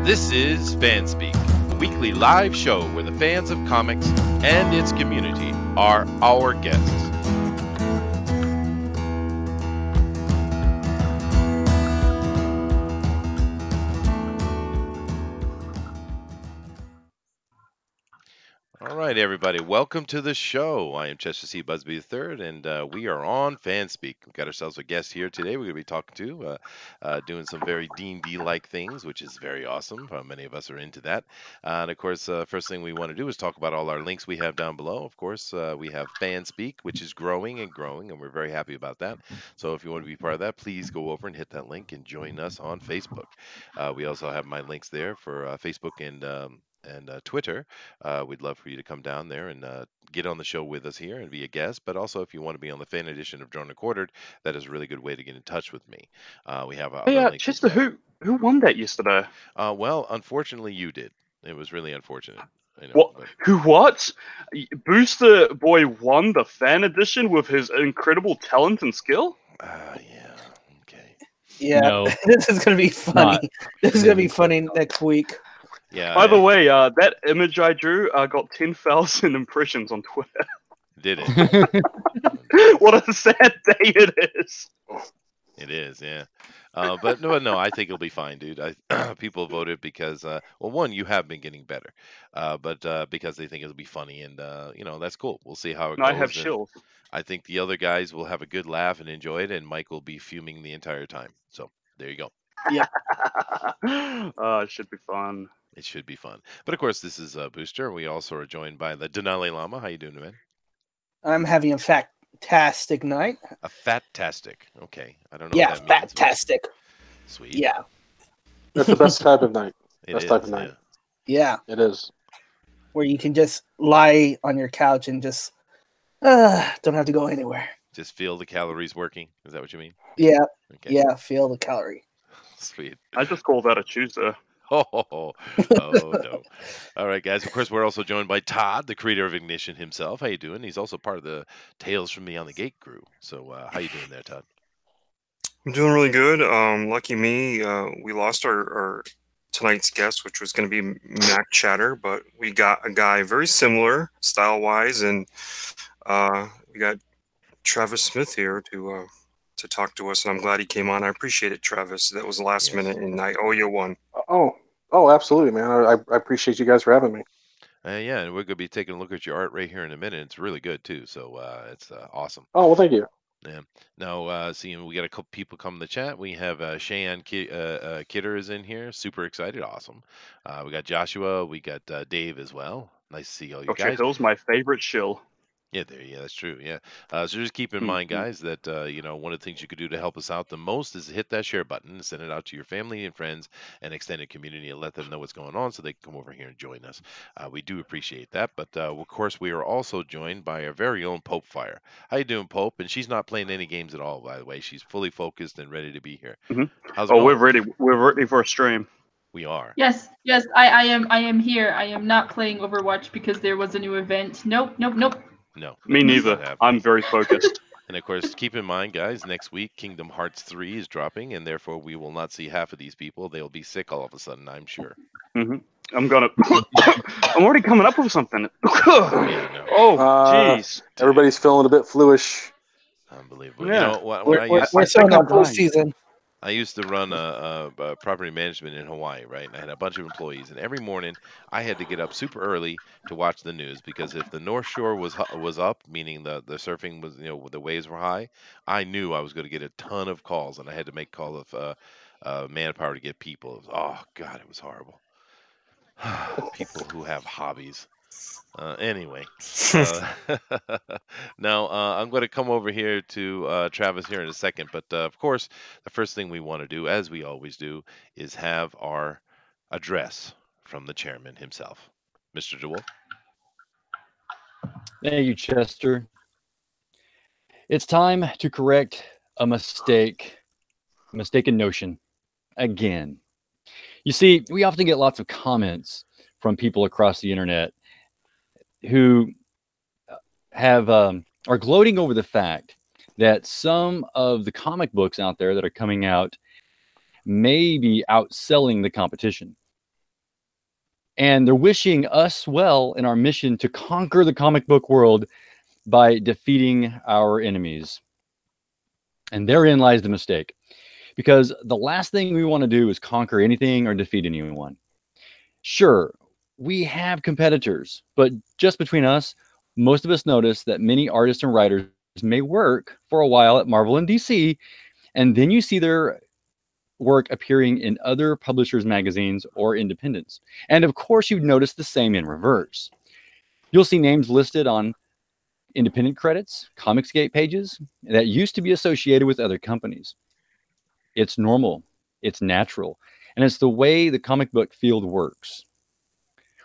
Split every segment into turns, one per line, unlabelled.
This is FanSpeak, the weekly live show where the fans of comics and its community are our guests. All right, everybody, welcome to the show. I am Chester C. Busby III, and we are on FanSpeak. We've got ourselves a guest here today. We're going to be talking to, doing some very D&D-like things, which is very awesome. Many of us are into that. And, of course, first thing we want to do is talk about all our links we have down below. Of course, we have FanSpeak, which is growing and growing, and we're very happy about that. So if you want to be part of that, please go over and hit that link and join us on Facebook. We also have my links there for Facebook and Twitter. We'd love for you to come down there and get on the show with us here and be a guest. But also, if you want to be on the fan edition of Drawn and Quartered, that is a really good way to get in touch with me. We have other links.
Chester, who won that yesterday?
Well, unfortunately, you did. It was really unfortunate. I know,
what?
But...
Who? What? Booster Boy won the fan edition with his incredible talent and skill?
Yeah. Okay.
Yeah.
No.
This is gonna be funny. This is gonna be funny next week.
Yeah.
By the way, that image I drew got 10,000 impressions on Twitter.
Did it?
What a sad day it is.
It is, yeah. But no, I think it'll be fine, dude. People voted because, well, one, you have been getting better, but because they think it'll be funny, and that's cool. We'll see how it goes.
I have chills.
I think the other guys will have a good laugh and enjoy it, and Mike will be fuming the entire time. So there you go.
Yeah.
It should be fun.
It should be fun. But of course, this is Booster. We also are joined by the Denali Lama. How you doing, man?
I'm having a fantastic night.
A fatastic. Okay, I don't know.
Yeah,
what that means,
fantastic.
but... Sweet.
Yeah.
That's the best type of night.
Best
type of night.
Yeah.
It is.
Where you can just lie on your couch and just don't have to go anywhere.
Just feel the calories working. Is that what you mean?
Yeah.
Okay.
Yeah. Feel the calorie.
Sweet.
I just call that a Tuesday.
Oh, no. All right, guys. Of course, we're also joined by Todd, the creator of Ignition himself. How you doing? He's also part of the Tales from Beyond the Gate crew. So how you doing there, Todd?
I'm doing really good. Lucky me, we lost our tonight's guest, which was going to be Mac Chatter, but we got a guy very similar style-wise, and we got Travis Smith here to talk to us, and I'm glad he came on. I appreciate it, Travis. That was the last minute, and I owe you one.
Oh, absolutely, man. I appreciate you guys for having me.
Yeah, and we're going to be taking a look at your art right here in a minute. It's really good, too, so it's awesome.
Oh, well, thank you.
Yeah. Now, seeing we got a couple people come in the chat. We have Cheyenne Kidder is in here. Super excited. Awesome. We got Joshua. We got Dave as well. Nice to see all you guys.
Hill's my favorite shill.
Yeah, that's true. Yeah. So just keep in mind, guys, that, one of the things you could do to help us out the most is hit that share button and send it out to your family and friends and extended community and let them know what's going on so they can come over here and join us. We do appreciate that. But, of course, we are also joined by our very own Pope Fire. How you doing, Pope? And she's not playing any games at all, by the way. She's fully focused and ready to be here.
Mm-hmm.
How's it going?
We're ready. We're ready for a stream.
We are.
Yes, I am here. I am not playing Overwatch because there was a new event. Nope.
No.
Me neither. I'm very focused.
And of course, keep in mind, guys, next week Kingdom Hearts 3 is dropping, and therefore we will not see half of these people. They'll be sick all of a sudden, I'm sure.
Mm-hmm. I'm already coming up with something.
Yeah,
oh, jeez.
Everybody's feeling a bit fluish.
Unbelievable.
Yeah.
You know, when
We're still in full season.
I used to run a property management in Hawaii, right? And I had a bunch of employees, and every morning I had to get up super early to watch the news because if the North Shore was up, meaning the surfing was, the waves were high, I knew I was going to get a ton of calls, and I had to make call of manpower to get people. Oh God, it was horrible. People who have hobbies. Anyway, now I'm going to come over here to Travis here in a second, but of course, the first thing we want to do, as we always do, is have our address from the chairman himself. Mr. DeWolf.
Thank you, Chester. It's time to correct a mistaken notion again. You see, we often get lots of comments from people across the internet who are gloating over the fact that some of the comic books out there that are coming out may be outselling the competition. And they're wishing us well in our mission to conquer the comic book world by defeating our enemies. And therein lies the mistake. Because the last thing we want to do is conquer anything or defeat anyone. Sure, we have competitors, but just between us, most of us notice that many artists and writers may work for a while at Marvel and DC, and then you see their work appearing in other publishers' magazines or independents. And of course, you'd notice the same in reverse. You'll see names listed on independent credits, Comicsgate pages that used to be associated with other companies. It's normal, it's natural, and it's the way the comic book field works.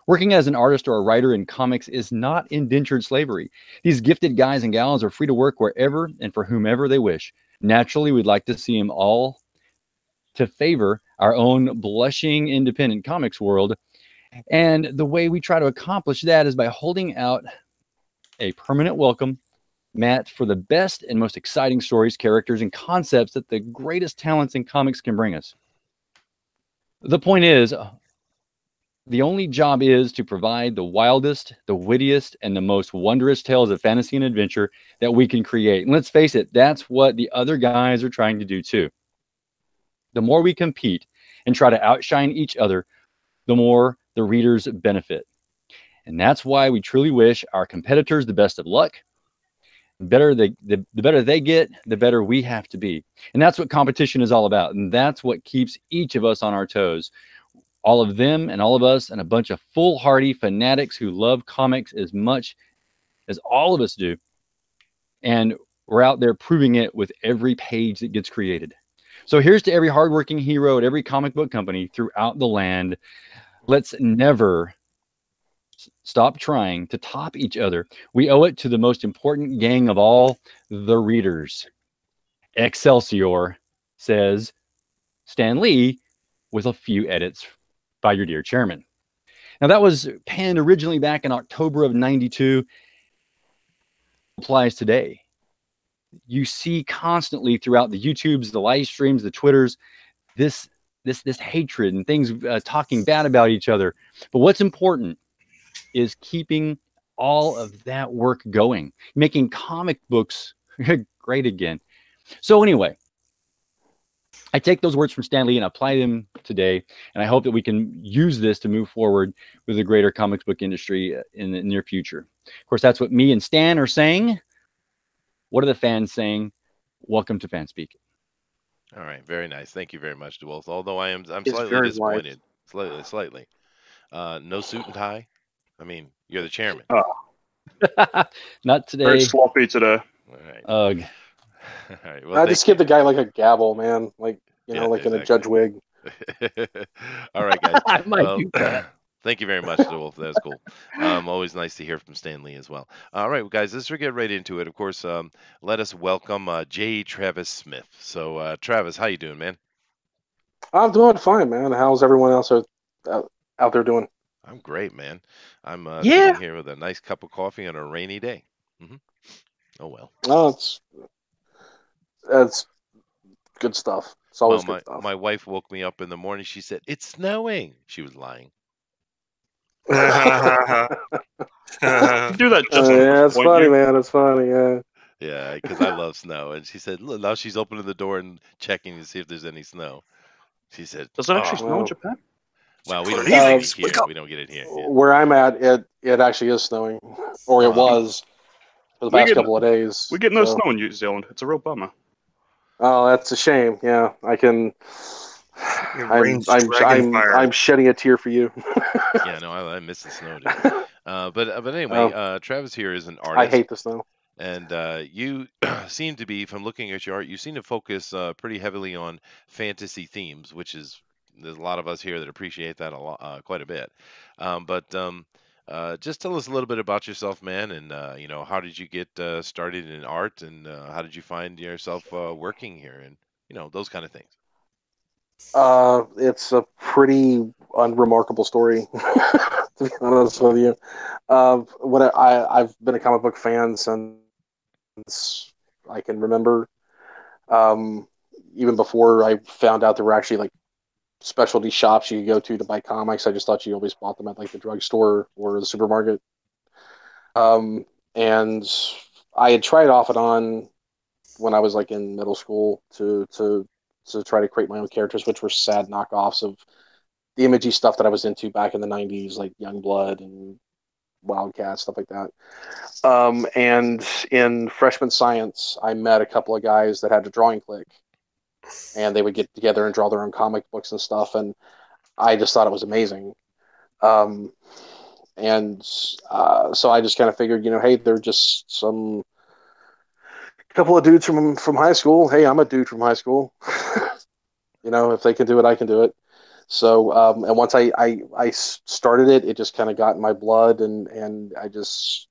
Working as an artist or a writer in comics is not indentured slavery. These gifted guys and gals are free to work wherever and for whomever they wish. Naturally, we'd like to see them all to favor our own blushing independent comics world. And the way we try to accomplish that is by holding out a permanent welcome mat for the best and most exciting stories, characters, and concepts that the greatest talents in comics can bring us. The point is, the only job is to provide the wildest, the wittiest, and the most wondrous tales of fantasy and adventure that we can create. And let's face it, that's what the other guys are trying to do too. The more we compete and try to outshine each other, the more the readers benefit. And that's why we truly wish our competitors the best of luck. The better they get, the better we have to be. And that's what competition is all about. And that's what keeps each of us on our toes. All of them and all of us and a bunch of foolhardy fanatics who love comics as much as all of us do. And we're out there proving it with every page that gets created. So here's to every hardworking hero at every comic book company throughout the land. Let's never stop trying to top each other. We owe it to the most important gang of all, the readers. Excelsior, says Stan Lee, with a few edits by your dear chairman. Now, that was penned originally back in October of '92. Applies today. You see constantly throughout the YouTubes, the live streams, the Twitters, this hatred and things talking bad about each other. But what's important is keeping all of that work going, making comic books great again. So anyway, I take those words from Stan Lee and apply them today, and I hope that we can use this to move forward with the greater comics book industry in the near future. Of course, that's what me and Stan are saying. What are the fans saying? Welcome to FanSpeak.
All right, very nice. Thank you very much, DeWolf. Although I'm
It's
slightly
very
disappointed, slightly. No suit and tie. I mean, you're the chairman.
Not
Very
today.
sloppy today.
All right.
Ugh.
All right. Well,
I
thank
just give the guy like a gavel, man, like
Yeah,
like in a
exactly.
judge wig.
All right, guys.
I might
Well,
do that.
thank you very much, DeWolf. That was cool. Always nice to hear from Stan Lee as well. All right, well, guys, let's get right into it. Of course, let us welcome J. Travis Smith. So, Travis, how you doing, man?
I'm doing fine, man. How's everyone else out there doing?
I'm great, man. I'm
Yeah.
sitting here with a nice cup of coffee on a rainy day. Oh, well.
Oh, it's good stuff. It's always
Well,
good stuff.
my wife woke me up in the morning. She said, "It's snowing." She was lying.
You do that just
Yeah, it's
point
funny,
you.
man. It's funny. Yeah.
Yeah, because I love snow. And she said, "Look, now she's opening the door and checking to see if there's any snow." She said,
Does it actually
"Oh,
snow in
Wow.
Japan?
well, we don't
Please,
get it
wake
here.
up.
We don't get it here." Yeah.
Where I'm at, it actually is snowing, or it was for the
We
past
get-
couple of days.
We get no
so-
snow in New Zealand. It's a real bummer.
Oh, that's a shame. Yeah, I can.
It
I'm
rains dragon fire.
I'm shedding a tear for you.
Yeah, no, I miss the snow, dude. But anyway, Travis here is an
I
artist.
hate the snow.
And you seem to be, from looking at your art, you seem to focus pretty heavily on fantasy themes, which is there's a lot of us here that appreciate that a lot, quite a bit. Just tell us a little bit about yourself, man, and how did you get started in art, and how did you find yourself working here, and those kind of things.
It's a pretty unremarkable story, to be honest with you. I've been a comic book fan since I can remember. Even before I found out there were actually like specialty shops you could go to buy comics. I just thought you always bought them at like the drugstore or the supermarket. And I had tried off and on when I was like in middle school to try to create my own characters, which were sad knockoffs of the imagey stuff that I was into back in the '90s, like Youngblood and Wildcat, stuff like that. And in freshman science, I met a couple of guys that had a drawing clique, and they would get together and draw their own comic books and stuff. And I just thought it was amazing. Um, and so I just kind of figured, hey, they're just some couple of dudes from high school. Hey, I'm a dude from high school. If they can do it, I can do it. So, and once I started it, it just kind of got in my blood, and I just,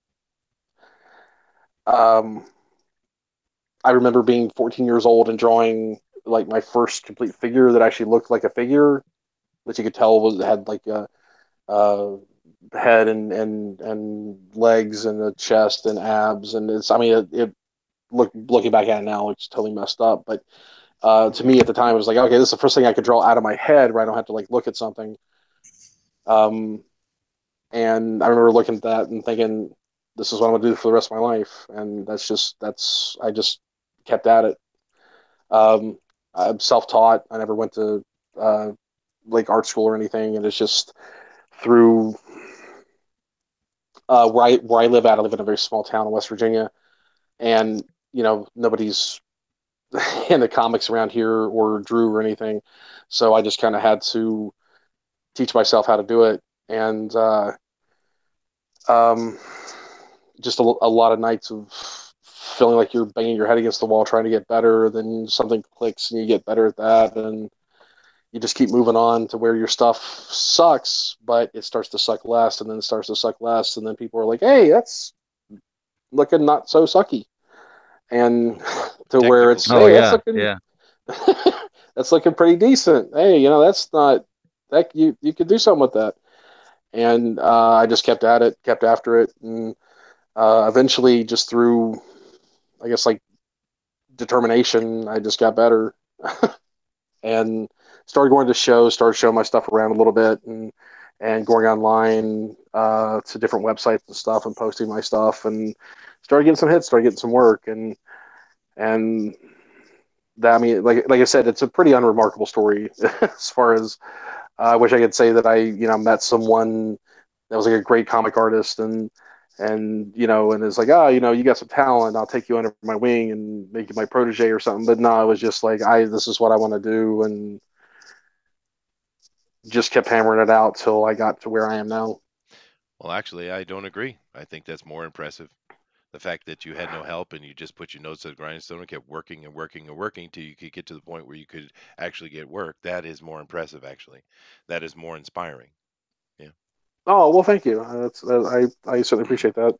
I remember being 14 years old and drawing like my first complete figure that actually looked like a figure that you could tell had like a head and legs and a chest and abs, and it looking back at it now, it's totally messed up, but to me at the time, it was like, okay, this is the first thing I could draw out of my head where I don't have to like look at something. And I remember looking at that and thinking, this is what I'm gonna do for the rest of my life. And I just kept at it. I'm self-taught. I never went to uh, like art school or anything, and it's just through where I live at. I live in a very small town in West Virginia, and nobody's into comics around here or drew or anything. So I just kind of had to teach myself how to do it. And um, just a lot of nights of feeling like you're banging your head against the wall trying to get better. Then something clicks and you get better at that. And you just keep moving on to where your stuff sucks, but it starts to suck less, and then it starts to suck less. And then people are like, hey, that's looking not so sucky. And to where it's,
Oh
hey, that's
yeah,
looking
yeah.
that's looking pretty decent. Hey, that's not that you could do something with that. And I just kept at it, kept after it, and eventually, just through, I guess, like determination, I just got better and started going to shows, started showing my stuff around a little bit, and going online to different websites and stuff, and posting my stuff, and started getting some hits, started getting some work, and that, I mean, like I said, it's a pretty unremarkable story as far as I wish I could say that I met someone that was like a great comic artist and it's like, oh, you got some talent, I'll take you under my wing and make you my protege or something. But no, it was just like, this is what I want to do, and just kept hammering it out till I got to where I am now.
Well, actually, I don't agree. I think that's more impressive. The fact that you had no help and you just put your nose to the grindstone and kept working and working and working till you could get to the point where you could actually get work. That is more impressive, actually. That is more inspiring. Yeah.
Oh well, thank you. I certainly appreciate that.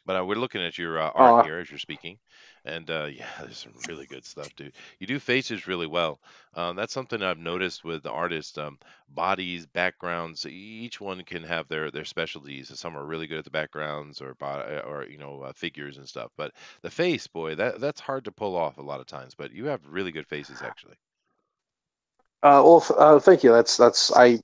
But we're looking at your art
Uh,
here as you're speaking, and yeah, there's some really good stuff, dude. You do faces really well. That's something I've noticed with the artists. Bodies, backgrounds, each one can have their specialties. Some are really good at the backgrounds or or figures and stuff. But the face, boy, that's hard to pull off a lot of times. But you have really good faces, actually.
thank you. That's I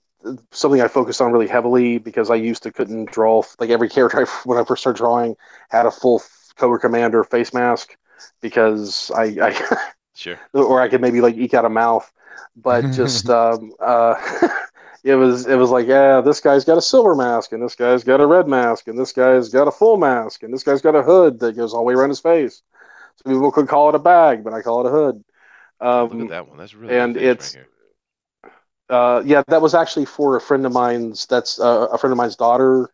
something I focused on really heavily because I used to couldn't draw like every character when I first started drawing had a full Cobra Commander face mask because I
Sure.
or I could maybe like eke out a mouth, but just it was like, yeah, this guy's got a silver mask and this guy's got a red mask and this guy's got a full mask and this guy's got a hood that goes all the way around his face. So people could call it a bag, but I call it a hood.
Oh, look at
Um,
that one. That's a really good
and
face right
it's
here.
yeah, that was actually for a friend of mine's. That's a friend of mine's daughter,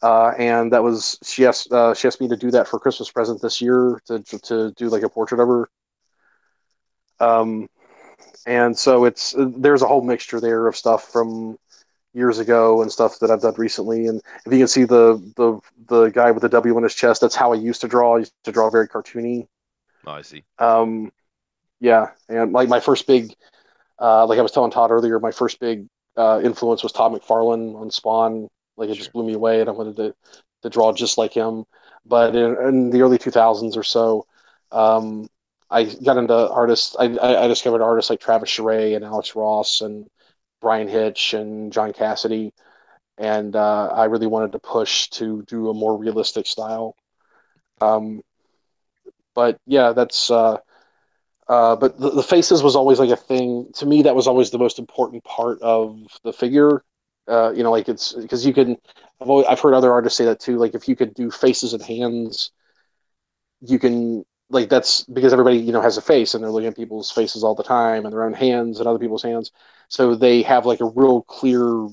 and that was she asked me to do that for Christmas present this year to do like a portrait of her. Um, and so there's a whole mixture there of stuff from years ago and stuff that I've done recently. And if you can see the guy with the W on his chest, that's how I used to draw. I used to draw very cartoony.
Oh, I see.
Yeah, and like my first big like I was telling Todd earlier, my first big influence was Todd McFarlane on Spawn. Like it
Sure.
just blew me away, and I wanted to draw just like him. But in the early 2000s or so, um, I got into artists. I discovered artists like Travis Charest and Alex Ross and Brian Hitch and John Cassidy, and I really wanted to push to do a more realistic style. Um, but yeah, that's. But the faces was always like a thing to me. That was always the most important part of the figure. Like it's because you can. I've heard other artists say that too. Like if you could do faces and hands, you can like that's because everybody has a face and they're looking at people's faces all the time and their own hands and other people's hands, so they have like a real clear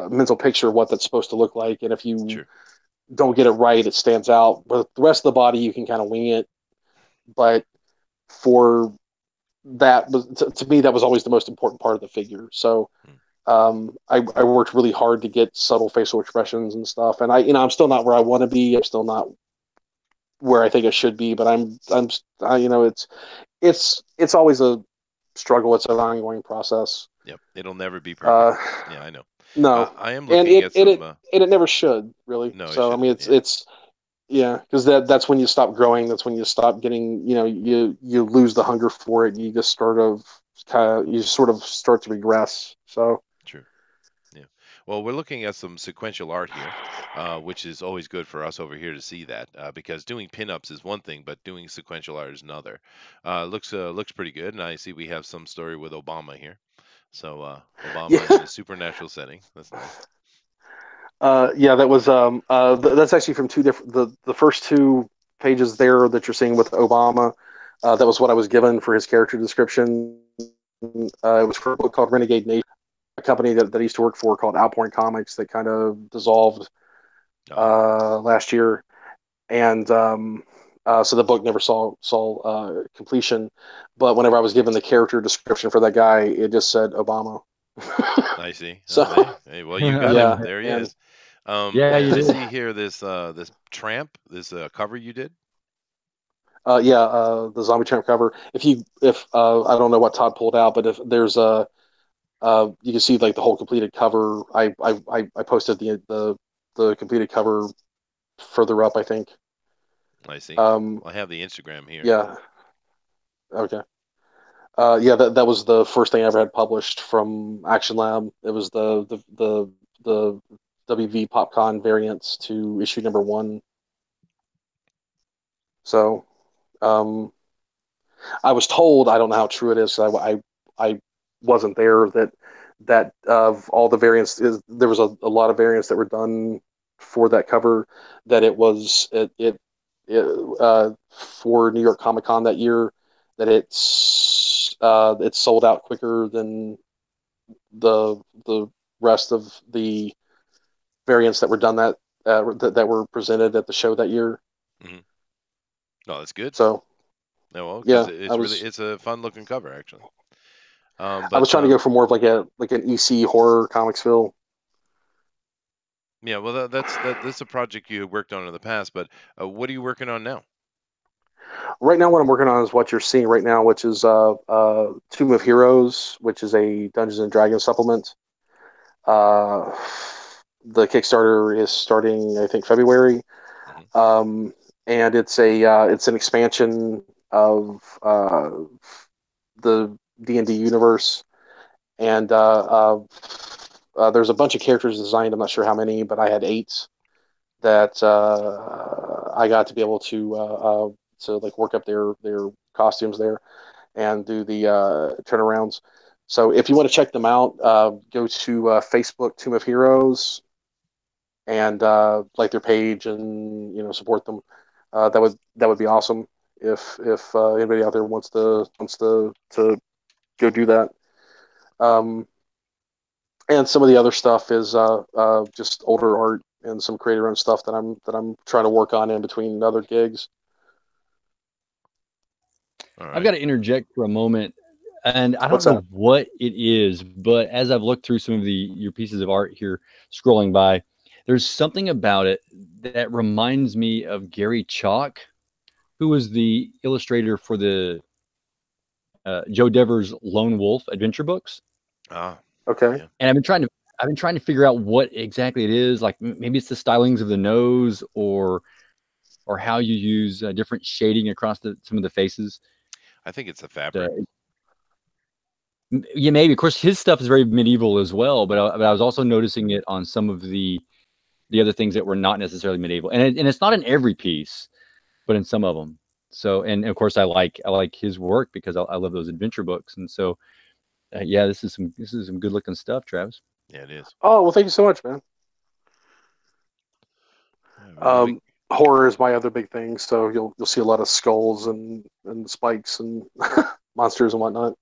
mental picture of what that's supposed to look like. And if you
Sure.
don't get it right, it stands out. But the rest of the body, you can kind of wing it. But for that was to me that was always the most important part of the figure. So I worked really hard to get subtle facial expressions and stuff. And I'm still not where I want to be. I'm still not where I think I should be. But it's always a struggle. It's an ongoing process.
Yep. It'll never be perfect.
Uh,
Yeah, I know.
no,
I am
and
looking at some.
it never should really.
No, it
So I mean,
shouldn't. Yeah.
it's yeah, because that's when you stop growing. That's when you stop getting. You lose the hunger for it. You just sort of start to regress. So
True. Yeah. Well, we're looking at some sequential art here, which is always good for us over here to see that, because doing pinups is one thing, but doing sequential art is another. Looks pretty good, and I see we have some story with Obama here. So Obama in
yeah,
a supernatural setting. That's nice.
yeah, that was that's actually from two different the first two pages there that you're seeing with Obama. That was what I was given for his character description. It was for a book called Renegade Nation, a company that I used to work for called Outpouring Comics that kind of dissolved last year, and so the book never saw completion. But whenever I was given the character description for that guy, it just said Obama.
I see.
So
Hey, well, you got him.
yeah,
There he
and
is.
Yeah, you
I
did.
see here this tramp, this cover you did.
the Zombie Tramp cover. If I don't know what Todd pulled out, but if there's a you can see like the whole completed cover. I posted the completed cover further up, I think.
I see.
Um,
I have the Instagram here.
yeah, okay. Yeah, that was the first thing I ever had published from Action Lab. It was the WV PopCon variants to issue number one. So um, I was told, I don't know how true it is. I wasn't there. That of all the variants, there was a lot of variants that were done for that cover. That for New York Comic Con that year, that it's sold out quicker than the rest of the variants that were done that were presented at the show that year.
Hmm. No, that's good.
So
No, well, because
yeah,
it's a fun looking cover actually.
I was trying to go for more of like an EC horror comics feel.
Yeah, well, that's a project you worked on in the past, but what are you working on now?
Right now, what I'm working on is what you're seeing right now, which is Tomb of Heroes, which is a Dungeons and Dragons supplement. Uh, the Kickstarter is starting, I think, February,
Hmm.
and it's an expansion of the D&D universe, and there's a bunch of characters designed. I'm not sure how many, but I had 8 that I got to be able to like work up their costumes there and do the turnarounds. So if you want to check them out, go to Facebook Tomb of Heroes and like their page and support them. That would be awesome if anybody out there wants to go do that. Um, and some of the other stuff is just older art and some creator owned stuff that I'm trying to work on in between other gigs.
All
I've
right.
got to interject for a moment, and I
What's
don't know
that?
what it is, but as I've looked through some of your pieces of art here, scrolling by, there's something about it that reminds me of Gary Chalk, who was the illustrator for the Joe Devers Lone Wolf adventure books.
Ah,
Okay.
yeah.
And I've been trying to figure out what exactly it is. Like maybe it's the stylings of the nose, or or how you use different shading across some of the faces.
I think it's the fabric.
Yeah, maybe. Of course, his stuff is very medieval as well, but I was also noticing it on some of the other things that were not necessarily medieval, and it's not in every piece, but in some of them. So, and of course, I like his work because I love those adventure books, and so yeah, this is some good looking stuff, Travis.
Yeah, it is.
Oh well, thank you so much, man. Horror is my other big thing, so you'll see a lot of skulls and spikes and monsters and whatnot.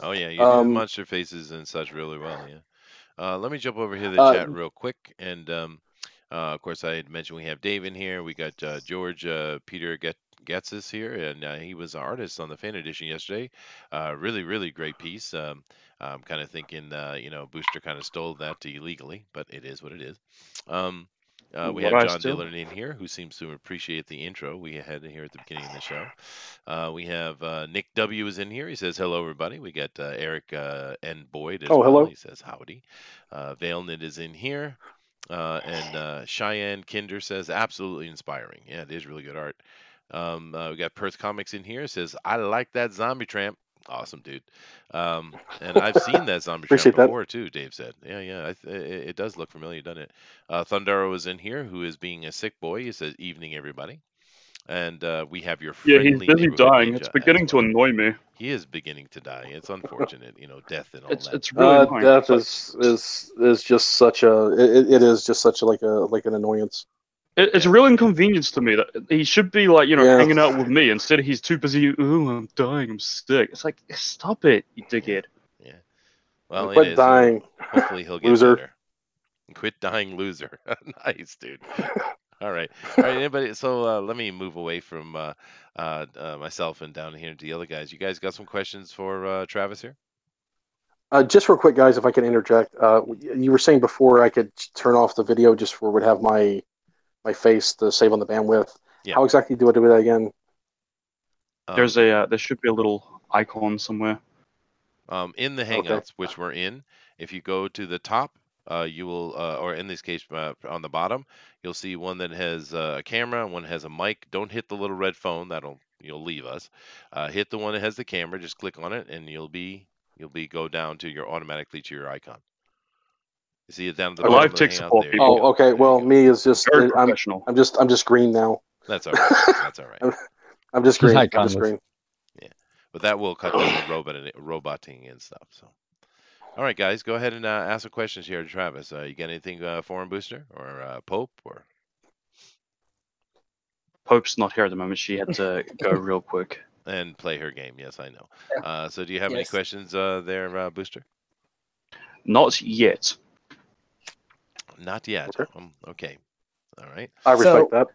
Oh yeah, you do the monster faces and such really well. Yeah. Let me jump over here to the chat real quick, and of course I had mentioned we have Dave in here. We got George Peter Getzis here, and he was an artist on the fan edition yesterday. Really great piece. I'm kind of thinking, Booster kind of stole that illegally, but it is what it is. We have John Dillon in here, who seems to appreciate the intro we had here at the beginning of the show. We have Nick W. is in here. He says, hello, everybody. We got Eric N. Boyd as well.
Hello.
He says, howdy. Valenit is in here. And Cheyenne Kinder says, absolutely inspiring. Yeah, it is really good art. We got Perth Comics in here. Says, I like that zombie tramp. Awesome, dude. And I've seen that zombie tramp before too. Dave said, "Yeah. It does look familiar, doesn't it?" Thundaro is in here, who is being a sick boy. He says, "Evening, everybody." And we have your friendly
he's busy dying. It's beginning to annoy me.
He is beginning to die. It's unfortunate, death and all that.
It's really annoying.
Death is just such a it is just such a like an annoyance.
It's a real inconvenience to me that he should be hanging out with me. Instead, he's too busy. Ooh, I'm dying. I'm sick. It's like, stop it, you dickhead.
Yeah. Well,
quit dying.
Hopefully, he'll get better. Quit dying, loser. Nice, dude. All right. Anybody? So let me move away from myself and down here to the other guys. You guys got some questions for Travis here?
Just real quick, guys, if I can interject. You were saying before I could turn off the video just for would have my face to save on the bandwidth. Yeah. How exactly do I do that again?
There's there should be a little icon somewhere.
In the Hangouts, which we're in, if you go to the top, you will, or in this case, on the bottom, you'll see one that has a camera, one has a mic. Don't hit the little red phone; you'll leave us. Hit the one that has the camera. Just click on it, and you'll go down to automatically to your icon. You see it down at the bottom.
Live tech support people.
Oh, okay. Well, me is just
professional.
I'm just green now.
That's all right. That's all right.
I'm just green. I'm just green.
Yeah, but that will cut down the roboting and stuff. So, all right, guys, go ahead and ask some questions here to Travis. You got anything for him, Booster or Pope or?
Pope's not here at the moment. She had to go real quick
and play her game. Yes, I know. So, do you have any questions there, Booster?
Not yet.
Not yet. Okay. All right.
I respect that.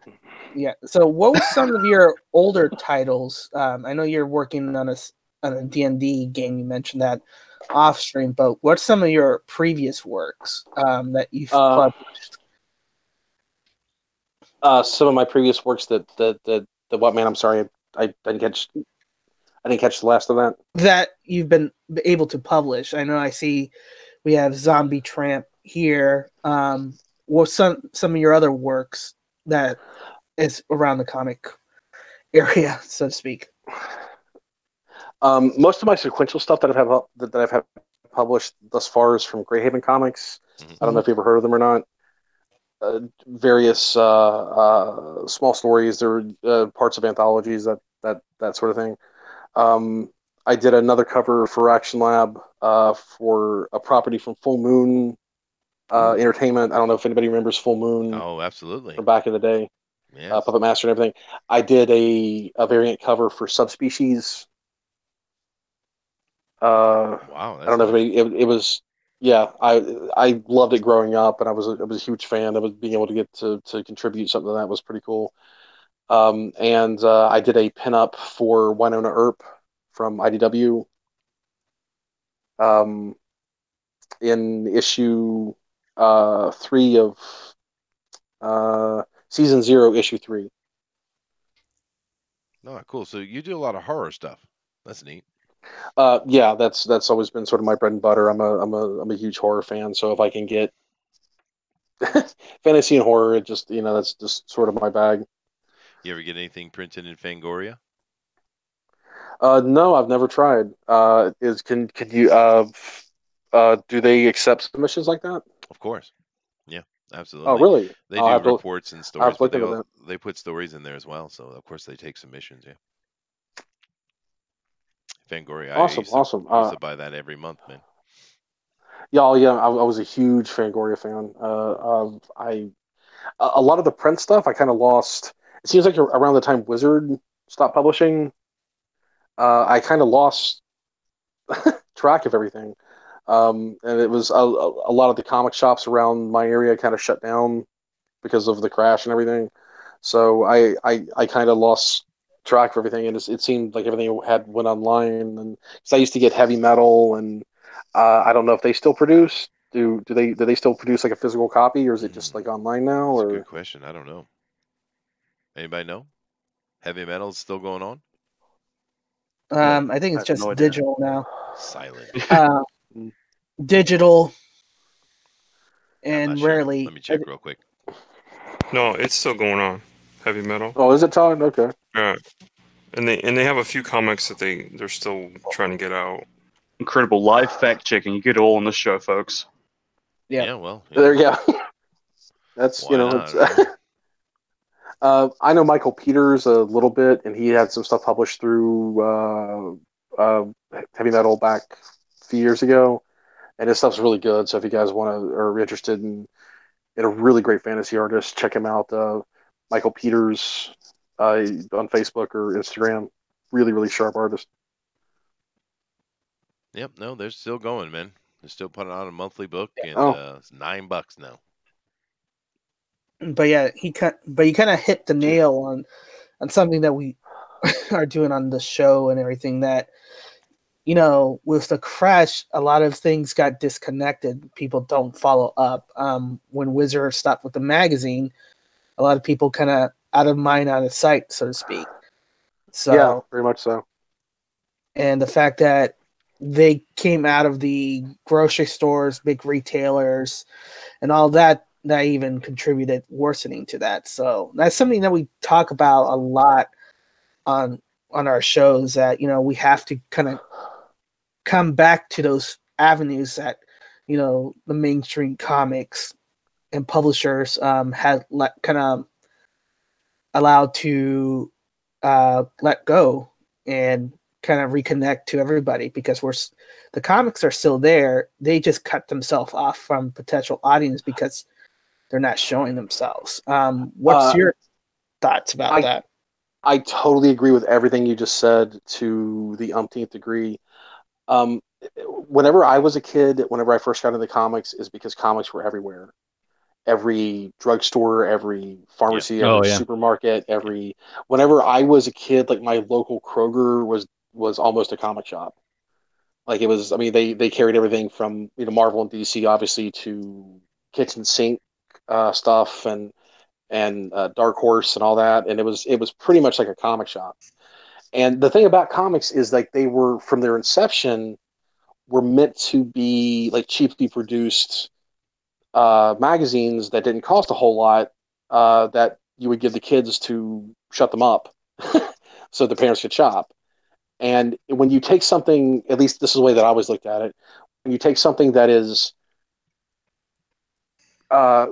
Yeah. So, what were some of your older titles? I know you're working on a D&D game. You mentioned that off stream, but what's some of your previous works that you've published?
Some of my previous works that what, man? I'm sorry, I didn't catch the last of that. That
you've been able to publish. I know. I see. We have Zombie Tramp here. What's some of your other works that is around the comic area, so to speak?
Most of my sequential stuff that I've had published thus far is from Greyhaven Comics. Mm-hmm. I don't know if you've ever heard of them or not. Various small stories. There were parts of anthologies, that sort of thing. I did another cover for Action Lab for a property from Full Moon Entertainment. I don't know if anybody remembers Full Moon.
Oh, absolutely.
From back in the day.
Yes.
Puppet Master and everything. I did a variant cover for Subspecies.
Wow.
I don't know if it was. Yeah, I loved it growing up, and I was a huge fan of being able to get to contribute something that was pretty cool. And I did a pinup for Winona Earp from IDW. In issue 3 of season 0, issue 3.
Oh, cool. So you do a lot of horror stuff. That's neat.
Yeah, that's always been sort of my bread and butter. I'm a huge horror fan, so if I can get fantasy and horror, it just that's just sort of my bag.
You ever get anything printed in Fangoria?
No, I've never tried. Can you do they accept submissions like that?
Of course. Yeah,
Oh,
absolutely.
really?
They do reports and
I'll have
stories,
to
but
look into that.
they put stories in there as well. So of course they take submissions. Yeah, Fangoria. I
Awesome, awesome.
used to buy that every month, man.
Yeah, yeah. I was a huge Fangoria fan. A lot of the print stuff I kind of lost. It seems like around the time Wizard stopped publishing, I kind of lost track of everything. And it was a lot of the comic shops around my area kind of shut down because of the crash and everything. So I kind of lost track of everything, and it seemed like everything had went online. And because I used to get heavy metal, and I don't know if they still produce. Do they still produce like a physical copy, or is it just like online now?
That's a good
Or
question. I don't know. Anybody know? Heavy metal's still going on?
I think
I
it's
have no
just
idea.
digital now.
Silent. I'm not
And
sure.
rarely.
Let me check real quick.
No, it's still going on. Heavy metal.
oh, is it Todd? Okay.
Yeah, and they have a few comics that they're still trying to get out.
Incredible live fact checking. You get it all on this show, folks.
Yeah.
Well,
There you go. That's
why not?
it's.
Right?
I know Michael Peters a little bit, and he had some stuff published through Heavy Metal back a few years ago, and his stuff's really good. So if you guys are interested in a really great fantasy artist, check him out. Michael Peters on Facebook or Instagram. Really, really sharp artist.
Yep. No, they're still going, man. They're still putting out a monthly book, and
Oh,
it's $9 now.
But yeah, but you kind of hit the nail on something that we are doing on the show and everything, that with the crash, a lot of things got disconnected. People don't follow up. When Wizard stopped with the magazine, a lot of people kind of out of mind, out of sight, so to speak. So
yeah, very much so.
And the fact that they came out of the grocery stores, big retailers, and all that even contributed worsening to that. So that's something that we talk about a lot on our shows, that we have to kind of come back to those avenues that the mainstream comics and publishers had kind of allowed to let go, and kind of reconnect to everybody, because the comics are still there. They just cut themselves off from potential audience because they're not showing themselves. What's your thoughts about that?
I totally agree with everything you just said to the umpteenth degree. Whenever I was a kid, whenever I first got into comics, is because comics were everywhere. Every drugstore, every pharmacy, every supermarket, whenever I was a kid, like my local Kroger was almost a comic shop. Like it was, I mean, they carried everything from Marvel and DC, obviously, to kitchen sink stuff and Dark Horse and all that, and it was pretty much like a comic shop. And the thing about comics is like they were from their inception were meant to be like cheaply produced magazines that didn't cost a whole lot, that you would give the kids to shut them up so the parents could shop. And when you take something, at least this is the way that I always looked at it, when you take something that is uh,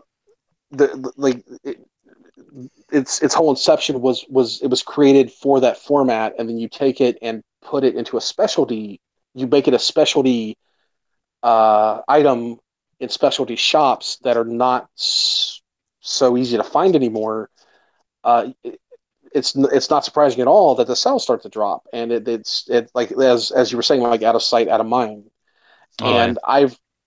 like its whole inception was it was created for that format, and then you take it and put it into a specialty, you make it a specialty item in specialty shops that are not so easy to find anymore. It's not surprising at all that the sales start to drop, and it's like as you were saying, like out of sight, out of mind. And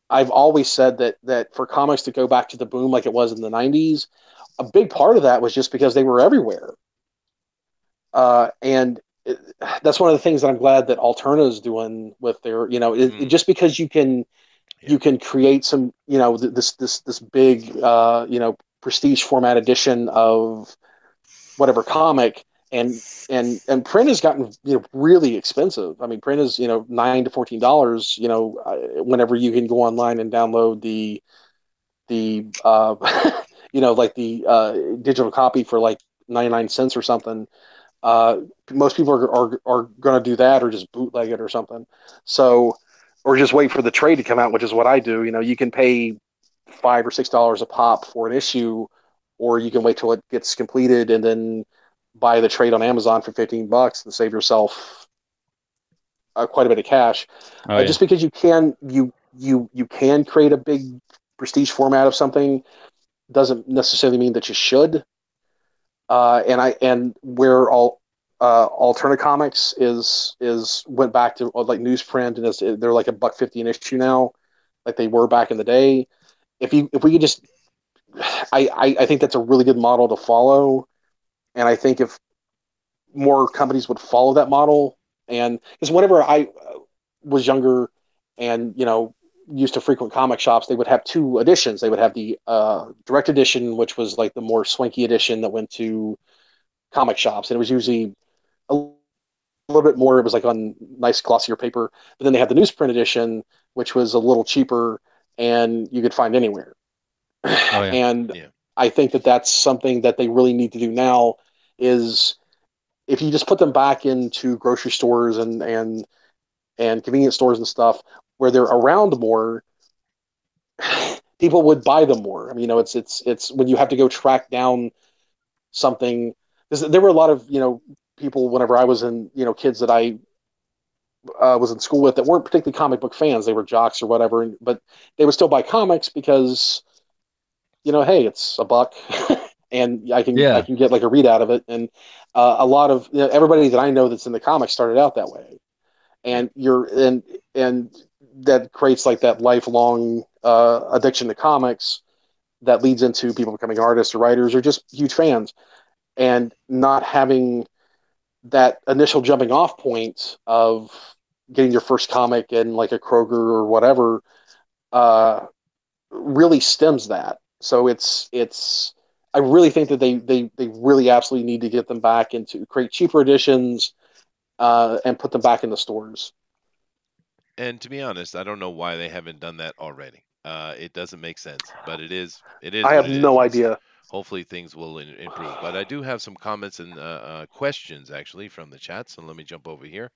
I've always said that for comics to go back to the boom like it was in the '90s, a big part of that was just because they were everywhere. And that's one of the things that I'm glad that Alterna is doing with their, just because you can create some, this big, prestige format edition of whatever comic, and print has gotten really expensive. I mean, print is $9 to $14. Whenever you can go online and download the like the digital copy for like 99 cents or something, most people are going to do that or just bootleg it or something. So, or just wait for the trade to come out, which is what I do. You can pay $5 or $6 a pop for an issue, or you can wait till it gets completed and then buy the trade on Amazon for $15 and save yourself quite a bit of cash.
Oh, yeah.
Just because you can create a big prestige format of something doesn't necessarily mean that you should. And where all alternate comics is went back to like newsprint, and they're like $1.50 an issue now, like they were back in the day. If we could just, I think that's a really good model to follow, and I think if more companies would follow that model, and because whenever I was younger, and used to frequent comic shops, they would have two editions. They would have the direct edition, which was like the more swanky edition that went to comic shops, and it was usually a little bit more. It was like on nice glossier paper. But then they had the newsprint edition, which was a little cheaper, and you could find anywhere.
Oh, yeah.
And
Yeah.
I think that that's something that they really need to do now. Is if you just put them back into grocery stores and convenience stores and stuff where they're around more, people would buy them more. I mean, it's when you have to go track down something. Because there were a lot of people whenever I was in kids that I was in school with that weren't particularly comic book fans. They were jocks or whatever, but they would still buy comics because hey, it's $1, and I
Yeah.
can get like a read out of it. And a lot of everybody that I know that's in the comics started out that way, and and that creates like that lifelong addiction to comics that leads into people becoming artists or writers or just huge fans, and not having that initial jumping off point of getting your first comic in like a Kroger or whatever uh, really stems that. So it's I really think that they really absolutely need to get them back into create cheaper editions and put them back in the stores.
And to be honest, I don't know why they haven't done that already. It doesn't make sense, but it is
I
what
have
it is,
no
and so
idea.
hopefully things will improve. But I do have some comments and questions actually from the chat, so let me jump over here.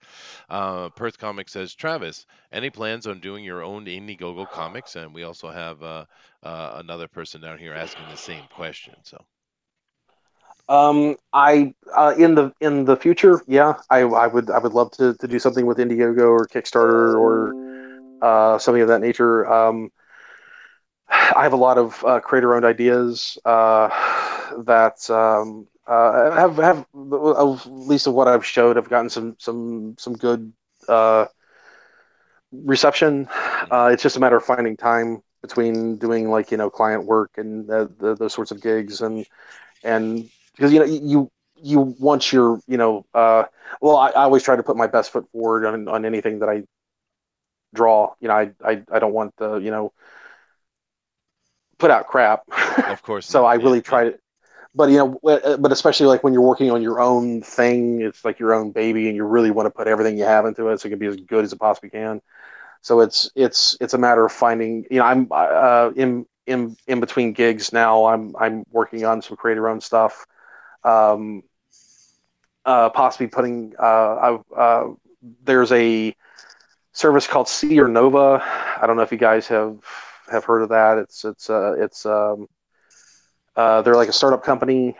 Perth Comic says, Travis, any plans on doing your own Indiegogo comics? And we also have another person down here asking the same question. So
I in the future, yeah, I would love to do something with Indiegogo or Kickstarter or something of that nature. I have a lot of creator-owned ideas that have at least of what I've showed, have gotten some good reception. It's just a matter of finding time between doing like client work and those sorts of gigs, and because you want your well, I always try to put my best foot forward on anything that I draw. I don't want the put out crap.
of course
So
not.
I
Yeah,
really
yeah.
try to, but but especially like when you're working on your own thing, it's like your own baby, and you really want to put everything you have into it so it can be as good as it possibly can. So it's a matter of finding. I'm in between gigs now. I'm working on some creator owned stuff. Um, Possibly putting. There's a service called C or Nova. I don't know if you guys have heard of that. They're like a startup company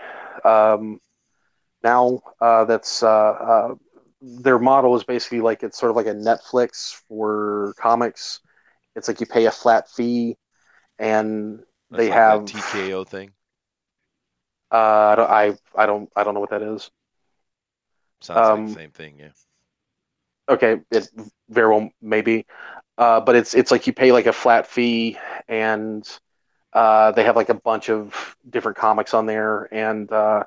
now. That's their model is basically like it's sort of like a Netflix for comics. It's like you pay a flat fee, and
That's
they
like that
have.
TKO thing.
I don't know what that is.
Sounds like the
Um,
same thing. Yeah.
okay, it very well maybe, but it's like you pay like a flat fee, and they have like a bunch of different comics on there, and uh,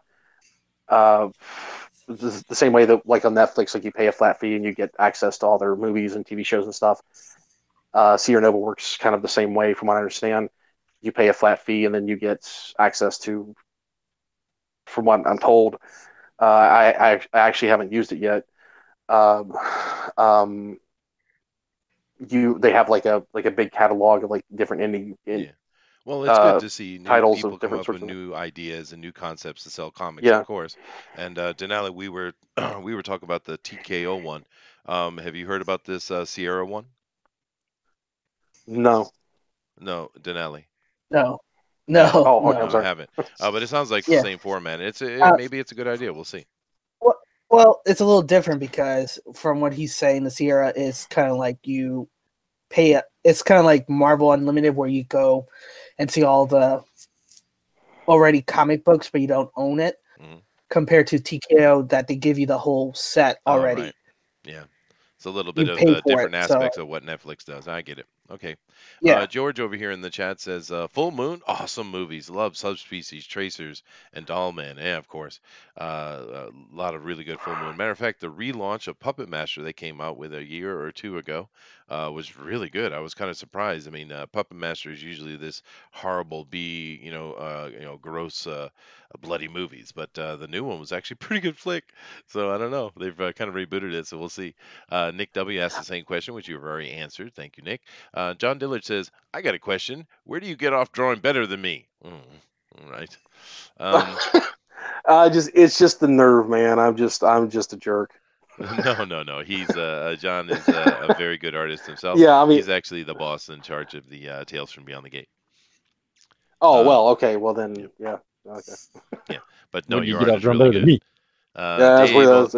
the same way that like on Netflix, like you pay a flat fee and you get access to all their movies and TV shows and stuff. Sierra Nova works kind of the same way, from what I understand. You pay a flat fee and then you get access to, from what I'm told. I actually haven't used it yet. Um, um, they have like a big catalog of like different indie.
Yeah. Well, it's good to see new
titles
people
of
come
different
up with
sorts of.
new ideas and new concepts to sell comics, of
Yeah,
course. And Denali, we were we were talking about the TKO one. Have you heard about this Sierra one?
no,
No, Denali.
No,
You haven't?
no,
oh, okay, I'm
No,
no.
sorry.
haven't. But it sounds like the
Yeah.
same format.
Uh,
Maybe it's a good idea. We'll see.
well, well, it's a little different because from what he's saying, the Sierra is kind of like you pay. It's kind of like Marvel Unlimited, where you go and see all the already comic books, but you don't own it.
Hmm.
Compared to TKO, that they give you the whole set
Oh, right.
already.
Yeah. It's a little bit
You
of
pay
the
for it,
different
so
aspects of what Netflix does. I get it. Okay.
yeah.
George over here in the chat says, Full Moon, awesome movies. Love Subspecies, Tracers, and Dollman. Yeah, of course. A lot of really good Full Moon. Matter of fact, the relaunch of Puppet Master they came out with a year or two ago was really good. I was kind of surprised. I mean, Puppet Master is usually this horrible B, gross, bloody movies, but the new one was actually pretty good flick. So I don't know. They've kind of rebooted it, so we'll see. Nick W asked the same question, which you've already answered. Thank you, Nick. John Dillard says, I got a question. Where do you get off drawing better than me? All right.
just it's just the nerve, man. I'm just a jerk.
No. He's John is a very good artist himself.
Yeah, I mean,
He's actually the boss in charge of the Tales from Beyond the Gate.
oh
Um,
well, okay, well
yeah,
then, yeah, okay,
yeah. But no,
Where do you
your
get
art
off
is
drum
really
better than
good.
me?
yeah, that's where that's.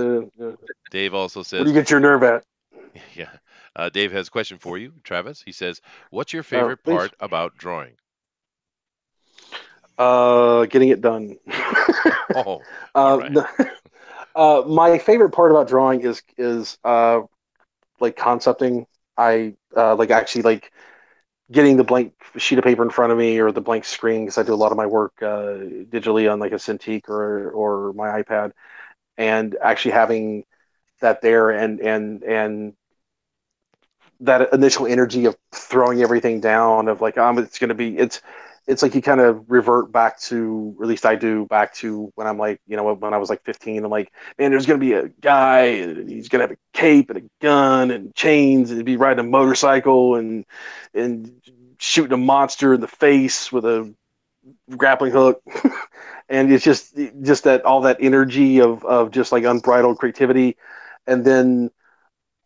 Dave also
Where do
says,
you get your nerve at?
yeah. Dave has a question for you, Travis. He says, what's your favorite
Please.
part about drawing?
Getting it done.
Oh, all right.
My favorite part about drawing is like concepting. I like actually like getting the blank sheet of paper in front of me or the blank screen because I do a lot of my work digitally on like a Cintiq or my iPad, and actually having that there and that initial energy of throwing everything down of like it's going to be it's like you kind of revert back to, or at least I do, back to when I'm like, when I was like 15. I'm like, man, there's going to be a guy and he's going to have a cape and a gun and chains and he'd be riding a motorcycle and shooting a monster in the face with a grappling hook. And it's just that all that energy of just like unbridled creativity. And then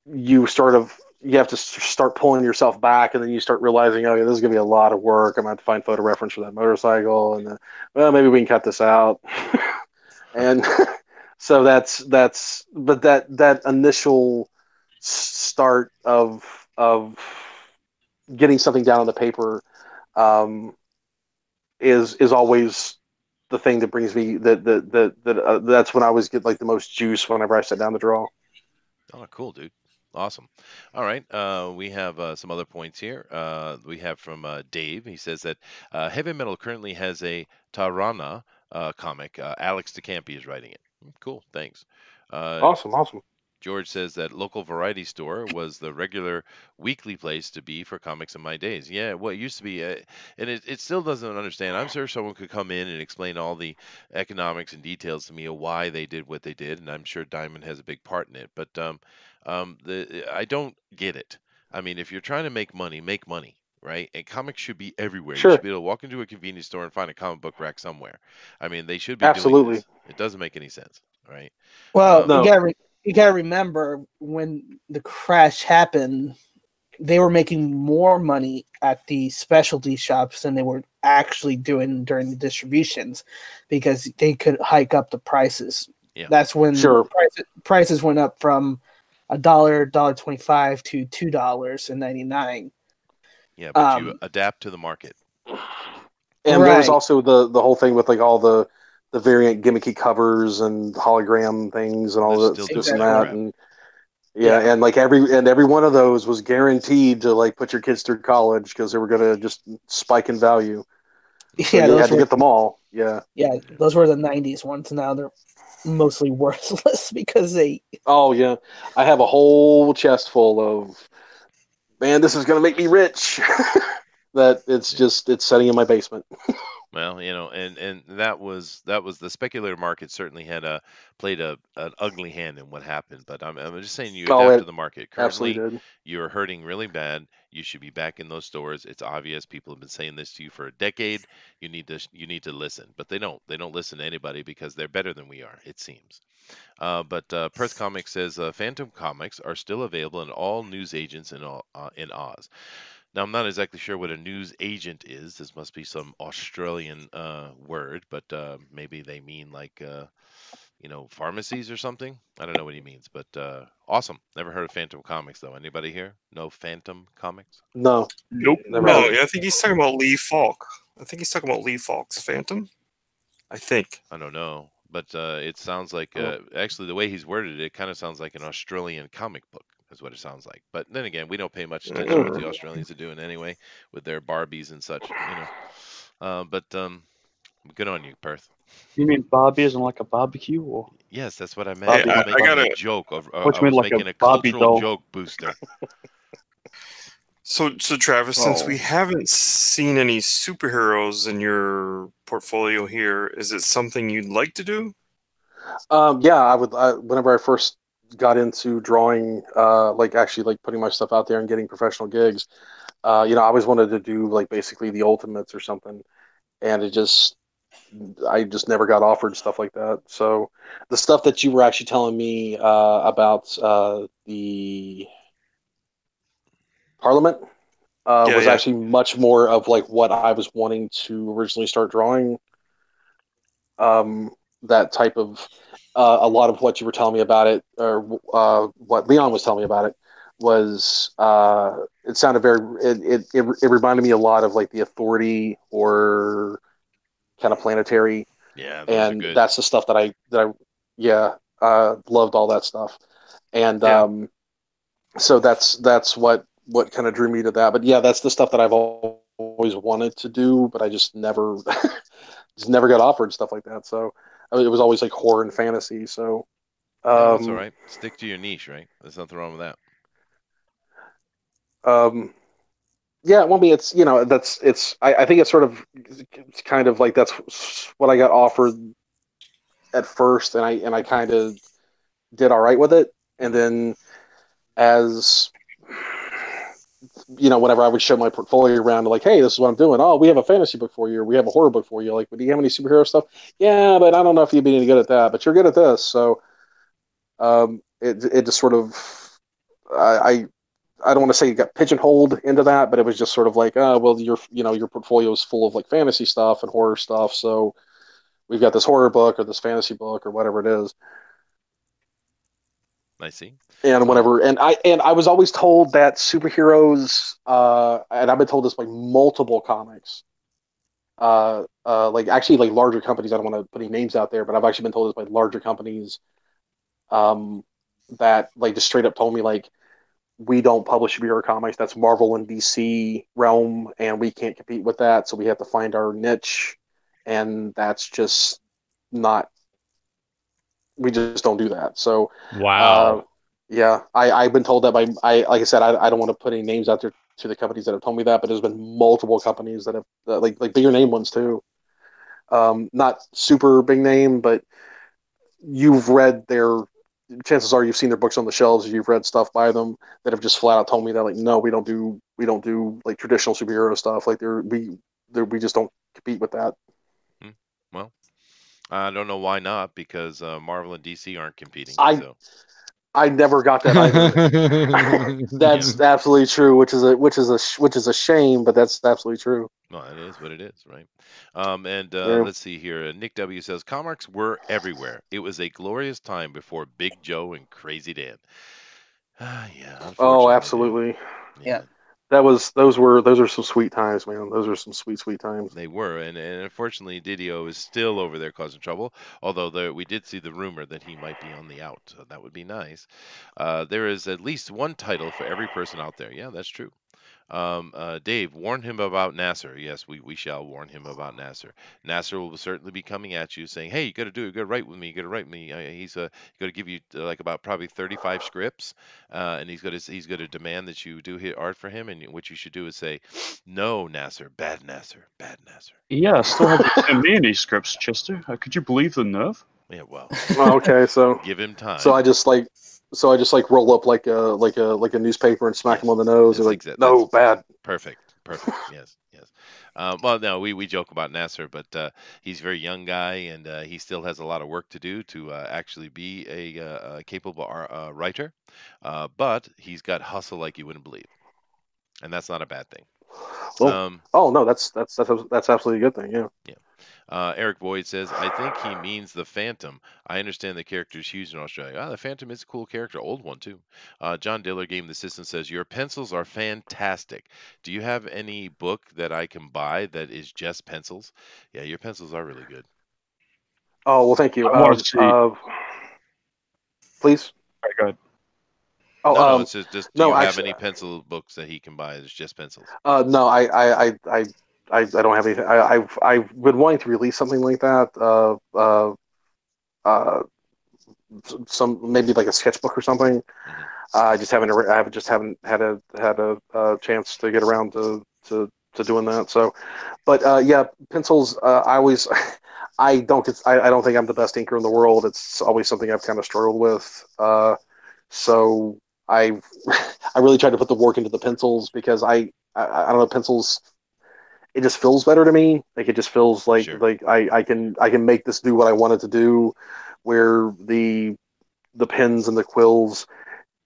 you have to start pulling yourself back, and then you start realizing, oh, yeah, this is going to be a lot of work. I'm going to have to find photo reference for that motorcycle, and well, maybe we can cut this out. And so but that initial start of getting something down on the paper um, is always the thing that brings me that's when I always get like the most juice whenever I sit down to draw.
Oh, cool, dude. Awesome. All right. We have some other points here. We have from Dave. He says that Heavy Metal currently has a Tarana comic. Alex DeCampi is writing it. Cool. Thanks. Uh,
Awesome.
George says that local variety store was the regular weekly place to be for comics in my days. Yeah, well, it used to be, and it still doesn't understand. I'm sure someone could come in and explain all the economics and details to me of why they did what they did, and I'm sure Diamond has a big part in it. But I don't get it. I mean, if you're trying to make money, right? And comics should be everywhere. You should
Sure.
be able to walk into a convenience store and find a comic book rack somewhere. I mean, they should be doing
Absolutely.
this. It doesn't make any sense, right?
Well,
Um,
No.
you gotta remember when the crash happened, they were making more money at the specialty shops than they were actually doing during the distributions because they could hike up the prices.
Yeah.
That's when
Sure.
prices went up from $1.25 to $2.99.
Yeah, but you adapt to the market.
And there was
Right.
also the whole thing with like all the variant gimmicky covers and hologram things and all
They're
that
still
this
doing
and
that
that
crap.
and
Yeah.
and like every one of those was guaranteed to like put your kids through college because they were going to just spike in value. So
Yeah,
you
those
had to
were
get them all. Yeah.
those were the '90s ones. Now they're mostly worthless because they.
Oh yeah. I have a whole chest full of, man, this is going to make me rich. That it's
Yeah.
it's sitting in my basement.
Well, and that was the speculator market certainly had played an ugly hand in what happened. But I'm just saying, you
Oh,
adapt to
it
the market.
absolutely
Currently,
did.
you're hurting really bad. You should be back in those stores. It's obvious. People have been saying this to you for a decade. You need to listen, but they don't. They don't listen to anybody because they're better than we are. It seems. But Perth Comics says Phantom Comics are still available in all news agents in Oz. Now, I'm not exactly sure what a news agent is. This must be some Australian word, but maybe they mean like, pharmacies or something. I don't know what he means, but awesome. Never heard of Phantom Comics, though. Anybody here? No Phantom Comics?
No,
Nope.
never
No,
heard of
yeah,
it.
I think he's talking about Lee Falk. I think he's talking about Lee Falk's Phantom. I think.
I don't know. But it sounds like,
Oh,
actually, the way he's worded it, it kind of sounds like an Australian comic book, is what it sounds like. But then again, we don't pay much attention to what the Australians are doing anyway with their Barbies and such. But good on you, Perth.
You mean Barbie isn't like a barbecue, or
Yes, that's what I meant. I
Hey,
Barbie?
was
I
making a
gotta.
joke.
What
I
you mean,
was
like a
making a
Barbie
cultural
doll?
joke booster.
So Travis, since we
Oh,
haven't seen any superheroes in your portfolio here, is it something you'd like to do?
yeah, I would. Whenever I first got into drawing, like actually like putting my stuff out there and getting professional gigs, I always wanted to do like basically the Ultimates or something, and I just never got offered stuff like that. So the stuff that you were actually telling me about the Parliament
Yeah,
was
yeah,
actually much more of like what I was wanting to originally start drawing. That type of a lot of what you were telling me about it, or what Leon was telling me about it, was it sounded very it reminded me a lot of like the Authority or kind of Planetary,
Yeah, those are
and
good.
that's the stuff that I yeah loved all that stuff, and
yeah.
so that's what kind of drew me to that. But yeah, that's the stuff that I've always wanted to do, but I just never just never got offered stuff like that. So I mean, it was always like horror and fantasy. So
Yeah, that's all
um,
right. Stick to your niche, right? There's nothing wrong with that.
um, yeah, well, I mean, it's that's it's I think it's sort of it's kind of like that's what I got offered at first, and I kind of did all right with it, and
Hmm.
then as whenever I would show my portfolio around, like, hey, this is what I'm doing. Oh, we have a fantasy book for you, or we have a horror book for you. Like, do you have any superhero stuff? Yeah, but I don't know if you'd be any good at that. But you're good at this, so it just sort of I I don't want to say you got pigeonholed into that, but it was just sort of like, well, your portfolio is full of like fantasy stuff and horror stuff, so we've got this horror book or this fantasy book or whatever it is.
I see.
And
Well,
whenever and I was always told that superheroes, and I've been told this by multiple comics, like actually like larger companies. I don't want to put any names out there, but I've actually been told this by larger companies, um, that like just straight up told me like we don't publish superhero comics. That's Marvel and DC realm, and we can't compete with that. So we have to find our niche, and that's just not. We just don't do that. So, uh,
Wow.
yeah, I've been told that by like I said, I don't want to put any names out there to the companies that have told me that, but there's been multiple companies that have like bigger name ones too. Not super big name, but you've read their chances are you've seen their books on the shelves, you've read stuff by them that have just flat out told me that like no, we don't do like traditional superhero stuff. Like we just don't compete with that.
hmm, well, I don't know why not, because Marvel and DC aren't competing.
I
So,
I never got that either.
yeah.
That's absolutely true, which is a shame, but that's absolutely true.
Well, it is what it is, right? And
Yeah.
let's see here. Nick W says comics were everywhere. It was a glorious time before Big Joe and Crazy Dan. Yeah,
Oh,
unfortunately, dude.
absolutely.
Yeah.
Yeah,
Those are some sweet times, man. Those are some sweet times.
they were, and unfortunately, Didio is still over there causing trouble. Although we did see the rumor that he might be on the out, so that would be nice. There is at least one title for every person out there. Yeah, that's true. Dave, warn him about Nasser. Yes, we shall warn him about Nasser. Nasser will certainly be coming at you saying, "Hey, you got to do it. You got to write with me. You got to write with me." He's going to give you like about probably 35 scripts, and he's going to demand that you do hit art for him. And what you should do is say, "No, Nasser, bad Nasser, bad Nasser."
Yeah, I still haven't sent me any scripts, Chester. Could you believe the nerve?
Yeah, well,
Okay, so
give him time.
so I just like roll up like a newspaper and smack
Yes,
him on the nose and like, no, bad.
Perfect. Perfect. Yes. Yes. Well, no, we joke about Nasser, but he's a very young guy, and he still has a lot of work to do to actually be a capable writer. But he's got hustle like you wouldn't believe, and that's not a bad thing.
Oh, no, that's absolutely a good thing. Yeah.
Yeah. Eric Boyd says, I think he means the Phantom. I understand the character is huge in Australia. The Phantom is a cool character, old one too. John Diller, Game the System, says, your pencils are fantastic. Do you have any book that I can buy that is just pencils? Yeah, your pencils are really good.
Oh, well, thank you.
I want to see.
Please.
Very good.
Oh,
no, it's just do you have
actually,
any pencil books that he can buy? It's just pencils.
No, I don't have anything. I've been wanting to release something like that. Some maybe like a sketchbook or something.
Mhm.
I just haven't had a chance to get around to doing that. So, but yeah, pencils. I don't think I'm the best inker in the world. It's always something I've kind of struggled with. So I I really tried to put the work into the pencils because I don't know, pencils. It just feels better to me. Like it just feels like
Sure.
I can make this do what I want it to do, where the pens and the quills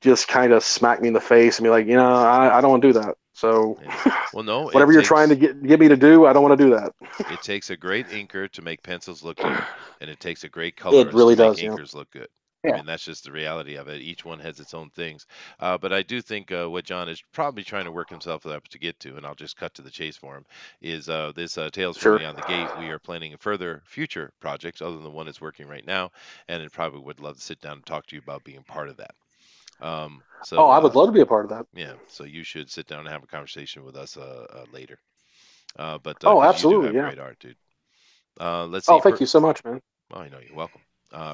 just kind of smack me in the face and be like, I don't want to do that. So,
Yeah. Well, no,
whatever you're trying to get me to do, I don't want to do that.
It takes a great inker to make pencils look good, and it takes a great
It
colorist
really
to make
does, yeah.
inkers look good. I
Yeah.
mean, that's just the reality of it. Each one has its own things. But I do think what John is probably trying to work himself up to get to, and I'll just cut to the chase for him, is this Tales from
Sure.
Beyond the Gate. We are planning further future projects other than the one that's working right now, and it probably would love to sit down and talk to you about being part of that.
Oh, I would love to be a part of that.
Yeah, so you should sit down and have a conversation with us later. But
Oh,
because you do
absolutely,
have
yeah.
great art, dude. Let's
Oh,
see.
thank you so much, man.
Oh, I know you're welcome.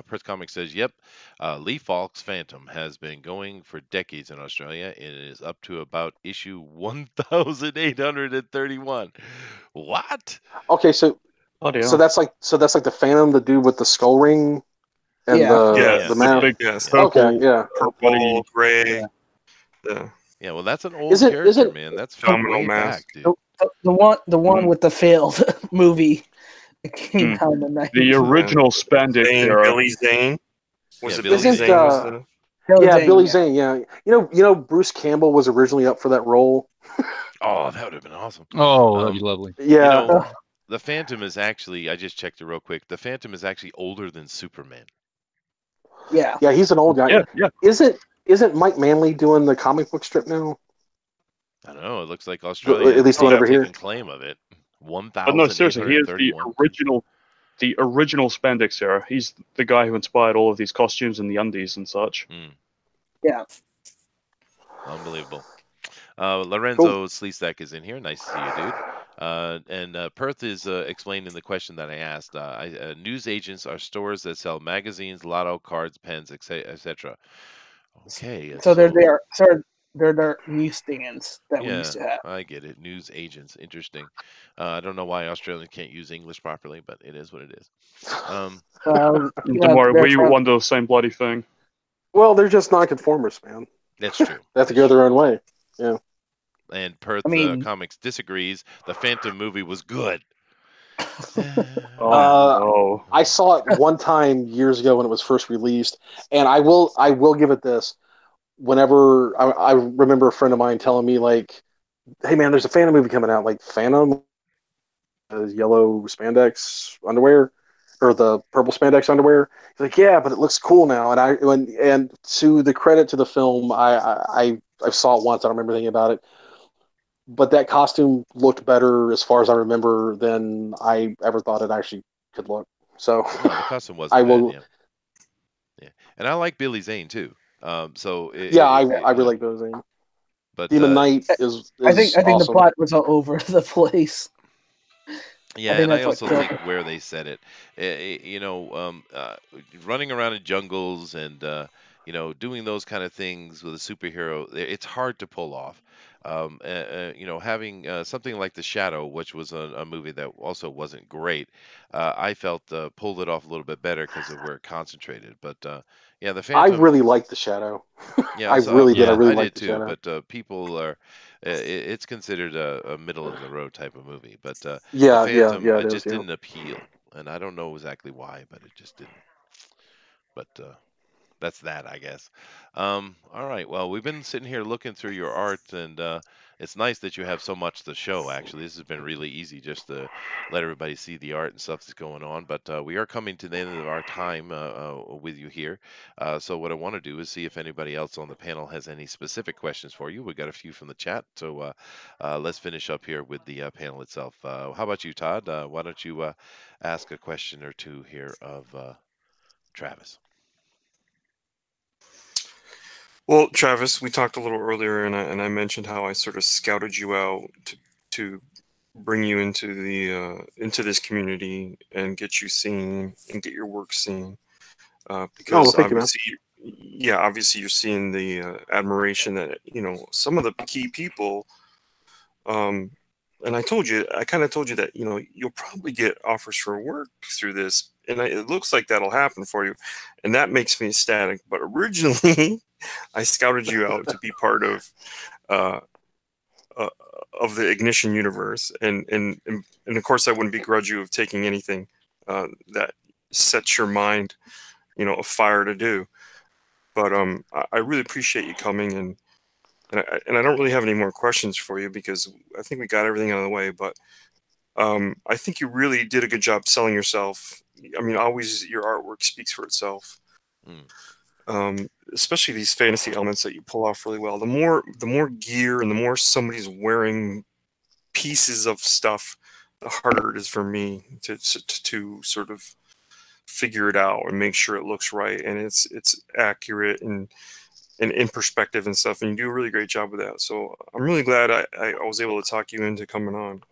Perth Comics says, "Yep, Lee Falk's Phantom has been going for decades in Australia. It is up to about issue 1,831. What?
Okay, so that's like the Phantom, the dude with the skull ring and
Yeah.
the map.
big
Yes.
purple,
Okay, yeah.
Purple, gray.
Yeah, well, that's an old
Is it-
character, man. That's from
Phenomenal
way
mask.
back, dude.
The one with the failed movie that came out in the 90s.
the original spandex era.
Billy Zane. Was
Yeah,
it Billy
Isn't,
Zane? Was the...
Billy
yeah.
Zane, yeah. You know, Bruce Campbell was originally up for that role.
Oh, that would have been awesome.
Oh, that'd be lovely.
Yeah.
You know, the Phantom is actually, I just checked it real quick. The Phantom is actually older than Superman.
Yeah.
Yeah, he's an old guy.
Yeah.
Isn't Mike Manley doing the comic book strip now?
I don't know. It looks like Australia
At least
has
one over here.
taken claim of it.
But no, seriously, he is
1,831.
the original spandex era. He's the guy who inspired all of these costumes and the undies and such.
Yeah.
Unbelievable. Lorenzo Sleestak is in here. Nice to see you, dude. And Perth is explaining the question that I asked. News agents are stores that sell magazines, lotto cards, pens, etc. Okay.
So they're their newsstands that we used to have.
I get it. News agents. Interesting. I don't know why Australians can't use English properly, but it is what it is.
Don't worry, we wonder the same bloody thing.
Well, they're just nonconformists, man.
That's true.
They have to go their own way. Yeah.
And Perth Comics disagrees. The Phantom movie was good.
I saw it one time years ago when it was first released, and I will give it this. Whenever I remember a friend of mine telling me, like, hey man, there's a Phantom movie coming out, like Phantom, yellow spandex underwear or the purple spandex underwear. He's like, yeah, but it looks cool now. And to the credit to the film, I saw it once. I don't remember anything about it, but that costume looked better as far as I remember than I ever thought it actually could look. So
the costume was bad, yeah. And I like Billy Zane too. I really like Billy Zane. But
Demon Knight is
I think the
awesome.
plot was all over the place.
yeah,
think
and I
that's what
also
killed
think
it.
where they said it, running around in jungles and doing those kind of things with a superhero, it's hard to pull off. Having something like The Shadow, which was a movie that also wasn't great, I felt pulled it off a little bit better because of where it concentrated. But yeah, the
I
Phantom.
really liked The Shadow.
Yeah,
I
so
really did. I
Yeah.
really
I
liked
did
The
too,
Shadow.
but people are. It's considered a middle of the road type of movie, but the
Yeah, yeah,
Phantom
yeah. It
it
is.
just
Yeah.
didn't appeal, and I don't know exactly why, but it just didn't. But that's that, I guess. All right. Well, we've been sitting here looking through your art, and it's nice that you have so much to show. Actually, this has been really easy just to let everybody see the art and stuff that's going on. But we are coming to the end of our time with you here. So what I want to do is see if anybody else on the panel has any specific questions for you. We got a few from the chat, so let's finish up here with the panel itself. How about you, Todd? Why don't you ask a question or two here of Travis?
Well, Travis, we talked a little earlier, and I mentioned how I sort of scouted you out to bring you into this community and get you seen and get your work seen.
Oh, well,
Because
thank you, man.
obviously you're seeing the admiration that some of the key people. Um, and I kind of told you that you'll probably get offers for work through this, and it looks like that'll happen for you, and that makes me ecstatic. But originally, I scouted you out to be part uh, uh, of the Ignition universe, and of course I wouldn't begrudge you of taking anything that sets your mind, afire to do. But I really appreciate you coming, and I don't really have any more questions for you because I think we got everything out of the way. But I think you really did a good job selling yourself. I mean, always your artwork speaks for itself. Especially these fantasy elements that you pull off really well. The more gear and the more somebody's wearing pieces of stuff, the harder it is for me to sort of figure it out and make sure it looks right and it's accurate and in perspective and stuff. And you do a really great job with that. So I'm really glad I was able to talk you into coming on.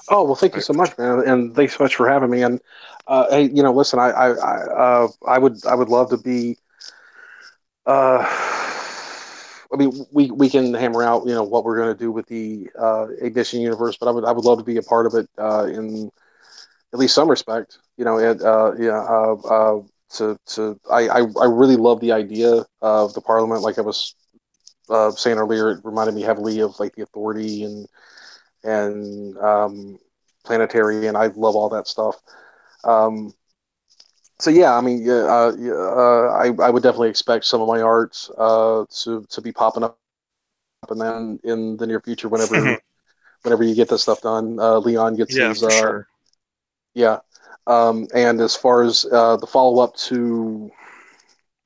Oh, well, thank you so much, man, and thanks so much for having me. And hey, listen, I would love to be. I mean, we can hammer out, what we're going to do with the Ignition universe, but I would love to be a part of it in at least some respect. And yeah, I really love the idea of the Parliament. Like I was saying earlier, it reminded me heavily of like the Authority and Planetary, and I love all that stuff. Um, so yeah, I mean, I would definitely expect some of my art to be popping up, and then in the near future, whenever you get this stuff done, Leon gets
Yeah,
his
for sure.
yeah. And as far as the follow up to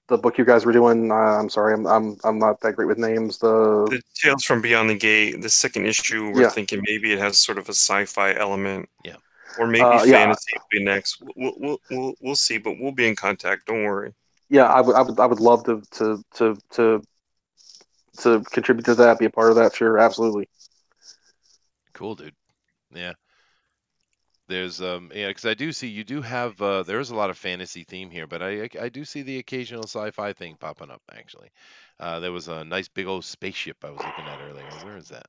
the book you guys were doing, I'm sorry, I'm not that great with names.
The Tales from Beyond the Gate, the second issue, we're
Yeah.
thinking maybe it has sort of a sci-fi element.
Yeah.
Or maybe
Yeah.
fantasy will be next. We'll see, but we'll be in contact. Don't worry.
Yeah, I would love to contribute to that, be a part of that. Sure, absolutely.
Cool, dude. Yeah. There's yeah, because I do see you do have there's a lot of fantasy theme here, but I do see the occasional sci-fi thing popping up actually. There was a nice big old spaceship I was looking at earlier. Where is that?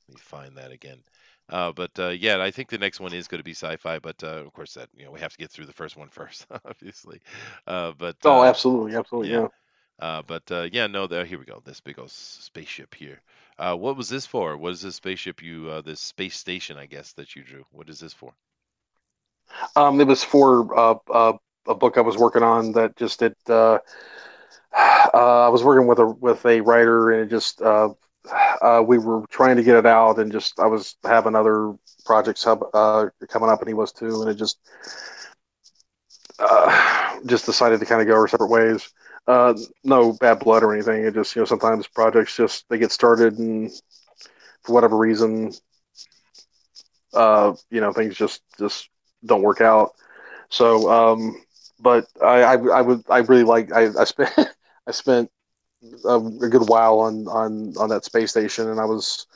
Let me find that again. But yeah, I think the next one is going to be sci-fi, but of course that we have to get through the first one first, obviously. But
Oh, absolutely, absolutely,
yeah.
yeah.
But yeah, no, there. Here we go. This big old spaceship here. What was this for? What is this spaceship this space station, I guess, that you drew? What is this for?
It was for a book I was working on that just it. I was working with a writer, and it just we were trying to get it out, and just I was having other projects coming up, and he was too, and it just decided to kind of go our separate ways. No bad blood or anything. It just sometimes projects just they get started, and for whatever reason, things just don't work out. So, but I really like I spent I spent a good while on that space station, and I was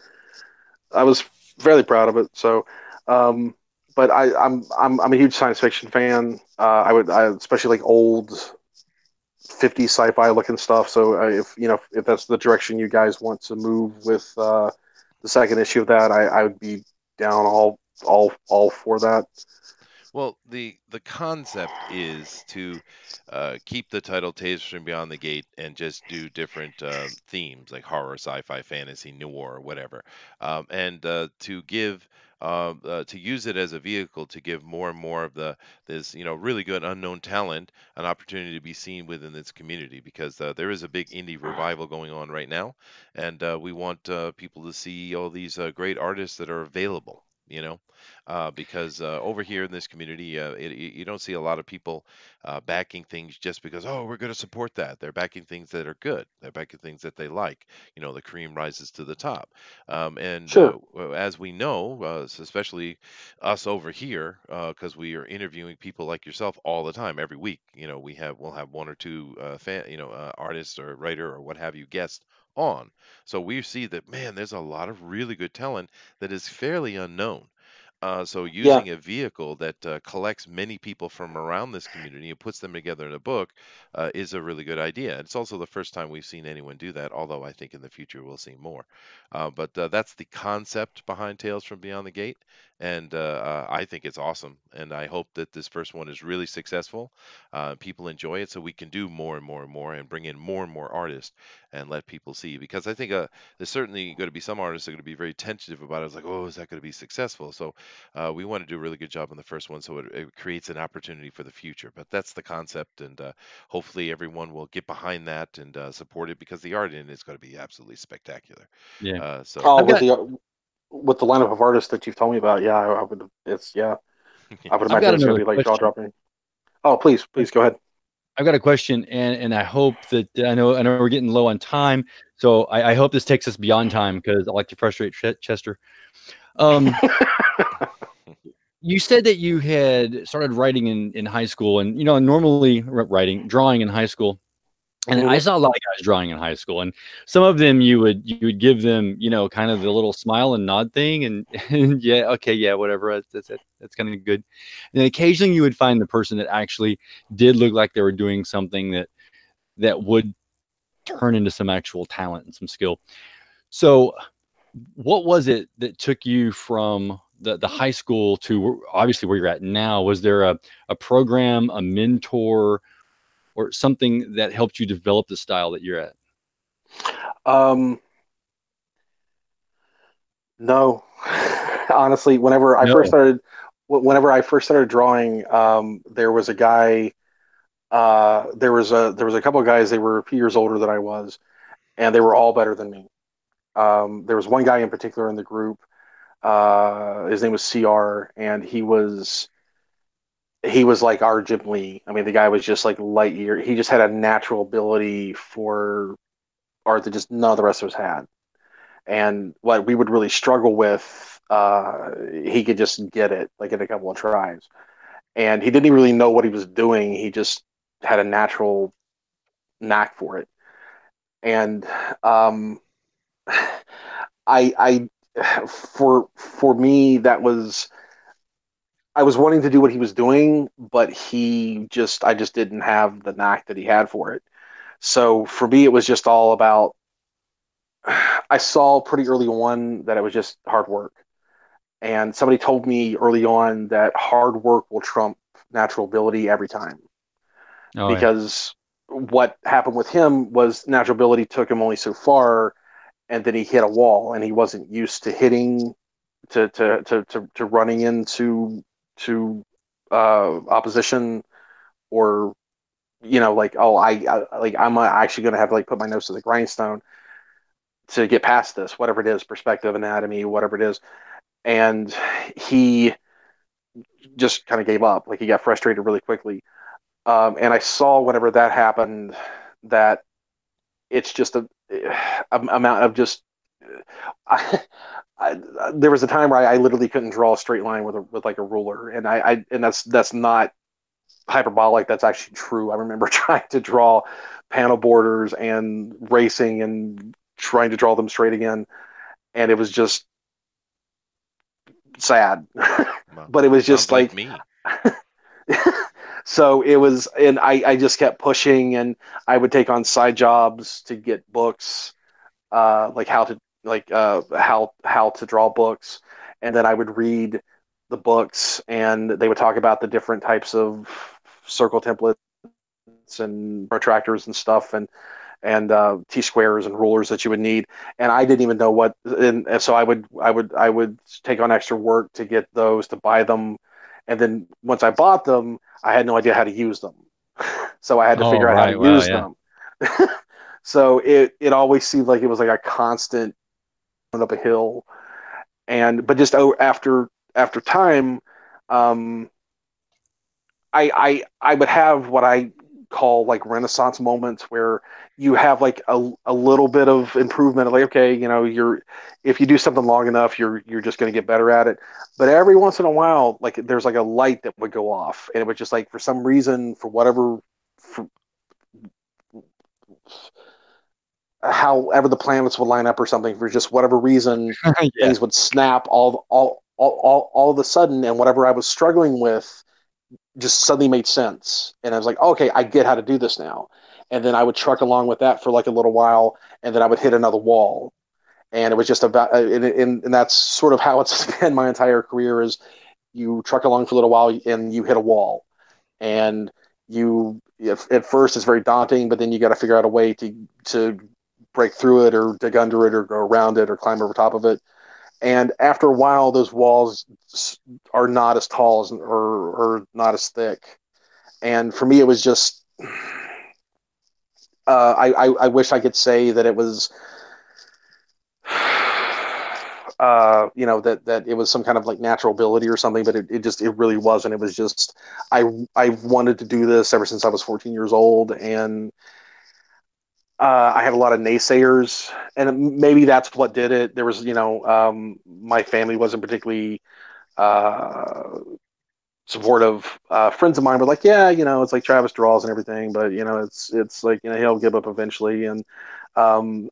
fairly proud of it. So, but I'm a huge science fiction fan. I especially like old 50s sci-fi looking stuff. So if if that's the direction you guys want to move with the second issue of that, I would be down all for that.
Well, the concept is to keep the title Tales from Beyond the Gate and just do different themes like horror, sci-fi, fantasy, noir, whatever, and to give to use it as a vehicle to give more and more of the this really good unknown talent an opportunity to be seen within this community because there is a big indie revival going on right now, and we want people to see all these great artists that are available. Because over here in this community, you don't see a lot of people backing things just because, oh, we're going to support that. They're backing things that are good. They're backing things that they like. The cream rises to the top. And
Sure.
as we know, especially us over here, because we are interviewing people like yourself all the time, every week. We'll have one or two artists or writer or what have you guest on. So we see that, man, there's a lot of really good talent that is fairly unknown. So
Yeah.
using a vehicle that collects many people from around this community and puts them together in a book is a really good idea. It's also the first time we've seen anyone do that, although I think in the future we'll see more. But that's the concept behind Tales from Beyond the Gate, and I think it's awesome. And I hope that this first one is really successful. People enjoy it, so we can do more and more and more, and bring in more and more artists and let people see. Because I think there's certainly going to be some artists that are going to be very tentative about it. It's like, oh, is that going to be successful? So we want to do a really good job on the first one, so it creates an opportunity for the future. But that's the concept, and hopefully everyone will get behind that and support it because the art in it is going to be absolutely spectacular.
Yeah.
So
Oh,
I've got
with the lineup of artists that you've told me about, yeah, I would. I would
I've
imagine
got
it's going
another
to be like jaw
question.
dropping. Oh, please go ahead.
I've got a question, and I hope that I know we're getting low on time, so I hope this takes us beyond time because I like to frustrate Chester. You said that you had started writing in high school, and normally drawing in high school. And I saw a lot of guys drawing in high school, and some of them you would give them, kind of the little smile and nod thing, and yeah, okay, yeah, whatever, that's kind of good. And then occasionally you would find the person that actually did look like they were doing something that would turn into some actual talent and some skill. So, what was it that took you from the high school to obviously where you're at now? Was there a program, a mentor, or something that helped you develop the style that you're at?
No, honestly,
No.
whenever I first started drawing, there was a guy. There was a couple of guys. They were a few years older than I was, and they were all better than me. There was one guy in particular in the group. His name was CR, and he was like our Jim Lee. I mean, the guy was just like light year. He just had a natural ability for art that just none of the rest of us had. And what we would really struggle with, he could just get it like in a couple of tries. And he didn't even really know what he was doing. He just had a natural knack for it. And I for me that was I was wanting to do what he was doing, but I just didn't have the knack that he had for it. So for me, it was just all about. I saw pretty early on that it was just hard work, and somebody told me early on that hard work will trump natural ability every time.
Oh yeah.
Because what happened with him was natural ability took him only so far, and then he hit a wall, and he wasn't used to hitting to running into to opposition, or like, oh, like I'm actually going to have to like put my nose to the grindstone to get past this, whatever it is, perspective, anatomy, whatever it is. And he just kind of gave up. Like he got frustrated really quickly. And I saw whenever that happened that it's just a amount of just. I, I, there was a time where I literally couldn't draw a straight line with like a ruler, and and that's not hyperbolic. That's actually true. I remember trying to draw panel borders and racing and trying to draw them straight again, and it was just sad.
Well,
But it was
sounds
just
like
like
me.
so it was, and I just kept pushing, and I would take on side jobs to get books, like how to draw books, and then I would read the books, and they would talk about the different types of circle templates and protractors and stuff, and T squares and rulers that you would need. And I didn't even know what, and so I would take on extra work to get those, to buy them, and then once I bought them, I had no idea how to use them, so I had to
Oh,
figure out how to
right. Wow.
use
Yeah.
them. So it always seemed like it was like a constant up a hill, and but just after time, um, I would have what I call like Renaissance moments where you have like a little bit of improvement. Like, okay, you're, if you do something long enough, you're just going to get better at it. But every once in a while, like there's like a light that would go off, and it would just like, for some reason, for whatever, for however the planets would line up or something, for just whatever reason,
Yeah.
things would snap all of a sudden, and whatever I was struggling with just suddenly made sense. And I was like, okay, I get how to do this now. And then I would truck along with that for like a little while, and then I would hit another wall. And it was just about, and that's sort of how it's been my entire career, is you truck along for a little while and you hit a wall. And at first it's very daunting, but then you got to figure out a way to break through it, or dig under it, or go around it, or climb over top of it. And after a while, those walls are not as tall or not as thick. And for me, it was just, I wish I could say that it was, that it was some kind of like natural ability or something, but it really wasn't. It was just, I wanted to do this ever since I was 14 years old, and I had a lot of naysayers, and maybe that's what did it. There was, my family wasn't particularly uh, supportive. Friends of mine were like, yeah, it's like Travis draws and everything, but it's like, he'll give up eventually. And I've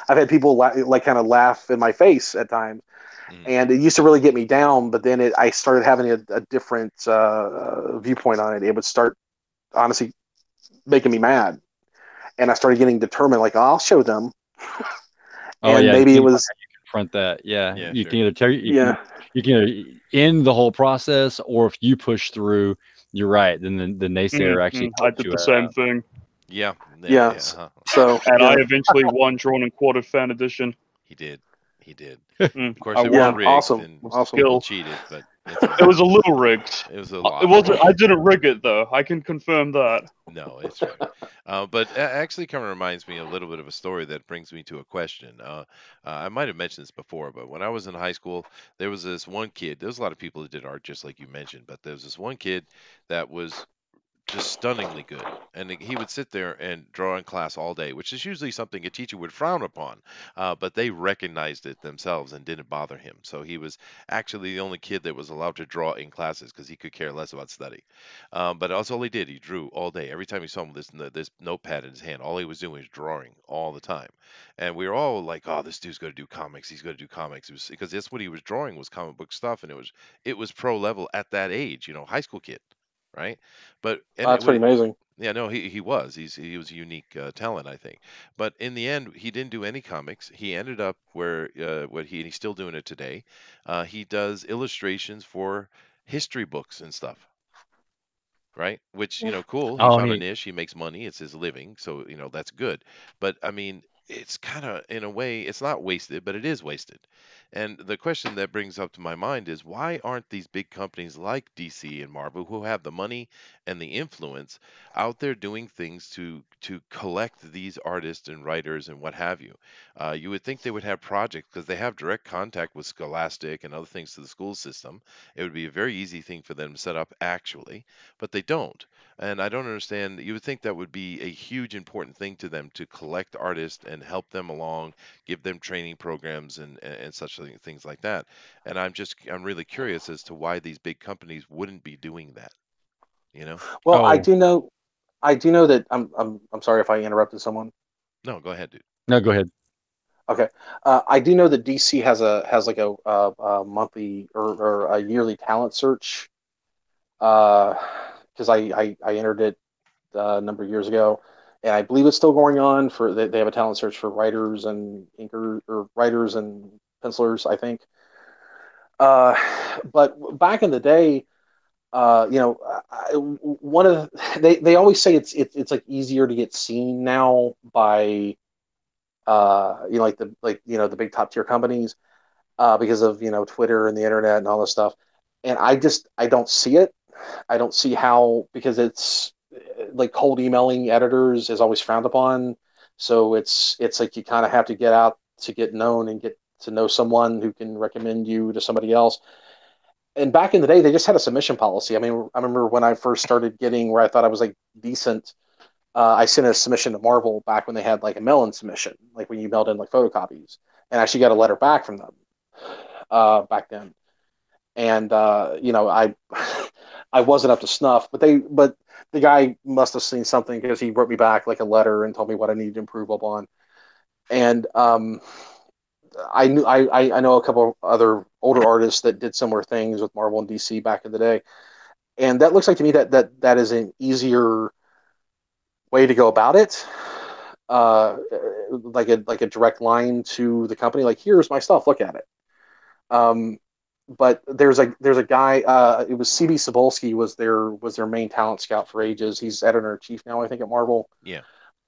had people like kind of laugh in my face at times,
Mm.
and it used to really get me down. But then I started having a different viewpoint on it. It would start honestly making me mad, and I started getting determined. Like, oh, I'll show them,
Oh,
and
yeah.
maybe it
Think about
was,
how you confront that. Yeah.
Yeah,
You
sure.
can either tell
yeah,
you can either end the whole process, or if you push through, you're right. Then the naysayer actually
I
helps
did
you
the same
out.
thing,
Yeah, yeah,
yeah.
yeah.
So
and I
yeah,
eventually won drawn and quartered fan edition.
He did. He did. Of
I
course, it was
yeah,
won
rigged
awesome,
and
with
awesome.
people
skill.
cheated, but it's all
It was
right.
a little rigged.
It was a
It
lot
wasn't.
rigged.
I didn't rig it though. I can confirm that.
No, it's right. But actually, kind of reminds me a little bit of a story that brings me to a question. I might have mentioned this before, but when I was in high school, there was this one kid. There was a lot of people that did art, just like you mentioned, but there was this one kid that was just stunningly good. And he would sit there and draw in class all day, which is usually something a teacher would frown upon. But they recognized it themselves and didn't bother him. So he was actually the only kid that was allowed to draw in classes because he could care less about study. But that's all he did. He drew all day. Every time you saw him with this notepad in his hand, all he was doing was drawing all the time. And we were all like, "Oh, this dude's going to do comics. He's going to do comics." It was because that's what he was drawing, was comic book stuff, and it was pro level at that age, high school kid, right? But and it
That's
would,
pretty amazing.
yeah, no, he was a unique talent, I think. But in the end, he didn't do any comics. He ended up where what he's still doing it today. He does illustrations for history books and stuff, right? Which, cool. He
Oh,
found a
neat.
niche, he makes money, it's his living, so, that's good. But I mean, it's kind of, in a way, it's not wasted, but it is wasted. And the question that brings up to my mind is, why aren't these big companies like DC and Marvel, who have the money and the influence, out there doing things to collect these artists and writers and what have you? You would think they would have projects because they have direct contact with Scholastic and other things to the school system. It would be a very easy thing for them to set up, actually, but they don't. And I don't understand. You would think that would be a huge important thing to them, to collect artists and help them along, give them training programs and such things like that. And I'm really curious as to why these big companies wouldn't be doing that. You know?
Well, I
Oh,
do know. I do know that I'm sorry if I interrupted someone.
No, go ahead, dude.
no, go ahead.
Okay, I do know that DC has like a monthly or a yearly talent search. Because I entered it a number of years ago, and I believe it's still going on. For they have a talent search for writers and inker or writers and pencilers, I think. Uh, but back in the day, one of they always say it's like easier to get seen now by like the big top tier companies because of Twitter and the internet and all this stuff. And I don't see it. I don't see how, because it's like cold emailing editors is always frowned upon. So it's like you kind of have to get out to get known and get to know someone who can recommend you to somebody else. And back in the day, they just had a submission policy. I mean, I remember when I first started getting where I thought I was like decent. I sent a submission to Marvel back when they had like a mail-in submission, like when you mailed in like photocopies, and I actually got a letter back from them back then. And I I wasn't up to snuff, but the guy must have seen something because he wrote me back like a letter and told me what I needed to improve upon. And I know a couple of other older artists that did similar things with Marvel and DC back in the day, and that looks like to me that is an easier way to go about it. Like a direct line to the company, like here's my stuff, look at it. Um, but there's a guy. It was CB Cebulski was their main talent scout for ages. He's editor in chief now, I think, at Marvel.
Yeah.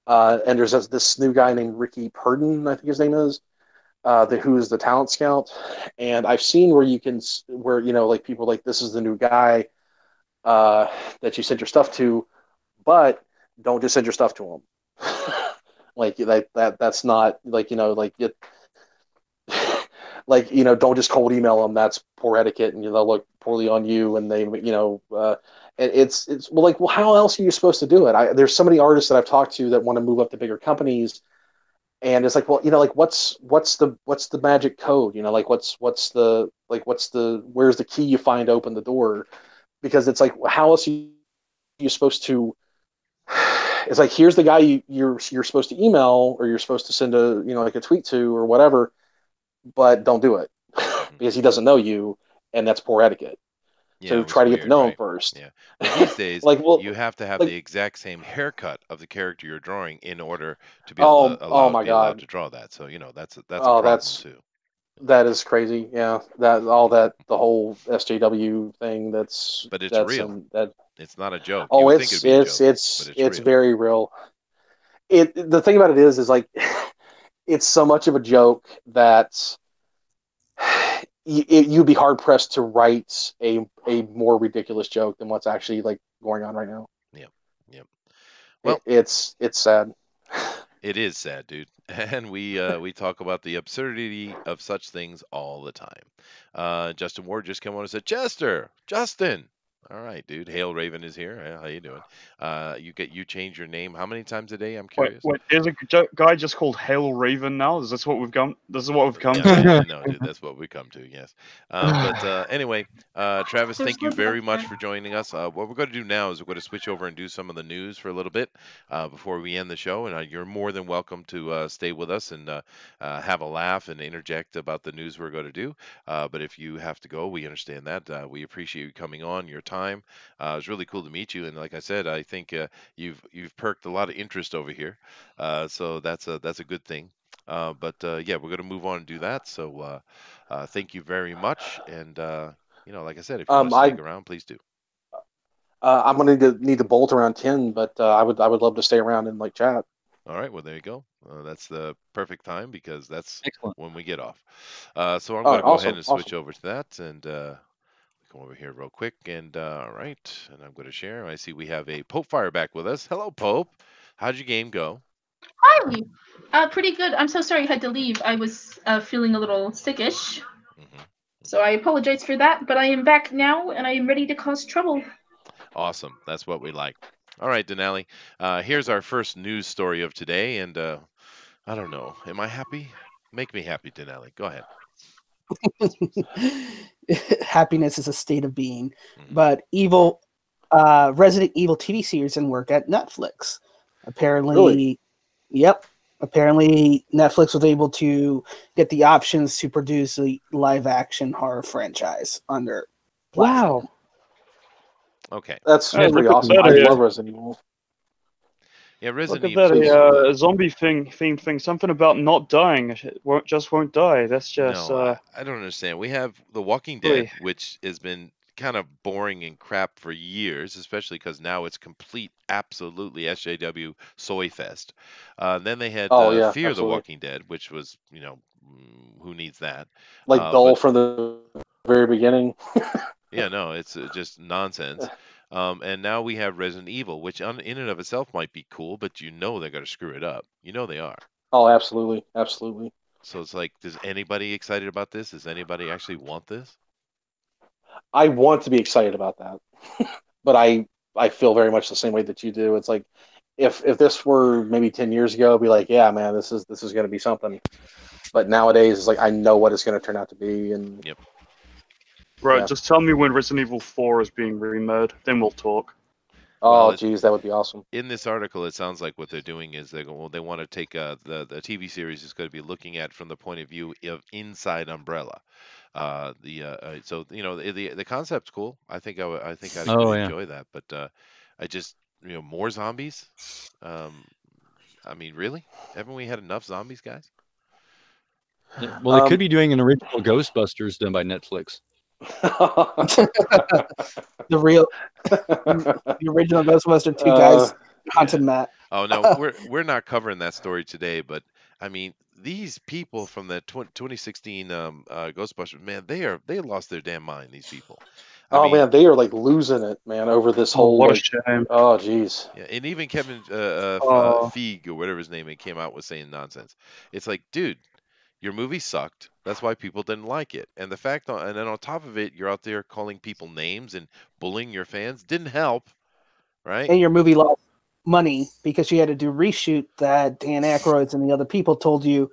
And there's this new guy named Ricky Purdon, I think his name is, who is the talent scout. And I've seen where like people like this is the new guy that you sent your stuff to, but don't just send your stuff to him. Like that's not like like it like don't just cold email them. That's poor etiquette, and they'll look poorly on you. And they and it's well, how else are you supposed to do it? There's so many artists that I've talked to that want to move up to bigger companies, and it's like, well, like what's the magic code? Like what's the where's the key you find to open the door? Because it's like, how else are you supposed to? It's like, here's the guy you're supposed to email, or you're supposed to send a like a tweet to or whatever, but don't do it because he doesn't know you, and that's poor etiquette.
Yeah,
So
it was
try to get to
weird,
know him
right?
first.
Yeah. Well, these days
Like,
you
well,
have to have the
like,
exact same haircut of the character you're drawing in order to be able to
oh my
be allowed
God,
to draw that. So, that's a
oh
problem too.
that is crazy. Yeah, the whole SJW thing.
But it's
That's
real.
and that.
It's not a joke. You
Oh,
would think it'd
it's
be a joke,
it's
but
it's
it's
it's
real.
very real. The thing about it is like it's so much of a joke that you'd be hard pressed to write a more ridiculous joke than what's actually like going on right now.
Yep. Yep.
It,
Well,
it's it's sad.
it is sad, dude. And we talk about the absurdity of such things all the time. Justin Ward just came on and said, Justin. All right, dude. Hail Raven is here. How you doing? You change your name how many times a day? I'm
Wait,
curious.
wait. There's a guy just called Hail Raven now. Is this what we've come? This is what we've come
Yeah,
to.
I know, dude. That's what we come to. Yes. But anyway, Travis,
There's
thank you
no
very
better.
much for joining us. What we're going to do now is we're going to switch over and do some of the news for a little bit before we end the show. And you're more than welcome to stay with us and have a laugh and interject about the news we're going to do. But if you have to go, we understand that. We appreciate you coming on, your time. It's really cool to meet you. And like I said, I think you've perked a lot of interest over here. So that's a good thing. But yeah, we're going to move on and do that. So thank you very much. And like I said, if you want to stick
I
around, please do.
I'm gonna need to bolt around 10, but I would love to stay around and like chat.
All right, well there you go. That's the perfect time because that's
Excellent.
when we get off. So I'm
All
going
right,
to go ahead
awesome,
and switch
awesome.
over to that and come over here real quick. And all right, and I'm going to share. I see we have a Pope Fire back with us. Hello, Pope. How'd your game go?
Hi. Pretty good. I'm so sorry I had to leave. I was feeling a little sickish.
Hmm.
So I apologize for that, but I am back now and I am ready to cause trouble.
Awesome. That's what we like. All right, Denali. Here's our first news story of today, and I don't know. Am I happy? Make me happy, Denali. Go ahead.
Happiness is a state of being,
Mhm.
but evil Resident Evil TV series in work at Netflix. Apparently,
Really?
Yep. Apparently, Netflix was able to get the options to produce a live-action horror franchise on their platform.
Wow.
Okay.
That's
Hey,
pretty
look at
awesome.
that,
I
yeah.
love Resident Evil.
Yeah,
Look
Resident
at
Evil's
that,
cool.
a zombie themed thing. Something about not dying. It won't die. That's just
No, I don't understand. We have The Walking Dead,
really.
which has been kind of boring and crap for years, especially because now it's complete, absolutely SJW soy fest. Then they had
Oh yeah,
Fear the
absolutely.
Walking Dead, which was, who needs that?
Like dull
But
from the very beginning.
yeah, no, it's just nonsense. And now we have Resident Evil, which in and of itself might be cool, but they're going to screw it up. You know they are.
Oh, absolutely, absolutely.
So it's like, does anybody excited about this? Does anybody actually want this?
I want to be excited about that, but I feel very much the same way that you do. It's like if this were maybe 10 years ago, I'd be like, yeah, man, this is going to be something. But nowadays, it's like I know what it's going to turn out to be, and
Yep.
Right,
Yeah.
just tell me when Resident Evil 4 is being remade, then we'll talk.
oh,
Well,
geez, that would be awesome.
in this article, it sounds like what they're doing is they want to take the TV series is going to be looking at from the point of view of inside Umbrella. So the concept's cool. I think I'd
Oh,
really
yeah.
enjoy that. But I just more zombies. I mean, really? Haven't we had enough zombies, guys?
Yeah, well, they could
Um,
be doing an original Ghostbusters done by Netflix.
The original Ghostbuster 2 guys, Haunted Matt.
Oh no, we're not covering that story today. But I mean, these people from the 2016 Ghostbusters, man, they lost their damn mind. These people. I
oh
mean,
man, they are like losing it, man, over this
Oh,
whole
what a
like.
shame.
Oh, geez.
yeah, and even Kevin
Oh,
Feige or whatever his name it came out with saying nonsense. It's like, dude, your movie sucked. That's why people didn't like it. And and then on top of it, you're out there calling people names and bullying your fans. Didn't help, right?
And your movie lost money because you had to do reshoot that Dan Aykroyd and the other people told you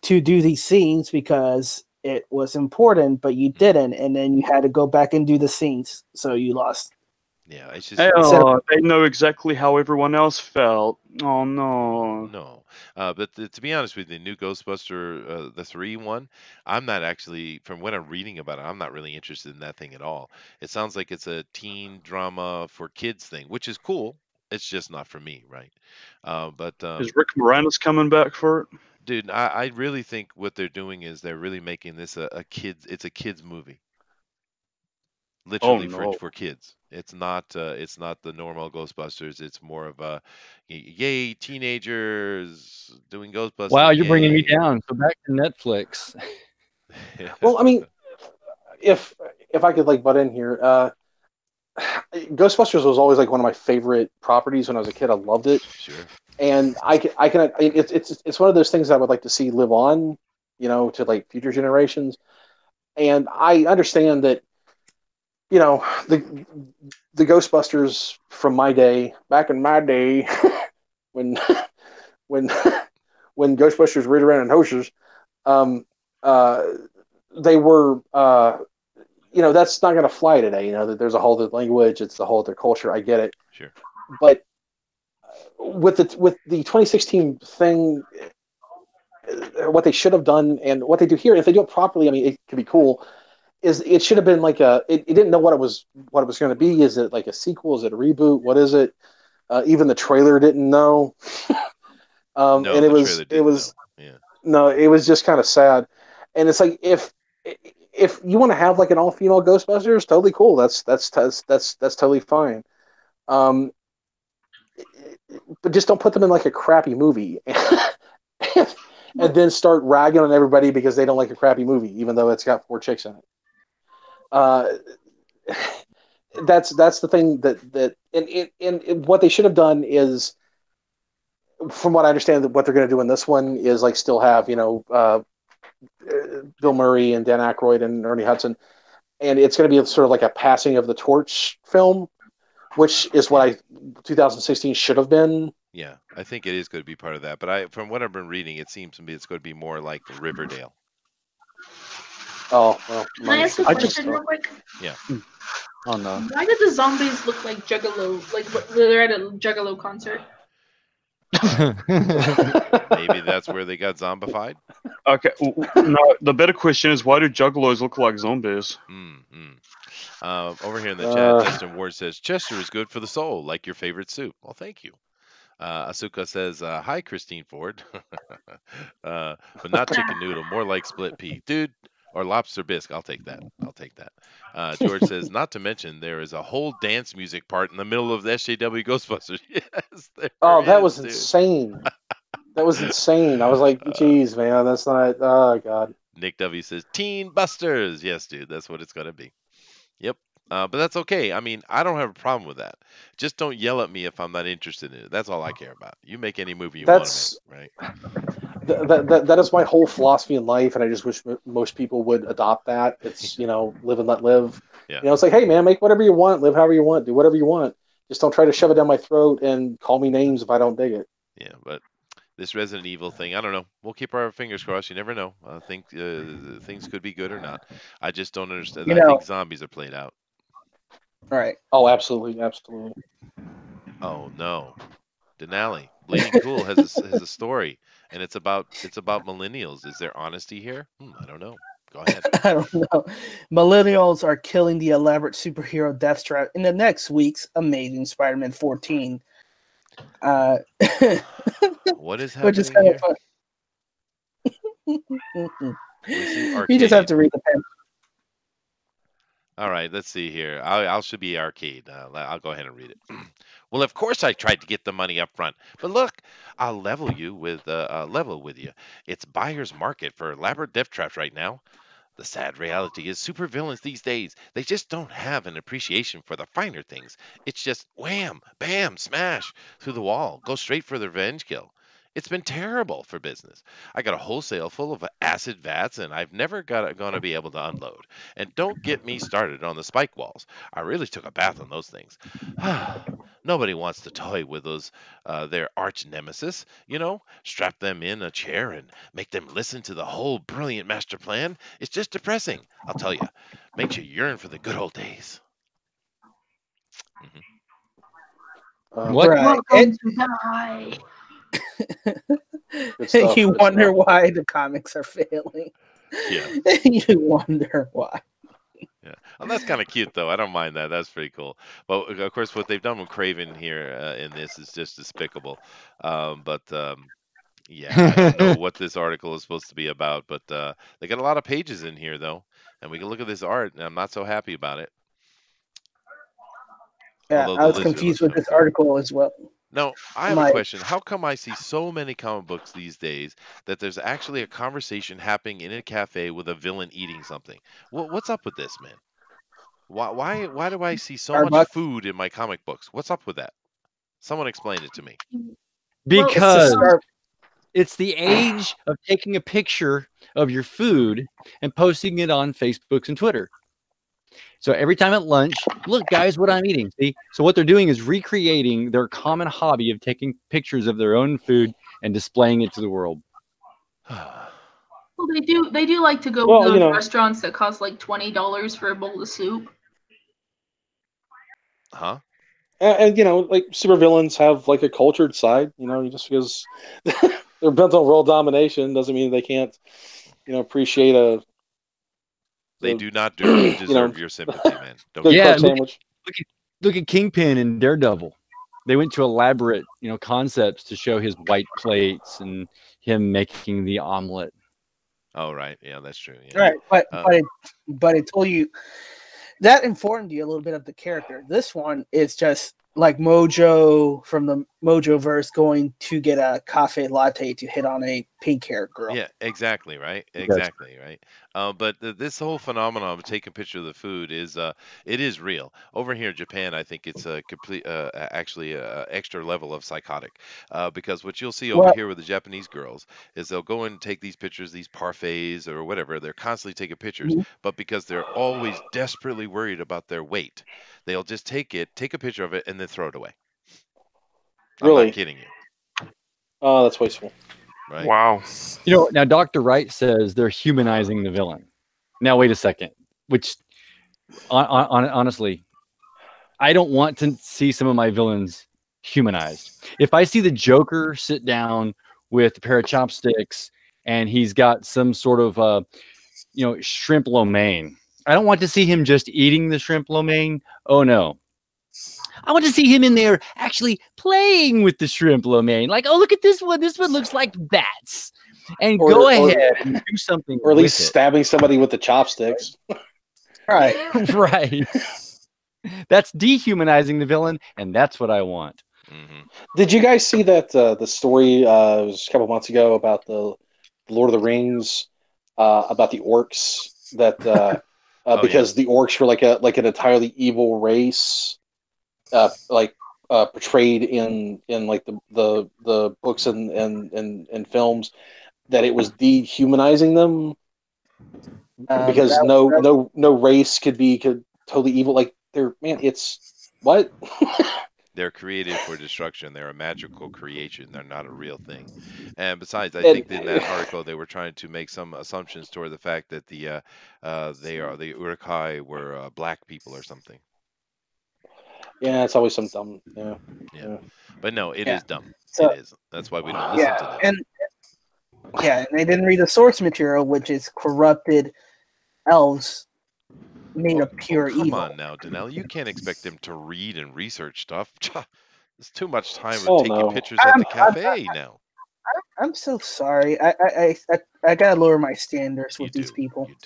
to do these scenes because it was important, but you didn't, and then you had to go back and do the scenes, so you lost.
Yeah, it's just
hey, they know exactly how everyone else felt. Oh no.
no. But to be honest with you, the new Ghostbuster, the 3 one, I'm not actually, from what I'm reading about it, I'm not really interested in that thing at all. It sounds like it's a teen drama for kids thing, which is cool. It's just not for me, right? But
Is Rick Moranis coming back for it?
dude, I really think what they're doing is they're really making this it's a kids movie.
Oh
Literally
no.
for kids. It's not the normal Ghostbusters. It's more of a yay teenagers doing Ghostbusters.
Wow, you're bringing me
Yay.
down. So back to Netflix.
Well, I mean, if I could like butt in here, Ghostbusters was always like one of my favorite properties when I was a kid. I loved it,
Sure.
and it's one of those things I would like to see live on, to like future generations. And I understand that, the Ghostbusters from my day, back in my day, when when when Ghostbusters rid around in hoses, um, uh, they were that's not going to fly today. That there's a whole other language, it's a whole other culture. I get it,
Sure.
but with the 2016 thing, what they should have done and what they do here, if they do it properly, I mean, it could be cool. Is it should have been like it didn't know what it was going to be. Is it like a sequel? Is it a reboot? What is it? Even the trailer didn't know.
No,
And
the trailer didn't know. Yeah.
no, it was just kind of sad. And it's like if you want to have like an all female Ghostbusters, totally cool. That's totally fine. Um, but just don't put them in like a crappy movie, and then start ragging on everybody because they don't like a crappy movie, even though it's got 4 chicks in it. Uh, that's the thing and what they should have done is, from what I understand, that what they're going to do in this one is like still have Bill Murray and Dan Aykroyd and Ernie Hudson, and it's going to be sort of like a passing of the torch film, which is what 2016 should have been.
Yeah, I think it is going to be part of that. But from what I've been reading, it seems to me it's going to be more like Riverdale.
Oh well,
Can I ask a question real quick?
Yeah.
Oh no.
Why did the zombies look like Juggalo? Like they're at a Juggalo concert.
Maybe that's where they got zombified.
Okay. No, the better question is, why do juggalos look like zombies?
Over here in the chat, Dustin Ward says Chester is good for the soul, like your favorite soup. Well, thank you. Asuka says, "Hi, Christine Ford," but not chicken noodle, more like split pea, dude, or lobster bisque. I'll take that. I'll take that. George says, "Not to mention there is a whole dance music part in the middle of the SJW Ghostbusters." Yes, there
that
is,
was
dude.
insane. That was insane. I was like, "Geez, man, that's not." Oh God.
Nick W says, "Teen Busters." Yes, dude, that's what it's gonna be. Yep. But that's okay. I mean, I don't have a problem with that. Just don't yell at me if I'm not interested in it. That's all I care about. You make any movie you want to make, right?
That is my whole philosophy in life, and I just wish most people would adopt that. It's live and let live.
Yeah.
It's like, hey man, make whatever you want, live however you want, do whatever you want. Just don't try to shove it down my throat and call me names if I don't dig it.
Yeah, but this Resident Evil thing, I don't know. We'll keep our fingers crossed. You never know. I think things could be good or not. I just don't understand. I think zombies are played out.
Right.
Oh, absolutely, absolutely.
Oh no, Denali, Bleeding Cool has a story, and it's about millennials. Is there honesty here? I don't know. Go ahead.
I don't know. Millennials are killing the elaborate superhero death trap in the next week's Amazing Spider-Man 14.
What is happening
which is kind
here?
of fun.
You
You just have to read the pen.
All right, let's see here. I should be arcade. I'll go ahead and read it. Well, of course I tried to get the money up front, but look, I'll level with you. It's buyer's market for elaborate death traps right now. The sad reality is supervillains these days, they just don't have an appreciation for the finer things. It's just wham, bam, smash, through the wall, go straight for the revenge kill. It's been terrible for business. I got a wholesale full of acid vats, and I've never going to be able to unload. And don't get me started on the spike walls. I really took a bath on those things. Nobody wants to toy with those their arch nemesis. Strap them in a chair and make them listen to the whole brilliant master plan. It's just depressing. I'll tell you, makes you yearn for the good old days.
What?
Right.
Welcome to die.
You wonder why the comics are failing.
Yeah.
You wonder why.
Yeah, and that's kind of cute though. I don't mind that. That's pretty cool. But of course, what they've done with Craven here in this is just despicable. Yeah, I don't know what this article is supposed to be about, but they got a lot of pages in here though, and we can look at this art, and I'm not so happy about it.
Yeah, I was confused with this article as well.
Now, I have a question. How come I see so many comic books these days that there's actually a conversation happening in a cafe with a villain eating something? What's up with this, man? Why do I see so much food in my comic books? What's up with that? Someone explain it to me.
Because it's the age of taking a picture of your food and posting it on Facebook and Twitter. So every time at lunch, look, guys, what I'm eating. See? So what they're doing is recreating their common hobby of taking pictures of their own food and displaying it to the world.
Well, they do like to go to those restaurants that cost like $20 for a bowl of soup.
Huh? And like supervillains have like a cultured side. Just because they're bent on world domination doesn't mean they can't, appreciate a.
They do not deserve your sympathy, man.
Look at Kingpin and Daredevil. They went to elaborate, concepts to show his white plates and him making the omelet.
Oh, right. Yeah, that's true. Yeah.
Right, but it told you that informed you a little bit of the character. This one is just like Mojo from the Mojoverse going to get a cafe latte to hit on a pink-haired girl.
Yeah, exactly, right? Exactly, right? But this whole phenomenon of taking a picture of the food is it is real. Over here in Japan, I think it's a complete, actually a extra level of psychotic. Because what you'll see over here with the Japanese girls is they'll go and take these pictures, these parfaits or whatever. They're constantly taking pictures, but because they're always desperately worried about their weight, they'll just take a picture of it and then throw it away.
Really?
I'm not kidding you.
Oh, that's wasteful.
Right? Wow.
Now Dr. Wright says they're humanizing the villain. Now, wait a second. Which, honestly, I don't want to see some of my villains humanized. If I see the Joker sit down with a pair of chopsticks and he's got some sort of shrimp lo mein, I don't want to see him just eating the shrimp lo mein. Oh no. I want to see him in there actually playing with the shrimp lo mein. Like, oh, look at this one. This one looks like bats. And go ahead and do something,
or at least
with it.
stabbing somebody with the chopsticks.
Right.
Right. That's dehumanizing the villain, and that's what I want.
Mm-hmm.
Did you guys see that the story it was a couple months ago about the Lord of the Rings about the orcs that because the orcs were like an entirely evil race, portrayed in like the books and films, that it was dehumanizing them because no race could totally evil, like it's what.
They're created for destruction. They're a magical creation. They're not a real thing. And besides, I think in that article they were trying to make some assumptions toward the fact that the Uruk-hai were black people or something.
Yeah, it's always some dumb.
Yeah. But no, it is dumb.
So,
it is. That's why we don't listen to them.
And they didn't read the source material, which is corrupted elves made of pure
come
evil.
on now, Danelle. You can't expect them to read and research stuff. It's too much time with taking pictures at the cafe now.
I'm so sorry. I gotta lower my standards with these people.
You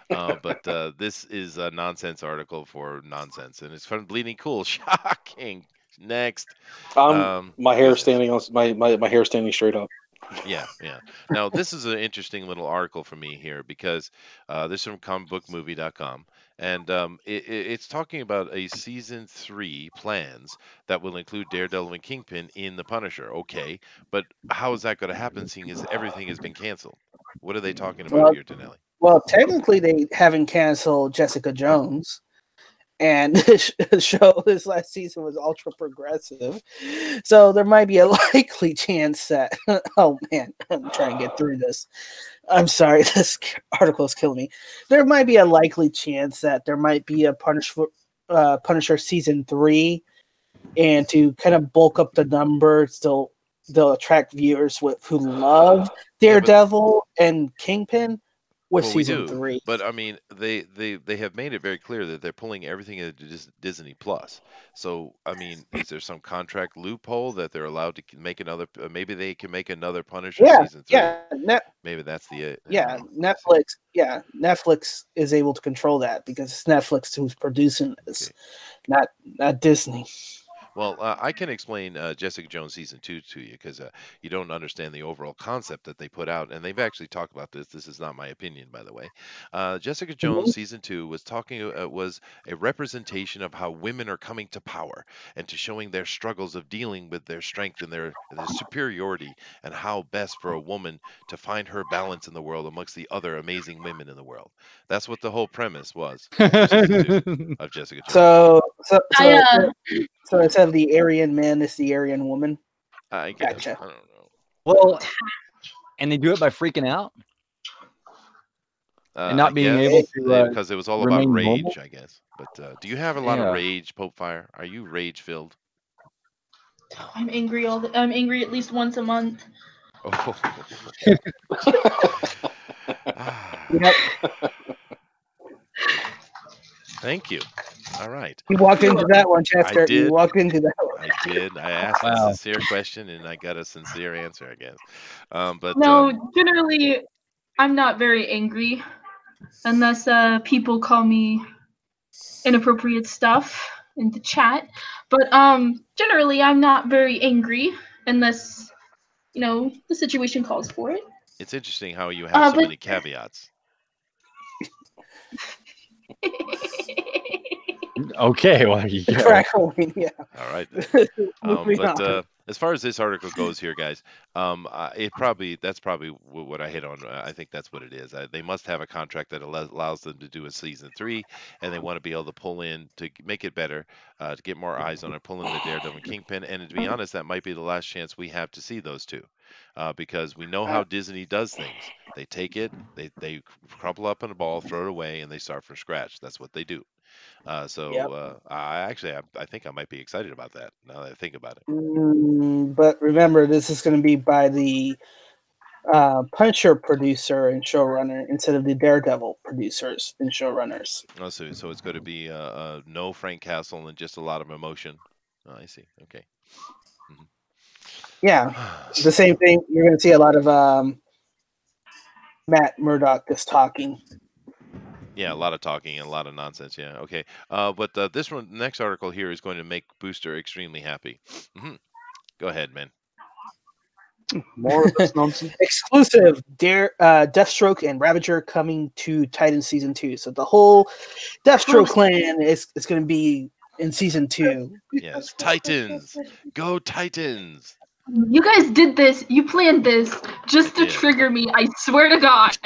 do. But this is a nonsense article for nonsense, and it's from Bleeding Cool. Shocking. Next.
My hair standing on my hair standing straight up.
Yeah. Now, this is an interesting little article for me here because this is from comicbookmovie.com, and it's talking about a season 3 plans that will include Daredevil and Kingpin in The Punisher. Okay, but how is that going to happen seeing as everything has been canceled? What are they talking about here, Danelli?
Well, technically, they haven't canceled Jessica Jones. And the show this last season was ultra progressive, so there might be a likely chance that oh man, I'm trying to get through this. I'm sorry, this article is killing me. There might be a likely chance that there might be a Punisher season 3, and to kind of bulk up the numbers, they'll attract viewers who love Daredevil and Kingpin. With season 3,
but I mean, they have made it very clear that they're pulling everything into Disney Plus. So I mean, is there some contract loophole that they're allowed to make another? Maybe they can make another Punisher season 3. Maybe that's the
Netflix. Yeah, Netflix is able to control that because it's Netflix who's producing this, not Disney.
Well, I can explain Jessica Jones season 2 to you because you don't understand the overall concept that they put out, and they've actually talked about this. This is not my opinion, by the way. Jessica Jones season 2 was a representation of how women are coming to power and to showing their struggles of dealing with their strength and their superiority, and how best for a woman to find her balance in the world amongst the other amazing women in the world. That's what the whole premise was for season 2 of Jessica Jones.
So instead of the Aryan man, it's the Aryan woman.
I guess.
Gotcha.
I don't know.
Well, and they do it by freaking out and not being able to
because it was all about rage,
normal?
I guess. But do you have a lot of rage, Pope Fire? Are you rage filled?
I'm angry I'm angry at least once a month.
Oh. Thank you. All right.
You walked into that one, Chester.
You
walked into that one.
I did. I asked a sincere question and I got a sincere answer, I guess. But
no, generally, I'm not very angry unless people call me inappropriate stuff in the chat. But generally, I'm not very angry unless the situation calls for it.
It's interesting how you have so many caveats.
Okay, well,
yeah.
All right. But as far as this article goes here, guys, that's probably what I hit on. I think that's what it is. They must have a contract that allows them to do a season 3, and they want to be able to pull in to make it better, to get more eyes on it, pull in the Daredevil and Kingpin. And to be honest, that might be the last chance we have to see those two, because we know how Disney does things. They take it, they crumple up in a ball, throw it away, and they start from scratch. That's what they do. I think I might be excited about that now that I think about it.
But remember, this is going to be by the Punisher producer and showrunner instead of the Daredevil producers and showrunners.
Oh, so it's going to be no Frank Castle and just a lot of emotion. Oh, I see. Okay.
Yeah, the same thing. You're going to see a lot of Matt Murdock just talking.
Yeah, a lot of talking and a lot of nonsense. Yeah, okay. But this one, next article here is going to make Booster extremely happy. Go ahead, man.
More of this nonsense.
Exclusive Deathstroke and Ravager coming to Titan Season 2. So the whole Deathstroke clan is going to be in Season 2.
Yes, Titans. Go Titans.
You guys did this. You planned this just to trigger me. I swear to God.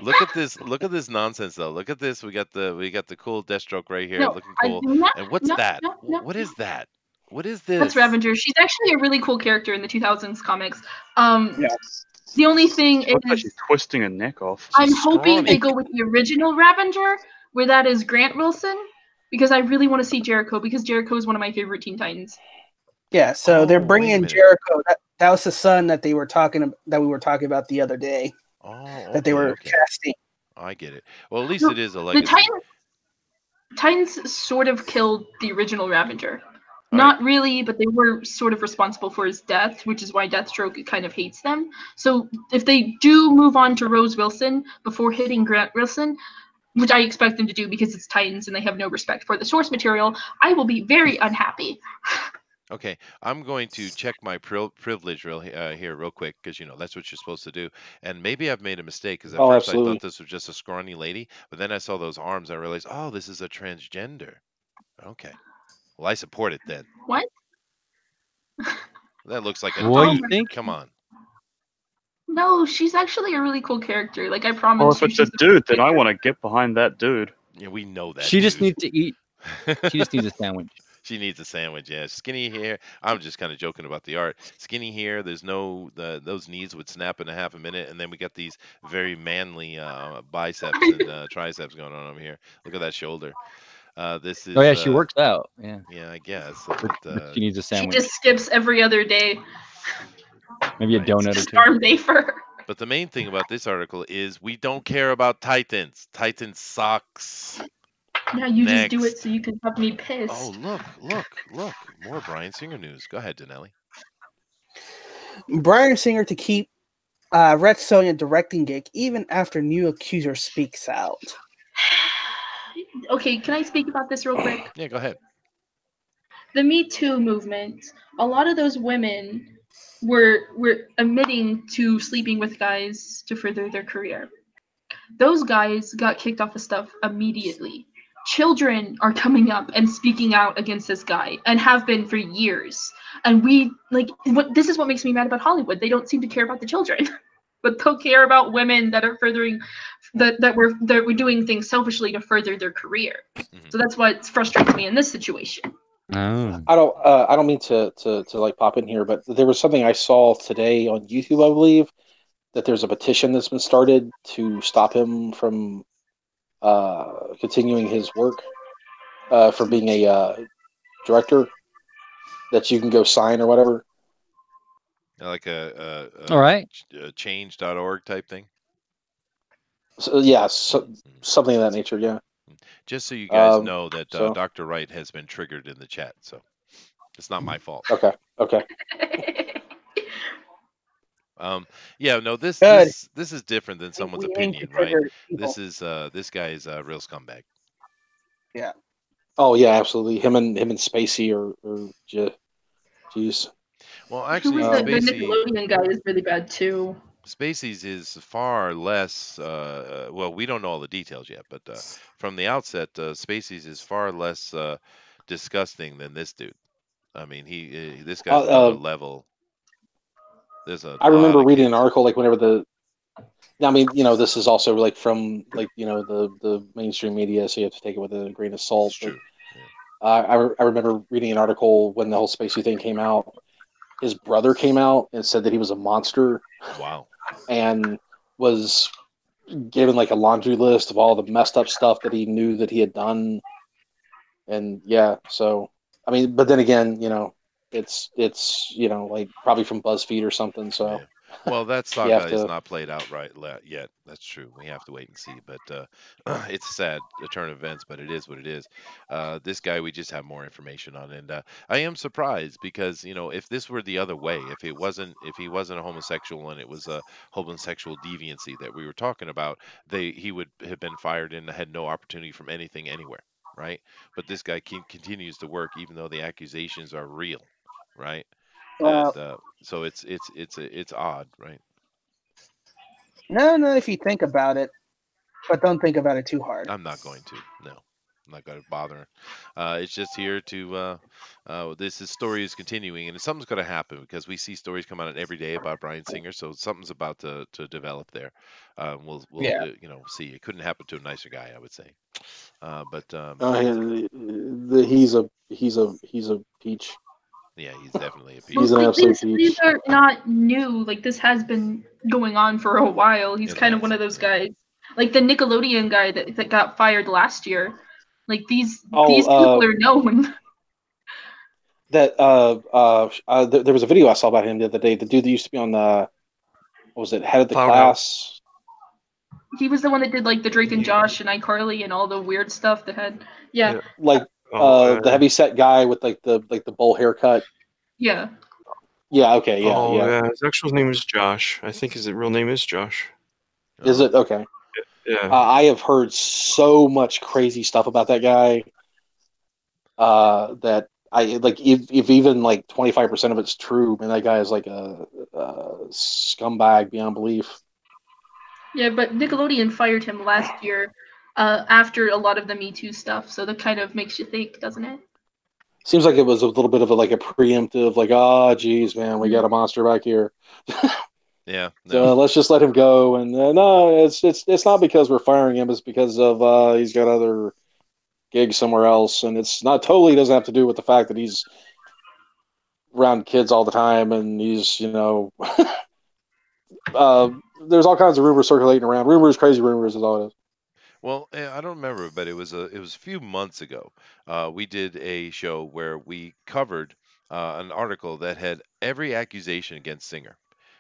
Look at this! Look at this nonsense, though. Look at this. We got the cool Deathstroke right here, looking cool. And what's that? What is that? What is this?
That's Ravager. She's actually a really cool character in the 2000s comics. The only thing is,
like she's twisting her neck off.
I'm hoping they go with the original Ravager, where that is Grant Wilson, because I really want to see Jericho, because Jericho is one of my favorite Teen Titans.
Yeah, so they're bringing in Jericho. That was the son that we were talking about the other day.
Oh, okay,
that they were casting.
I get it. Well, at least it is a legacy.
The Titans sort of killed the original Ravager. Not really, but they were sort of responsible for his death, which is why Deathstroke kind of hates them. So if they do move on to Rose Wilson before hitting Grant Wilson, which I expect them to do because it's Titans and they have no respect for the source material, I will be very unhappy.
Okay, I'm going to check my privilege here real quick, because that's what you're supposed to do. And maybe I've made a mistake, because at first I thought this was just a scrawny lady, but then I saw those arms. I realized, oh, this is a transgender. Okay, well, I support it then.
What?
That looks like a.
What do you think?
Come on.
No, she's actually a really cool character. Like, I promise.
Well, if it's a dude, then I want to get behind that dude.
Yeah, we know that.
She just needs to eat. She just needs a sandwich.
She needs a sandwich, yeah. Skinny hair. I'm just kind of joking about the art. Skinny hair. There's those knees would snap in a half a minute, and then we got these very manly biceps and triceps going on over here. Look at that shoulder. This is.
Oh yeah, she works out. Yeah.
Yeah, I guess.
But she needs a sandwich.
She just skips every other day.
Maybe a donut or two.
Arm day for her.
But the main thing about this article is we don't care about Titans. Titans sucks.
Yeah, you just do it so you can have me pissed.
Oh, look. More Bryan Singer news. Go ahead, Denelli.
Bryan Singer to keep Red Sonja directing gig even after new accuser speaks out.
Okay, can I speak about this real quick?
Yeah, go ahead.
The Me Too movement, a lot of those women were admitting to sleeping with guys to further their career. Those guys got kicked off of stuff immediately. Children are coming up and speaking out against this guy and have been for years. And this is what makes me mad about Hollywood. They don't seem to care about the children, but they'll care about women that are furthering that were doing things selfishly to further their career. Mm-hmm. So that's what frustrates me in this situation.
Oh. I don't mean to like pop in here, but there was something I saw today on YouTube, I believe, that there's a petition that's been started to stop him from continuing his work for being a director, that you can go sign or whatever.
Like a
all right,
change.org type thing.
So, yeah, something of that nature. Yeah.
Just so you guys know that Dr. Wright has been triggered in the chat, so it's not my fault.
Okay.
Yeah, no, this is different than someone's opinion, right? This guy is a real scumbag.
Yeah.
Oh yeah, absolutely. Him and Spacey are jeez.
Well, actually,
the Nickelodeon guy is really bad too.
Spacey's is far less. Well, we don't know all the details yet, but from the outset, Spacey's is far less disgusting than this dude. I mean, this guy's another level.
I remember reading an article like whenever I mean, this is also like from the mainstream media, so you have to take it with a grain of salt.
True.
I remember reading an article when the whole Spacey thing came out. His brother came out and said that he was a monster.
Wow.
And was given like a laundry list of all the messed up stuff that he knew that he had done And yeah, so I mean, but then again, it's like probably from BuzzFeed or something.
Yeah.
So
Well, that
you
saga
have
is
to.
not played out yet. That's true. We have to wait and see. But it's a sad turn of events, but it is what it is. This guy, we just have more information on, and I am surprised because if this were the other way, if he wasn't a homosexual and it was a homosexual deviancy that we were talking about, he would have been fired and had no opportunity from anything anywhere, right? But this guy continues to work even though the accusations are real, right?
Well,
And so it's odd, right?
no, if you think about it, but don't think about it too hard.
I'm not going to. No, I'm not going to bother. It's just here to. This story is continuing, and something's going to happen because we see stories come out every day about Bryan Singer. So something's about to develop there. We'll
Yeah.
see. It couldn't happen to a nicer guy, I would say. But
He's a peach.
yeah, he's definitely a
He's
peach.
an
Like
absolute
these
peach.
are not new. Like this has been going on for a while. He's
It
kind of
has,
one of those
yeah.
guys, like the Nickelodeon guy that got fired last year. Like these
Oh,
people are known.
there was a video I saw about him the other day. The dude that used to be on what was it, Head of the
Cloud House.
Class?
He was the one that did like the Drake and Josh and iCarly and all the weird stuff that had. Yeah,
Like
Oh,
the heavy set guy with like the bowl haircut.
yeah.
Yeah, okay, yeah,
oh
yeah.
yeah. His actual name is Josh. I think his real name is Josh.
Is it okay?
Yeah.
I have heard so much crazy stuff about that guy that I like. If even like 25% of it's true, man, that guy is like a scumbag beyond belief.
Yeah, but Nickelodeon fired him last year after a lot of the Me Too stuff, so that kind of makes you think, doesn't it?
Seems like it was a little bit of a preemptive, like, oh, geez, man, we got a monster back here.
Yeah.
So
No.
let's just let him go. And no, it's not because we're firing him. It's because of he's got other gigs somewhere else, and it's not totally doesn't have to do with the fact that he's around kids all the time and he's there's all kinds of rumors circulating around. Rumors, crazy rumors, is all it is.
Well, I don't remember, but it was a few months ago. We did a show where we covered an article that had every accusation against Singer,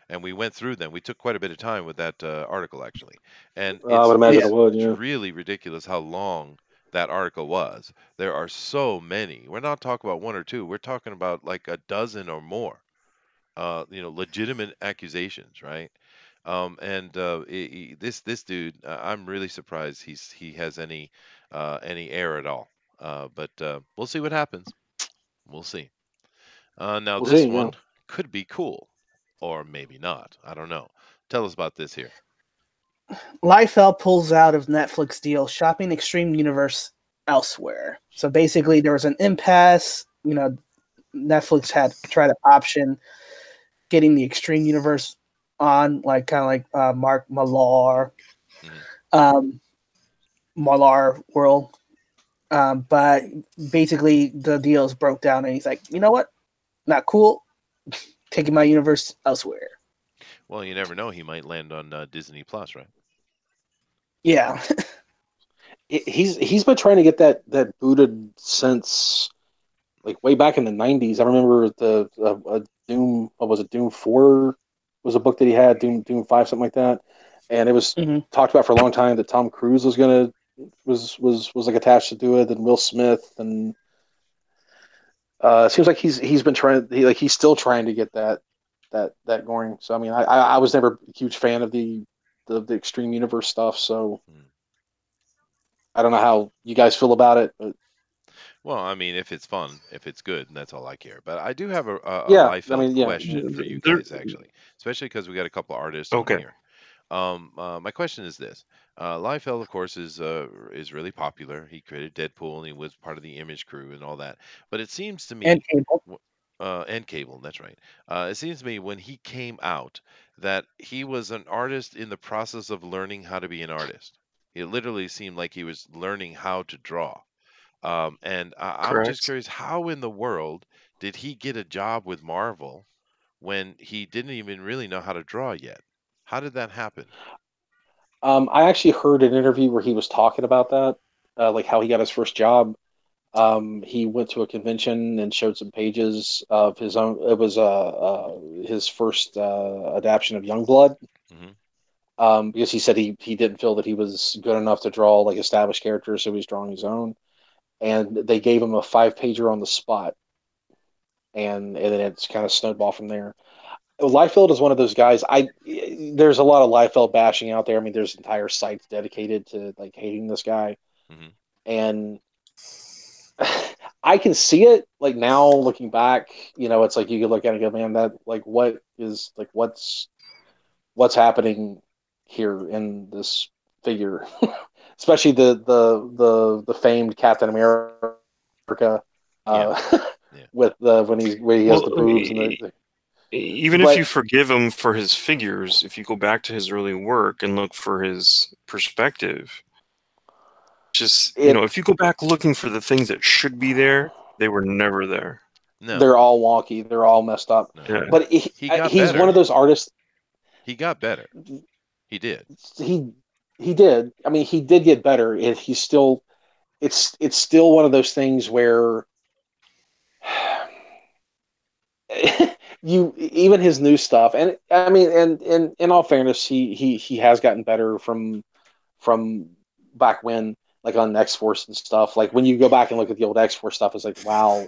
and we went through them. We took quite a bit of time with that article actually, and
I would imagine
Yeah.
it would.
it's
Yeah.
really ridiculous how long that article was. There are so many. We're not talking about one or two. We're talking about like a dozen or more. Legitimate accusations, right? And this dude, I'm really surprised he has any air at all. But we'll see what happens. We'll see. Now
We'll
this
see. Yeah.
one could be cool, or maybe not. I don't know. Tell us about this here.
Liefeld pulls out of Netflix deal, shopping Extreme Universe elsewhere. So basically, there was an impasse. Netflix had tried to option getting the Extreme Universe on, like kind of like Mark Millar,
Mhm.
Millar World. But basically, the deals broke down, and he's like, you know what? Not cool. Taking my universe elsewhere.
Well, you never know. He might land on Disney Plus, right?
Yeah.
He's been trying to get that booted since like way back in the '90s. I remember the Doom. What was it? Doom 4 was a book that he had. Doom 5, something like that. And it was
Mhm.
talked about for a long time that Tom Cruise was like attached to do it, and Will Smith, and it seems like he's been trying. He's still trying to get that going. So I mean, I was never a huge fan of the Extreme Universe stuff. So
Hmm.
I don't know how you guys feel about it, but
Well, I mean, if it's fun, if it's good, that's all I care. But I do have a
yeah, I
Liefeld
mean, yeah,
question for you
There,
guys, actually, especially because we got a couple artists on
okay.
here. My question is this: Liefeld, of course, is really popular. He created Deadpool, and he was part of the Image crew and all that. But it seems to
And
me,
cable.
and Cable, that's right. It seems to me when he came out that he was an artist in the process of learning how to be an artist. It literally seemed like he was learning how to draw. And I'm just
Correct.
curious, how in the world did he get a job with Marvel when he didn't even really know how to draw yet? How did that happen?
I actually heard an interview where he was talking about that, like how he got his first job. He went to a convention and showed some pages of his own. It was his first adaptation of Youngblood. Because he said he didn't feel that he was good enough to draw like established characters, so he's drawing his own. And they gave him a 5-pager on the spot, and then it's kind of snowballed from there. Liefeld is one of those guys. There's a lot of Liefeld bashing out there. I mean, there's entire sites dedicated to like hating this guy, and I can see it. Like now, looking back, it's like you could look at it and go, "Man, that like what's happening here in this figure?" Especially the famed Captain America, with when he has the boobs and the.
Even if you forgive him for his figures, if you go back to his early work and look for his perspective, if you go back looking for the things that should be there, they were never there.
No.
They're all wonky. They're all messed up.
No.
Yeah.
But he's
better.
One of those artists.
He got better. He did.
He did. I mean, he did get better. He's still. It's still one of those things where. Even his new stuff, and I mean, and in all fairness, he has gotten better from back when, like on X-Force and stuff. Like when you go back and look at the old X-Force stuff, it's like, wow,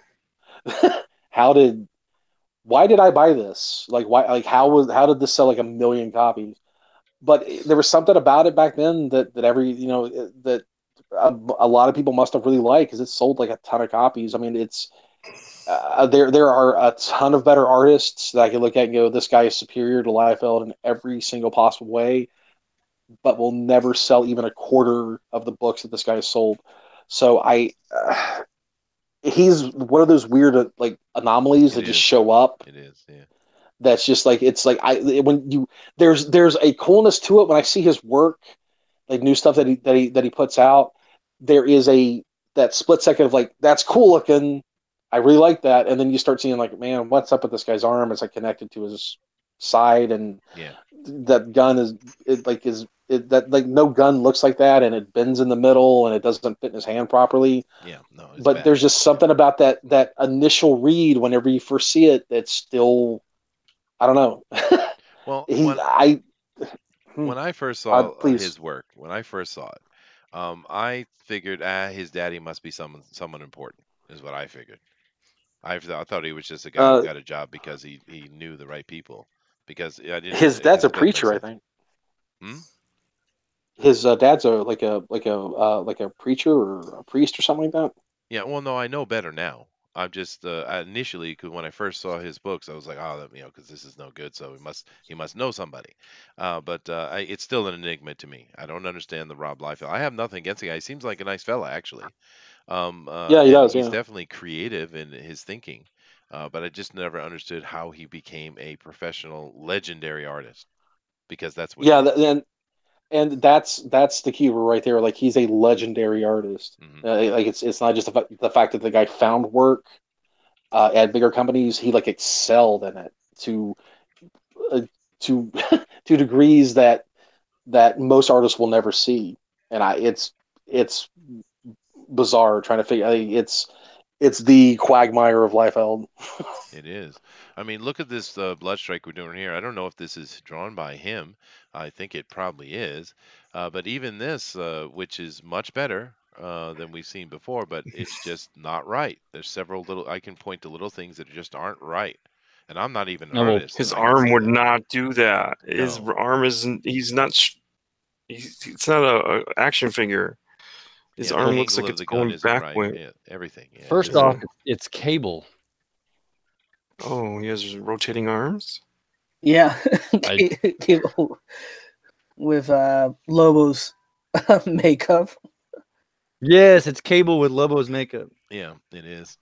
why did I buy this? Like why? Like how did this sell like 1 million copies? But there was something about it back then that that a lot of people must have really liked, because it sold like a ton of copies. I mean, it's. There are a ton of better artists that I can look at and go, this guy is superior to Liefeld in every single possible way, but will never sell even a quarter of the books that this guy has sold. So he's one of those weird like anomalies that just show up.
It is, yeah.
That's just like, it's like there's a coolness to it when I see his work, like new stuff that he puts out. There is that split second of like, that's cool looking. I really like that, and then you start seeing like, man, what's up with this guy's arm? It's like connected to his side, and that gun no gun looks like that, and it bends in the middle, and it doesn't fit in his hand properly.
Yeah, no.
But there's just something about that initial read whenever you first see it that's still, I don't know.
Well, when I first saw his work, I figured his daddy must be someone important, is what I figured. I thought he was just a guy who got a job because he knew the right people. Because
his dad's a preacher, I think. His dad's like a preacher or a priest or something like that.
Yeah, well, no, I know better now. I'm just initially, because when I first saw his books, I was like, oh, because this is no good, so he must know somebody. But it's still an enigma to me. I don't understand the Rob Liefeld. I have nothing against the guy. He seems like a nice fella, actually.
Yeah, he does.
He's definitely creative in his thinking, but I just never understood how he became a professional, legendary artist, because that's what.
Yeah, and that's the key word right there. Like, he's a legendary artist. Like it's not just the fact that the guy found work at bigger companies. He like excelled in it to to degrees that most artists will never see. And it's bizarre trying to figure. It's the quagmire of Liefeld.
It is. I mean, look at this blood strike we're doing here. I don't know if this is drawn by him. I think it probably is. But even this, which is much better than we've seen before, but it's just not right. There's several I can point to little things that just aren't right. And I'm not even an artist.
His arm would not do that. His arm isn't. It's not a action figure. His arm looks like it's going backward.
Right. Yeah, everything. Yeah,
First off, it's Cable.
Oh, he has rotating arms?
Yeah. Cable with Lobo's makeup.
Yes, it's Cable with Lobo's makeup.
Yeah, it is.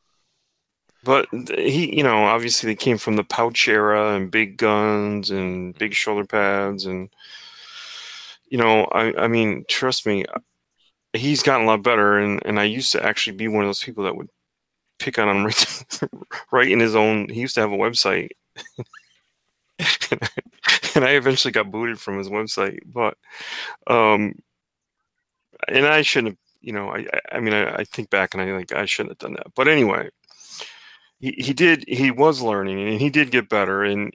But he, obviously they came from the pouch era and big guns and big shoulder pads. And, I mean, trust me, he's gotten a lot better, and I used to actually be one of those people that would pick on him right in his own. He used to have a website, and I eventually got booted from his website. But, and I shouldn't you know, I mean, I think back and I think I shouldn't have done that. But anyway, he was learning and he did get better, and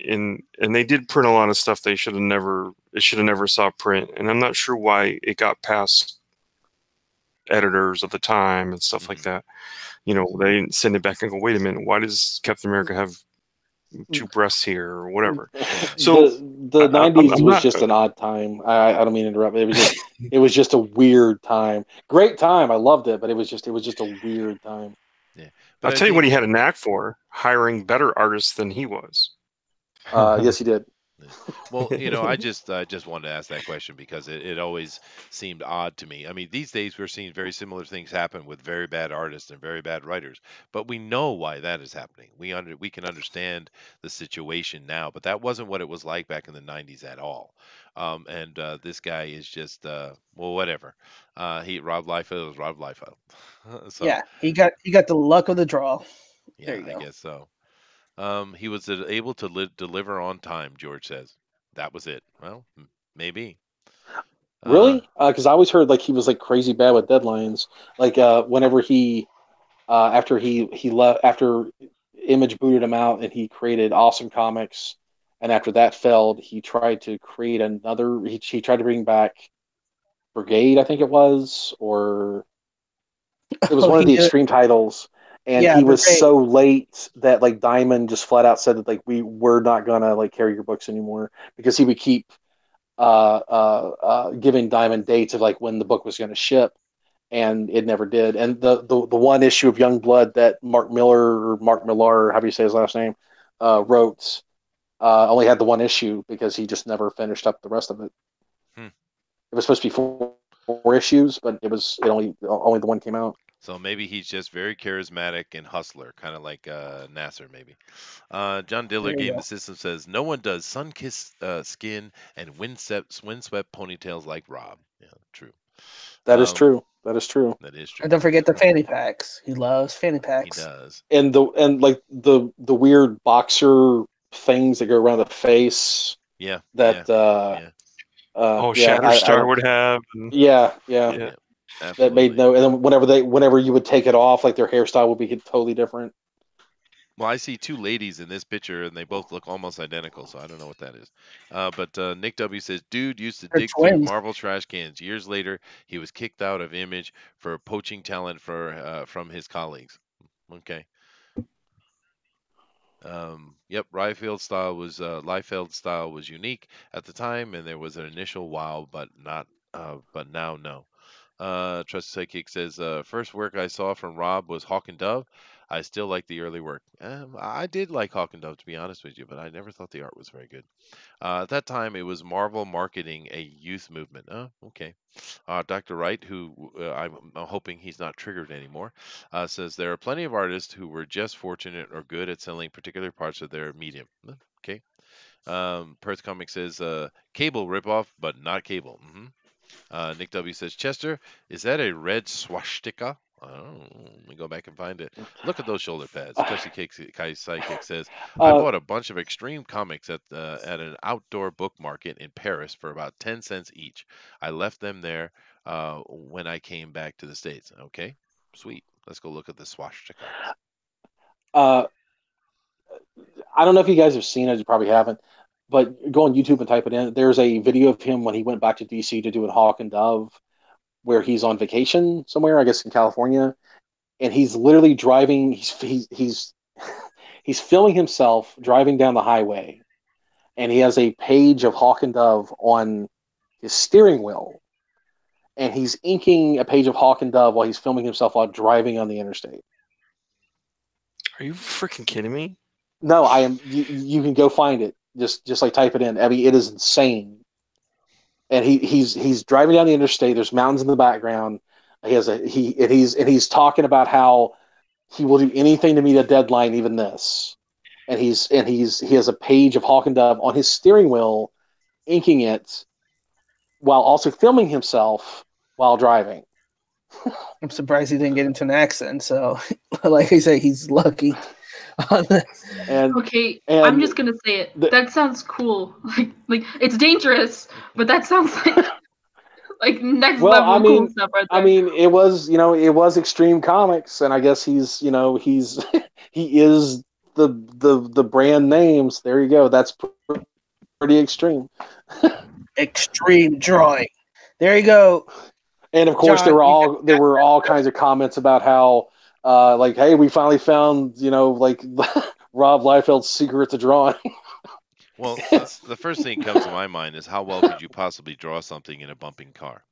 they did print a lot of stuff it should have never saw print, and I'm not sure why it got past editors of the time and stuff like that. You know, they didn't send it back and go, wait a minute, why does Captain America have 2 breasts here or whatever? So
the 90s was just an odd time. I don't mean to interrupt. It was just a weird time. Great time. I loved it, but it was just a weird time.
Yeah.
I'll tell you what he had a knack for: hiring better artists than he was.
Yes, he did.
Well, you know, I just wanted to ask that question because it always seemed odd to me. I mean, these days we're seeing very similar things happen with very bad artists and very bad writers, but we know why that is happening. We can understand the situation now, but that wasn't what it was like back in the 90s at all. And this guy is just well, whatever. Rob Liefeld is Rob Liefeld. So
yeah, he got the luck of the draw.
yeah,
There you go.
I guess so. He was able to deliver on time, George says. That was it. Well, maybe.
Really? Because I always heard like he was like crazy bad with deadlines. Like whenever he after he left, after Image booted him out and he created Awesome Comics, and after that failed, he tried to create another. He tried to bring back Brigade, I think it was, or it was one of the extreme titles. And he was so late that like Diamond just flat out said that like we're not gonna like carry your books anymore, because he would keep giving Diamond dates of like when the book was going to ship, and it never did. And the one issue of Youngblood that Mark Millar, however you say his last name, wrote, only had the one issue because he just never finished up the rest of it. It was supposed to be four issues, but it only the one came out.
So maybe he's just very charismatic and hustler, kind of like Nasser, maybe. John Diller Game the System says, no one does sun-kissed skin and windswept ponytails like Rob. Yeah, true.
That is true. That is true.
That is true.
And don't forget the fanny packs. He loves fanny packs.
He does.
And the weird boxer things that go around the face.
Yeah.
That
Shatterstar would have.
Yeah.
Absolutely.
That made no. And then whenever you would take it off, like their hairstyle would be totally different.
Well, I see 2 ladies in this picture, and they both look almost identical, so I don't know what that is. But Nick W says, dude used to dig through Marvel trash cans. Years later, he was kicked out of Image for poaching talent from his colleagues. Okay. Yep, Liefeld's style was unique at the time, and there was an initial wow, but now no. Trusted Psychic says, first work I saw from Rob was Hawk and Dove. I still like the early work. I did like Hawk and Dove, to be honest with you, but I never thought the art was very good. At that time, it was Marvel marketing a youth movement. Oh, okay. Dr. Wright, who I'm hoping he's not triggered anymore, says there are plenty of artists who were just fortunate or good at selling particular parts of their medium. Okay. Perth Comics says, Cable ripoff, but not Cable. Nick W says, Chester, is that a red swastika? Oh, let me go back and find it. Look at those shoulder pads. Trusty Kai Psychic says, I bought a bunch of extreme comics at an outdoor book market in Paris for about 10 cents each. I left them there when I came back to the States. Okay, sweet. Let's go look at the swastika.
I don't know if you guys have seen it. You probably haven't. But go on YouTube and type it in. There's a video of him when he went back to DC to do a Hawk and Dove, where he's on vacation somewhere, I guess in California, and he's literally driving. He's filming himself driving down the highway, and he has a page of Hawk and Dove on his steering wheel, and he's inking a page of Hawk and Dove while he's filming himself while driving on the interstate.
Are you freaking kidding me?
No, I am. You can go find it. Just like type it in. I mean, it is insane. And he's driving down the interstate. There's mountains in the background. He's talking about how he will do anything to meet a deadline, even this. And he has a page of Hawk and Dove on his steering wheel, inking it, while also filming himself while driving.
I'm surprised he didn't get into an accident. So, like I say, he's lucky.
Okay, I'm just gonna say it. That sounds cool. Like it's dangerous, but that sounds Like next
Well,
level cool stuff right there.
I mean, it was Extreme Comics, and I guess he's he is the brand names. There you go. That's pretty extreme.
Extreme drawing. There you go.
And of course,
John,
there were all kinds of comments about how, like, hey, we finally found, like Rob Liefeld's secret to drawing.
Well, the first thing that comes to my mind is how well could you possibly draw something in a bumping car?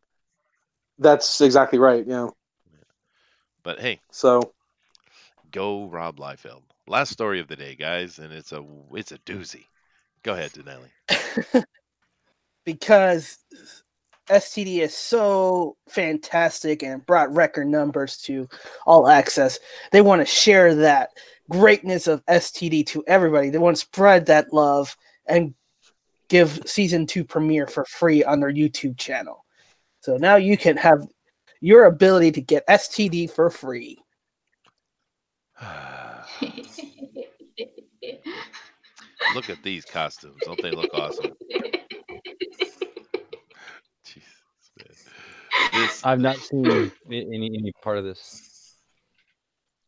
That's exactly right. Yeah.
But hey,
So
go Rob Liefeld. Last story of the day, guys, and it's a doozy. Go ahead, Denelli.
Because STD is so fantastic and brought record numbers to All Access, they want to share that greatness of STD to everybody. They want to spread that love and give season 2 premiere for free on their YouTube channel. So now you can have your ability to get STD for free.
Look at these costumes. Don't they look awesome? Jesus, man.
I've not seen any part of this.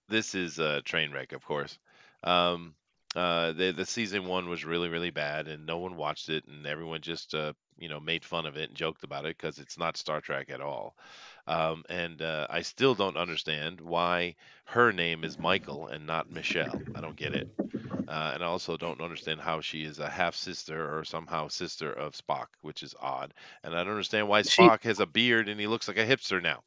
This is a train wreck, of course. The season 1 was really, really bad, and no one watched it, and everyone just made fun of it and joked about it because it's not Star Trek at all. And I still don't understand why her name is Michael and not Michelle. I don't get it. And I also don't understand how she is a half sister or somehow sister of Spock, which is odd. And I don't understand why Spock has a beard and he looks like a hipster now.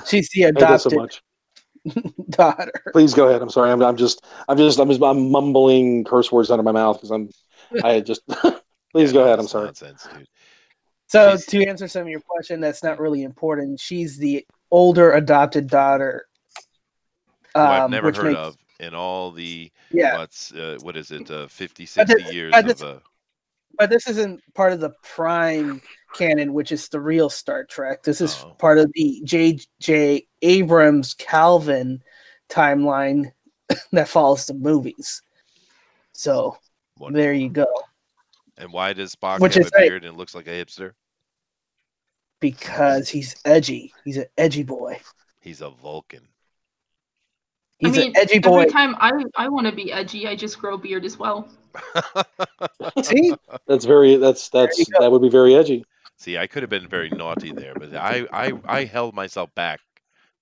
She's the adopted
so much.
daughter.
Please go ahead. I'm sorry. I'm mumbling curse words out of my mouth because please go ahead. I'm sorry.
Nonsense, dude.
So to answer some of your question, that's not really important. She's the older adopted daughter.
I've never heard of in all the what is it 50, 60 years of
But this isn't part of the Prime canon, which is the real Star Trek. This is part of the J.J. Abrams Calvin timeline that follows the movies. So there you go.
And why does Spock have a beard and looks like a hipster?
Because he's edgy. He's an edgy boy.
He's a Vulcan.
He's an edgy boy.
Every time I want to be edgy, I just grow a beard as well.
See?
That would be very edgy.
See, I could have been very naughty there, but I held myself back,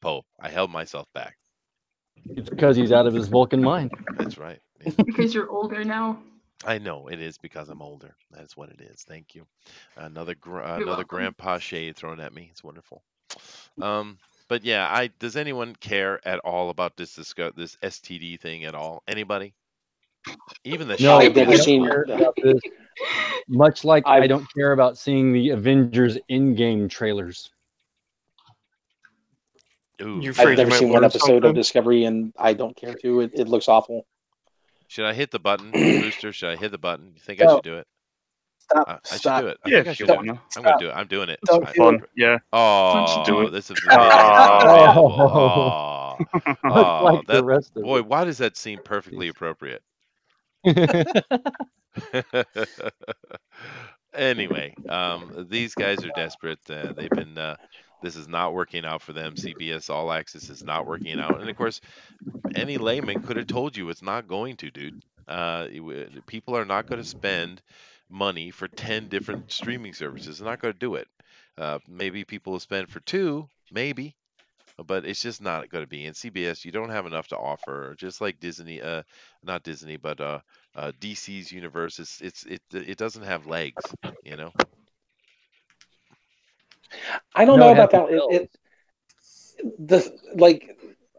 Pope. I held myself back.
It's because he's out of his Vulcan mind.
That's right. Yeah.
Because you're older now.
I know it is because I'm older. That's what it is. Thank you. Another grandpa shade thrown at me. It's wonderful. But yeah, does anyone care at all about this STD thing at all? Anybody? Even the
no,
I've never seen
about this. Much like I don't care about seeing the Avengers in-game trailers.
Ooh.
I've never seen one episode of Discovery, and I don't care to. It looks awful.
Should I hit the button, Booster? Should I hit the button? You think I should do it?
Stop.
I should do it. I think I should
do
it. I'm going to do it. I'm doing it.
Don't do it.
Yeah.
Oh,
do it.
this is oh,
like the rest of
boy, why does that seem perfectly appropriate? Anyway, these guys are desperate. They've been. This is not working out for them. CBS All Access is not working out, and of course, any layman could have told you it's not going to, dude. People are not going to spend money for 10 different streaming services. They're not going to do it. Maybe people will spend for 2, maybe, but it's just not going to be. In CBS, you don't have enough to offer. Just like Disney, not Disney, but DC's universe. It doesn't have legs, you know.
I don't know about that.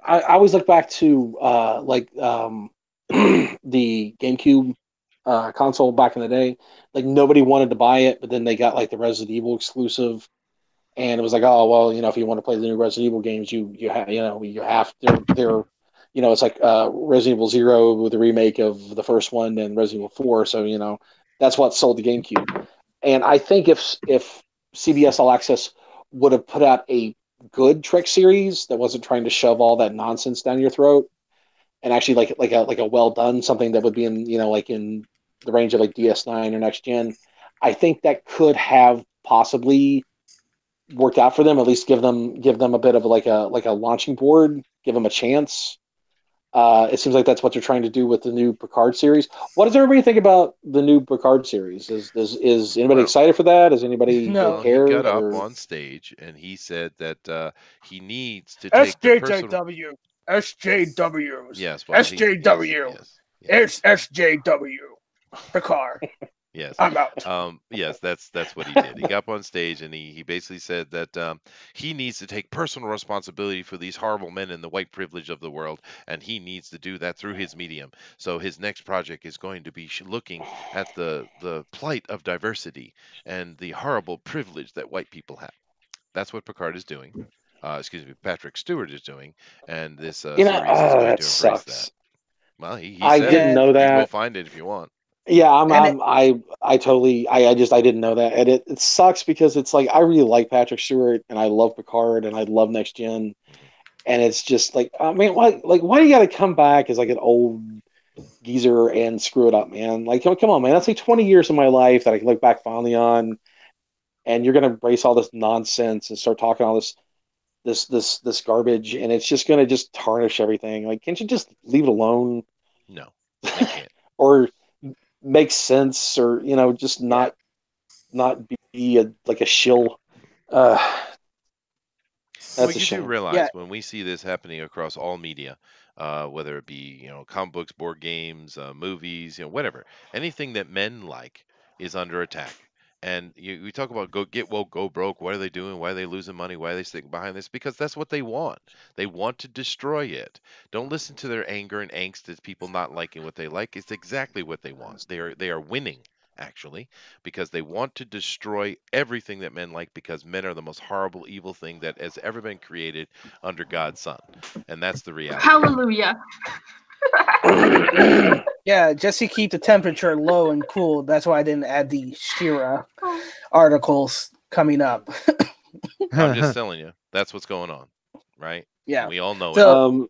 I always look back to the GameCube console back in the day. Like nobody wanted to buy it, but then they got like the Resident Evil exclusive, and it was like, oh well, if you want to play the new Resident Evil games, you have they're it's like Resident Evil 0 with the remake of the first one and Resident Evil 4. So that's what sold the GameCube. And I think if CBS All Access would have put out a good Trek series that wasn't trying to shove all that nonsense down your throat, and actually like a well done something that would be in the range of like DS9 or next gen, I think that could have possibly worked out for them. At least give them a bit of like a launching board, give them a chance. It seems like that's what they're trying to do with the new Picard series. What does everybody think about the new Picard series? Is anybody
Well,
excited for that? Does anybody
No.
well, he
care?
got up
Or
on stage and he said that he needs to take the personal.
SJW. SJWs.
Yes, well,
SJW.
yes,
It's SJW. Picard.
yes.
I'm out.
Yes, that's what he did. He got up on stage and he basically said that he needs to take personal responsibility for these horrible men in the white privilege of the world, and he needs to do that through his medium. So his next project is going to be looking at the plight of diversity and the horrible privilege that white people have. That's what Picard is doing. Excuse me, Patrick Stewart is doing, and this series is going
that
to embrace
sucks.
that. Well, he
I
said
didn't
it.
know
You can go
that.
find it if you want.
Yeah,
And
I totally, I just, I didn't know that. And it sucks because it's like, I really like Patrick Stewart and I love Picard and I love Next Gen. And it's just like, I mean, why do you got to come back as like an old geezer and screw it up, man? Like, come on, man. That's like 20 years of my life that I can look back fondly on. And you're going to embrace all this nonsense and start talking all this garbage. And it's just going to just tarnish everything. Like, can't you just leave it alone?
No, they can't.
Or make sense, or just not be like a shill.
Well,
That's a
you do
shame.
realize
Yeah.
when we see this happening across all media, whether it be comic books, board games, movies, whatever, anything that men like is under attack. And we talk about go get woke, go broke. What are they doing? Why are they losing money? Why are they sticking behind this? Because that's what they want. They want to destroy it. Don't listen to their anger and angst as people not liking what they like. It's exactly what they want. They are winning actually, because they want to destroy everything that men like, because men are the most horrible, evil thing that has ever been created under God's Son. And that's the reality.
Hallelujah.
Yeah, just to keep the temperature low and cool. That's why I didn't add the Shira articles coming up.
I'm just telling you, that's what's going on, right?
Yeah.
We all know it.
So-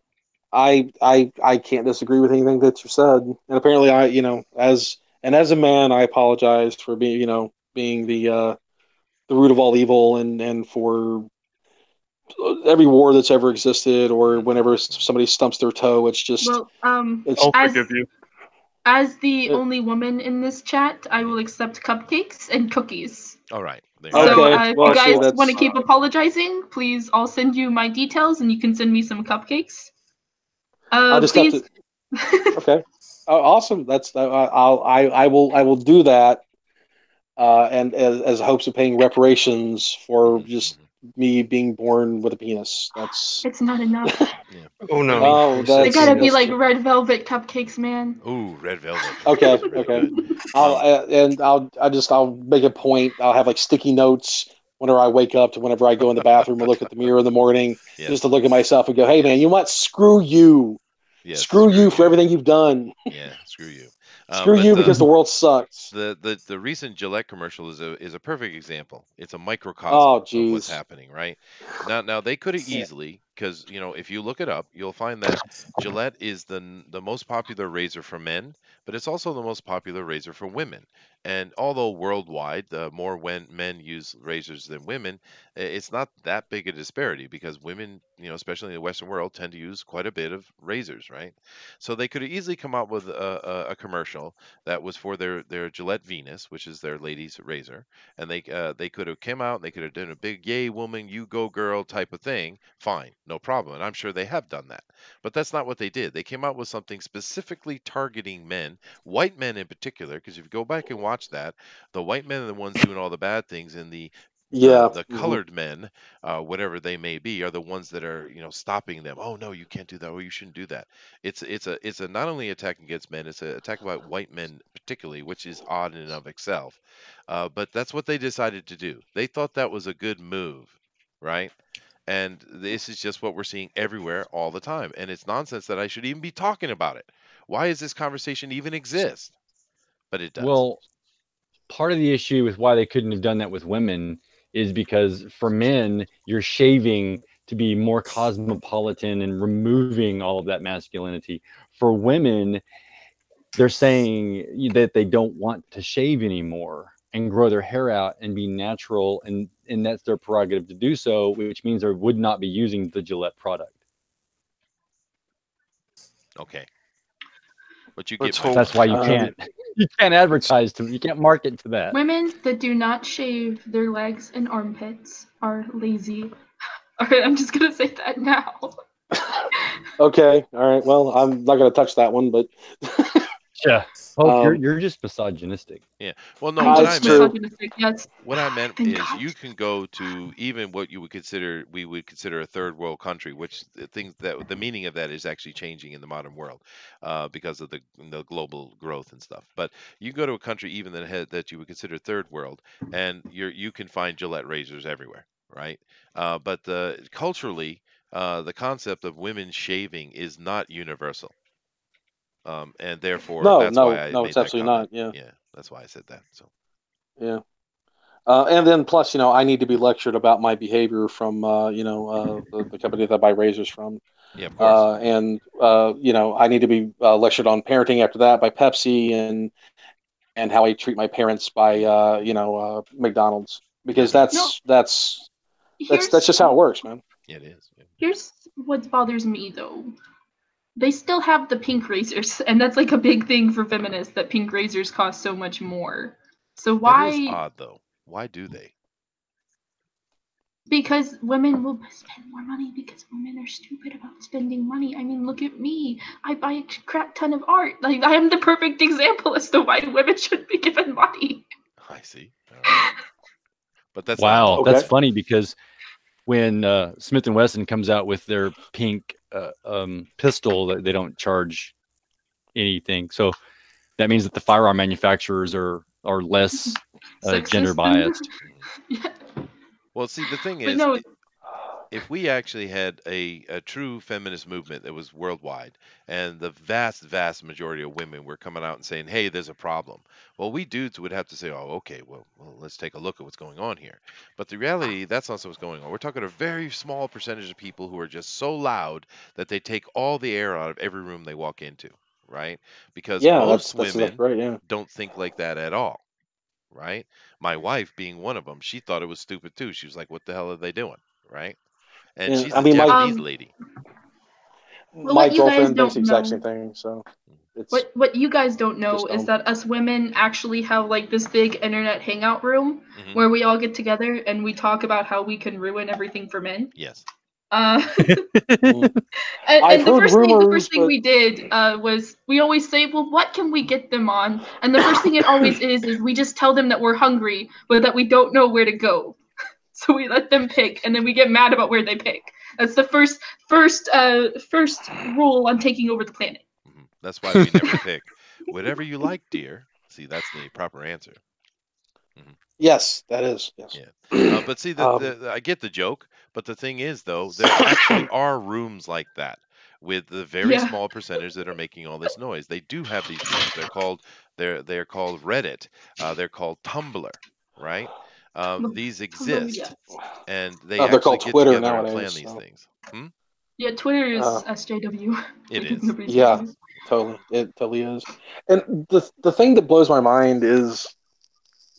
I can't disagree with anything that you said. And apparently as a man, I apologize for being the root of all evil, and for every war that's ever existed, or whenever somebody stumps their toe. It's just
Well,
it's
I'll
as
forgive you.
as the only woman in this chat, I will accept cupcakes and cookies.
All right. There
So
you go.
Okay,
if
well,
you
see,
guys
that's-
want to keep apologizing, please, I'll send you my details, and you can send me some cupcakes.
I'll just have
Please.
to. Okay. Oh, awesome. I will do that. And as hopes of paying reparations for just me being born with a penis. That's
It's not enough.
Oh no.
Oh,
They
that's-
gotta be
that's-
like red velvet cupcakes, man.
Ooh, red velvet.
Okay,
Very
okay.
good.
I'll make a point. I'll have like sticky notes whenever I wake up to whenever I go in the bathroom and look at the mirror in the morning,
Yes.
just to look at myself and go, "Hey, man, you know what? Screw you.
Yes,
Screw you for everything you've done.
Yeah, screw you.
Screw
But,
you because the world sucks."
the recent Gillette commercial is a perfect example. It's a microcosm
Oh,
of what's
geez.
happening, right? Now they could have easily, because if you look it up, you'll find that Gillette is the most popular razor for men, but it's also the most popular razor for women. And although worldwide, more when men use razors than women, it's not that big a disparity, because women, especially in the Western world, tend to use quite a bit of razors, right? So they could have easily come out with a commercial that was for their Gillette Venus, which is their ladies razor, and they could have come out and they could have done a big "Yay woman, you go girl" type of thing. Fine, no problem, and I'm sure they have done that. But that's not what they did. They came out with something specifically targeting men, white men in particular, because if you go back and watch that, the white men are the ones doing all the bad things, and the
Yeah.
colored men, whatever they may be, are the ones that are stopping them. Oh no, you can't do that, or you shouldn't do that. It's a not only attack against men, it's an attack about white men particularly, which is odd in and of itself. But that's what they decided to do. They thought that was a good move, right? And this is just what we're seeing everywhere all the time, and it's nonsense that I should even be talking about it. Why does this conversation even exist? But it does.
Well, part of the issue with why they couldn't have done that with women is because for men, you're shaving to be more cosmopolitan and removing all of that masculinity. For women, they're saying that they don't want to shave anymore and grow their hair out and be natural, and that's their prerogative to do so, which means they would not be using the Gillette product.
Okay. But you
Let's
get my
hope.
That's why you
point.
can't advertise to, you can't market to that.
Women that do not shave their legs and armpits are lazy. Alright, I'm just gonna say that now.
Okay, all right. Well, I'm not going to touch that one, but
Yeah. Oh,
Um,
you're just misogynistic.
Yeah. Well, no.
I'm
What
it's
I
just
true.
meant,
misogynistic. Yes.
what I meant
Thank
is,
God.
you can go to even what we would consider a third world country, which the things that the meaning of that is actually changing in the modern world, because of the global growth and stuff. But you go to a country even that you would consider third world, and you can find Gillette razors everywhere, right? But culturally, the concept of women shaving is not universal. And therefore,
No,
that's why
no,
I
no,
made
it's
that
absolutely
comment.
not. Yeah,
Yeah, that's why I said that. So,
yeah. And then plus, I need to be lectured about my behavior from, the company that I buy razors from.
yeah, of course.
And I need to be lectured on parenting after that by Pepsi, and how I treat my parents by, McDonald's, because
Yep,
No,
that's
here's
just how it works, man.
it is. Yeah.
here's what bothers me though. They still have the pink razors, and that's like a big thing for feminists that pink razors cost so much more. So
That is
why?
odd, though. Why do they?
Because women will spend more money because women are stupid about spending money. I mean, look at me. I buy a crap ton of art. Like, I am the perfect example as to why women should be given money.
I see. All right. But that's not
Wow,
all.
that's
Okay.
funny because when Smith and Wesson comes out with their pink pistol, they don't charge anything. So that means that the firearm manufacturers are less gender
Sexist.
biased.
Yeah.
Well, see, the thing
But
is,
no,
if we actually had a true feminist movement that was worldwide, and the vast majority of women were coming out and saying, hey, there's a problem, well, we dudes would have to say, oh, okay, well, let's take a look at what's going on here. But the reality, that's not what's going on. We're talking a very small percentage of people who are just so loud that they take all the air out of every room they walk into, right? Because
Yeah,
most
that's exactly
women
right. Yeah,
don't think like that at all, right? My wife being one of them, she thought it was stupid too. She was like, what the hell are they doing, right? And
yeah.
she's
I
a
mean, my
Japanese
um,
lady.
but
my
what you guys
girlfriend does
don't
the exact same
know,
thing. So it's
what you guys don't know
just
is
dumb.
that us women actually have like this big internet hangout room
Hmm.
where we all get together and we talk about how we can ruin everything for men.
Yes.
Uh,
Mm.
and,
I've
and
heard
the
rumors,
first thing
but
we did was we always say, well, what can we get them on? And the first thing it always is we just tell them that we're hungry, but that we don't know where to go. So we let them pick, and then we get mad about where they pick. That's the first rule on taking over the planet.
That's why we never pick. Whatever you like, dear. See, that's the proper answer. Hmm.
yes, that is yes.
Yeah. But see,
um,
I get the joke, but the thing is, though, there actually are rooms like that with the very
Yeah.
small percentage that are making all this noise. They do have these rooms. They're called Reddit. They're called Tumblr, right? These
Tumblr,
exist,
yes.
and they
they're
actually
called
get
Twitter
together and
nowadays.
plan these
So
things. Hmm?
Yeah, Twitter
uh,
is SJW.
It
Because
is.
nobody's
yeah,
using it.
totally, it totally is. And the thing that blows my mind is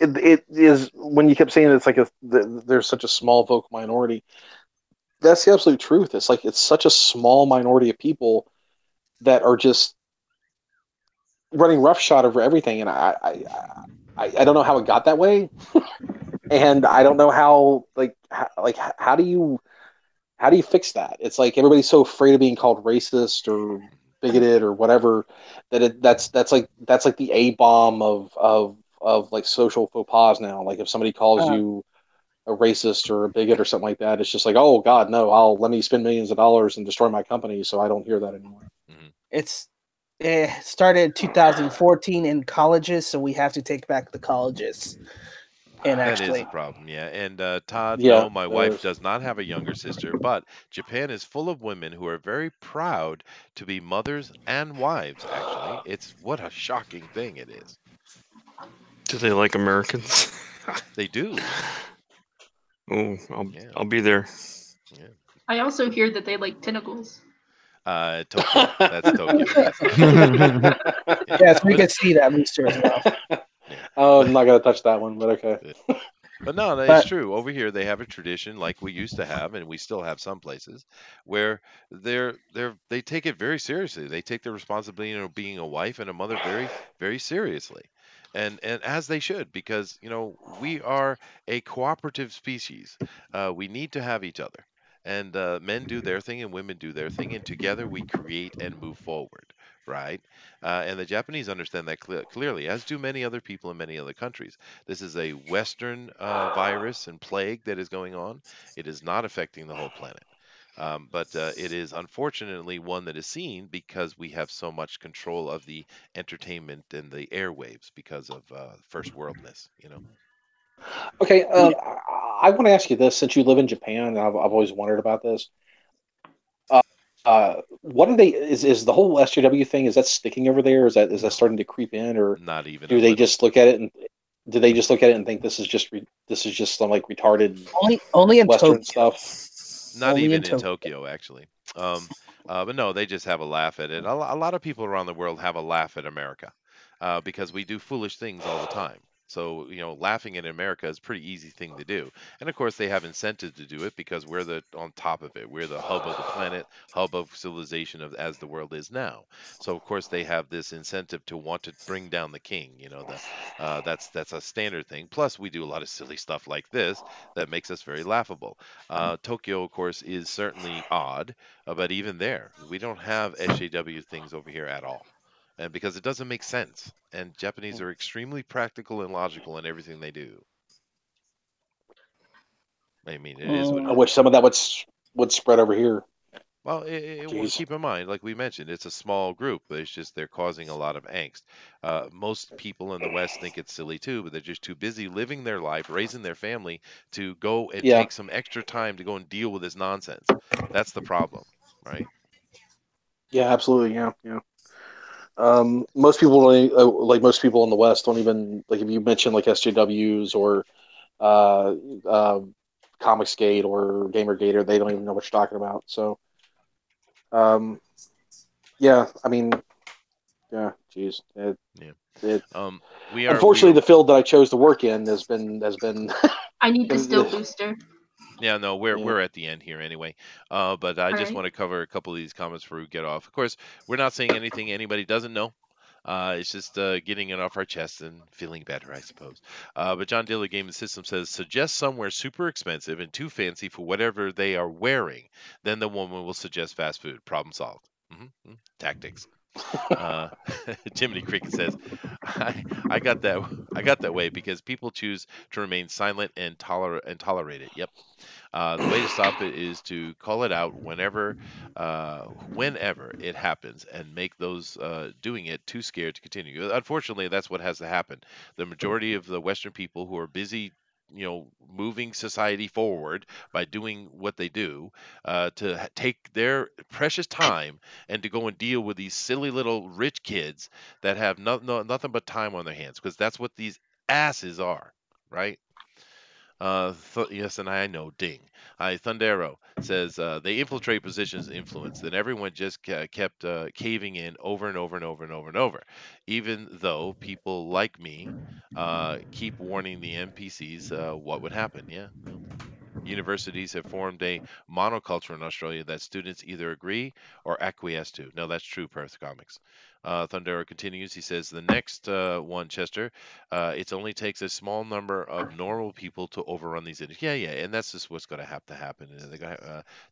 it is when you kept saying it's like there's such a small vocal minority. That's the absolute truth. It's like it's such a small minority of people that are just running roughshod over everything, and I don't know how it got that way, and I don't know how how do you fix that? It's like everybody's so afraid of being called racist or bigoted or whatever that that's like the A bomb of like social faux pas now. Like if somebody calls
Uh,
you a racist or a bigot or something like that, it's just like, oh God, no, I'll let me spend millions of dollars and destroy my company so I don't hear that anymore.
Hmm.
it started in 2014 in colleges, so we have to take back the colleges. And
That is a
actually,
problem, yeah. And Todd,
Yeah,
no, my
there
wife
is.
does not have a younger sister, but Japan is full of women who are very proud to be mothers and wives, actually. It's what a shocking thing it is.
Do they like Americans?
They do.
Oh,
Yeah,
I'll be there.
yeah.
I also hear that they like tentacles.
Tokyo. That's Tokyo. Yes.
Yes, we
But
could see that booster as well.
yeah.
Oh, I'm
But
not gonna touch that one, but okay.
But no, it's
But
true. Over here, they have a tradition like we used to have, and we still have some places where they take it very seriously. They take the responsibility of being a wife and a mother very, very seriously, and as they should, because we are a cooperative species. We need to have each other, and men do their thing and women do their thing, and together we create and move forward. Right, and the Japanese understand that clearly, as do many other people in many other countries. This is a Western virus and plague that is going on. It is not affecting the whole planet. But it is unfortunately one that is seen because we have so much control of the entertainment and the airwaves because of first worldness.
Okay,
yeah,
I want to ask you this: since you live in Japan, and I've always wondered about this. What are they? Is the whole SJW thing, is that sticking over there? Is that
No,
starting to creep in, or
not even a
do they
little.
just look at it and do they just look at it and think this is just some like retarded
only in
Western
Tokyo.
stuff?
Not
Only in
even in
Tokyo.
Tokyo, actually. Um, but no, they just have a laugh at it. A lot of people around the world have a laugh at America because we do foolish things all the time. So, laughing at America is a pretty easy thing to do. And of course, they have incentive to do it because we're on top of it. We're the hub of the planet, hub of civilization as the world is now. So, of course, they have this incentive to want to bring down the king. That's a standard thing. Plus, we do a lot of silly stuff like this that makes us very laughable. Tokyo, of course, is certainly odd, but even there, we don't have SJW things over here at all, and because it doesn't make sense. And Japanese are extremely practical and logical in everything they do. I mean, it is what
I
it
Mm,
wish
is.
some of that would spread over here.
Well,
Jeez.
keep in mind, like we mentioned, it's a small group. But it's just they're causing a lot of angst. Most people in the West think it's silly too, but they're just too busy living their life, raising their family, to go and
Yeah,
take some extra time to go and deal with this nonsense. That's the problem, right?
yeah, absolutely, yeah, yeah. Most people like most people in the West don't even like if you mention like SJWs or uh, uh, Comicsgate or Gamergate, or they don't even know what you're talking about. So, um, yeah, I mean, yeah, geez,
Yeah.
it
We are we
unfortunately
are
the field that I chose to work in has been
I need the still booster.
Yeah, no, we're
yeah.
we're at the end here anyway. But I
All
just
right.
want to cover a couple of these comments before we get off. Of course, we're not saying anything anybody doesn't know. It's just getting it off our chest and feeling better, I suppose. But John Daly Game and System says, suggest somewhere super expensive and too fancy for whatever they are wearing. Then the woman will suggest fast food. Problem solved. Tactics. Uh, Jiminy Cricket says, I got that I got that way because people choose to remain silent and tolerate it. Yep. The way to stop it is to call it out whenever it happens, and make those doing it too scared to continue. Unfortunately, that's what has to happen. The majority of the Western people who are busy, moving society forward by doing what they do, to take their precious time and to go and deal with these silly little rich kids that have nothing but time on their hands, because that's what these asses are, right? Yes, and I know. Ding. Thundero says they infiltrate positions of influence. Then everyone just kept caving in over and over and over and over and over. Even though people like me keep warning the NPCs what would happen. Yeah. Well, universities have formed a monoculture in Australia that students either agree or acquiesce to. No, that's true, Perth Comics. Thundera continues. He says, the next one, Chester, it only takes a small number of normal people to overrun these industries. Yeah, yeah, and that's just what's going to have to happen. And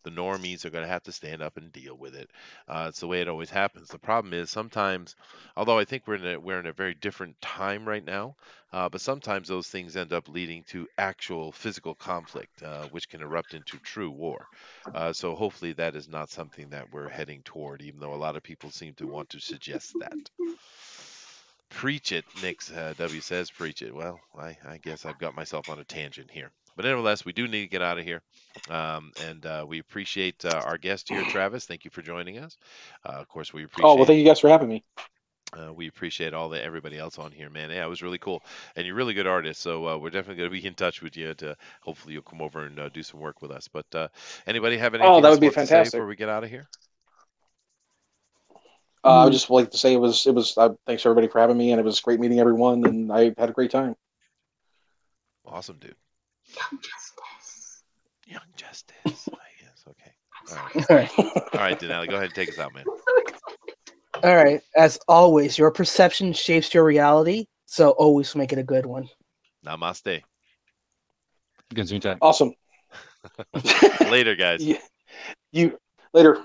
the normies are going to have to stand up and deal with it. It's the way it always happens. The problem is sometimes, although I think we're in a very different time right now, but sometimes those things end up leading to actual physical conflict, which can erupt into true war. So hopefully that is not something that we're heading toward, even though a lot of people seem to want to suggest that. Preach it, Nick W says. Preach it. Well, I guess I've got myself on a tangent here. But nevertheless, we do need to get out of here. And we appreciate our guest here, Travis. Thank you for joining us. Of course, we
Oh well,
appreciate
thank you guys for having me.
everybody else on here, man. Yeah, it was really cool, and you're a really good artist. So we're definitely going to be in touch with you to hopefully you'll come over and do some work with us. But anybody have
Oh,
anything
that
else
would be
want to say
fantastic.
before we get out of here?
I would just like to say it was thanks everybody for having me, and it was great meeting everyone, and I had a great time.
Awesome, dude.
Young Justice.
Young Justice. I guess. Okay. All right.
All right.
All right, Denali, go ahead and take us out, man.
All right. As always, your perception shapes your reality, so always make it a good one.
Namaste.
Gesundheit.
Awesome.
Later, guys.
You later.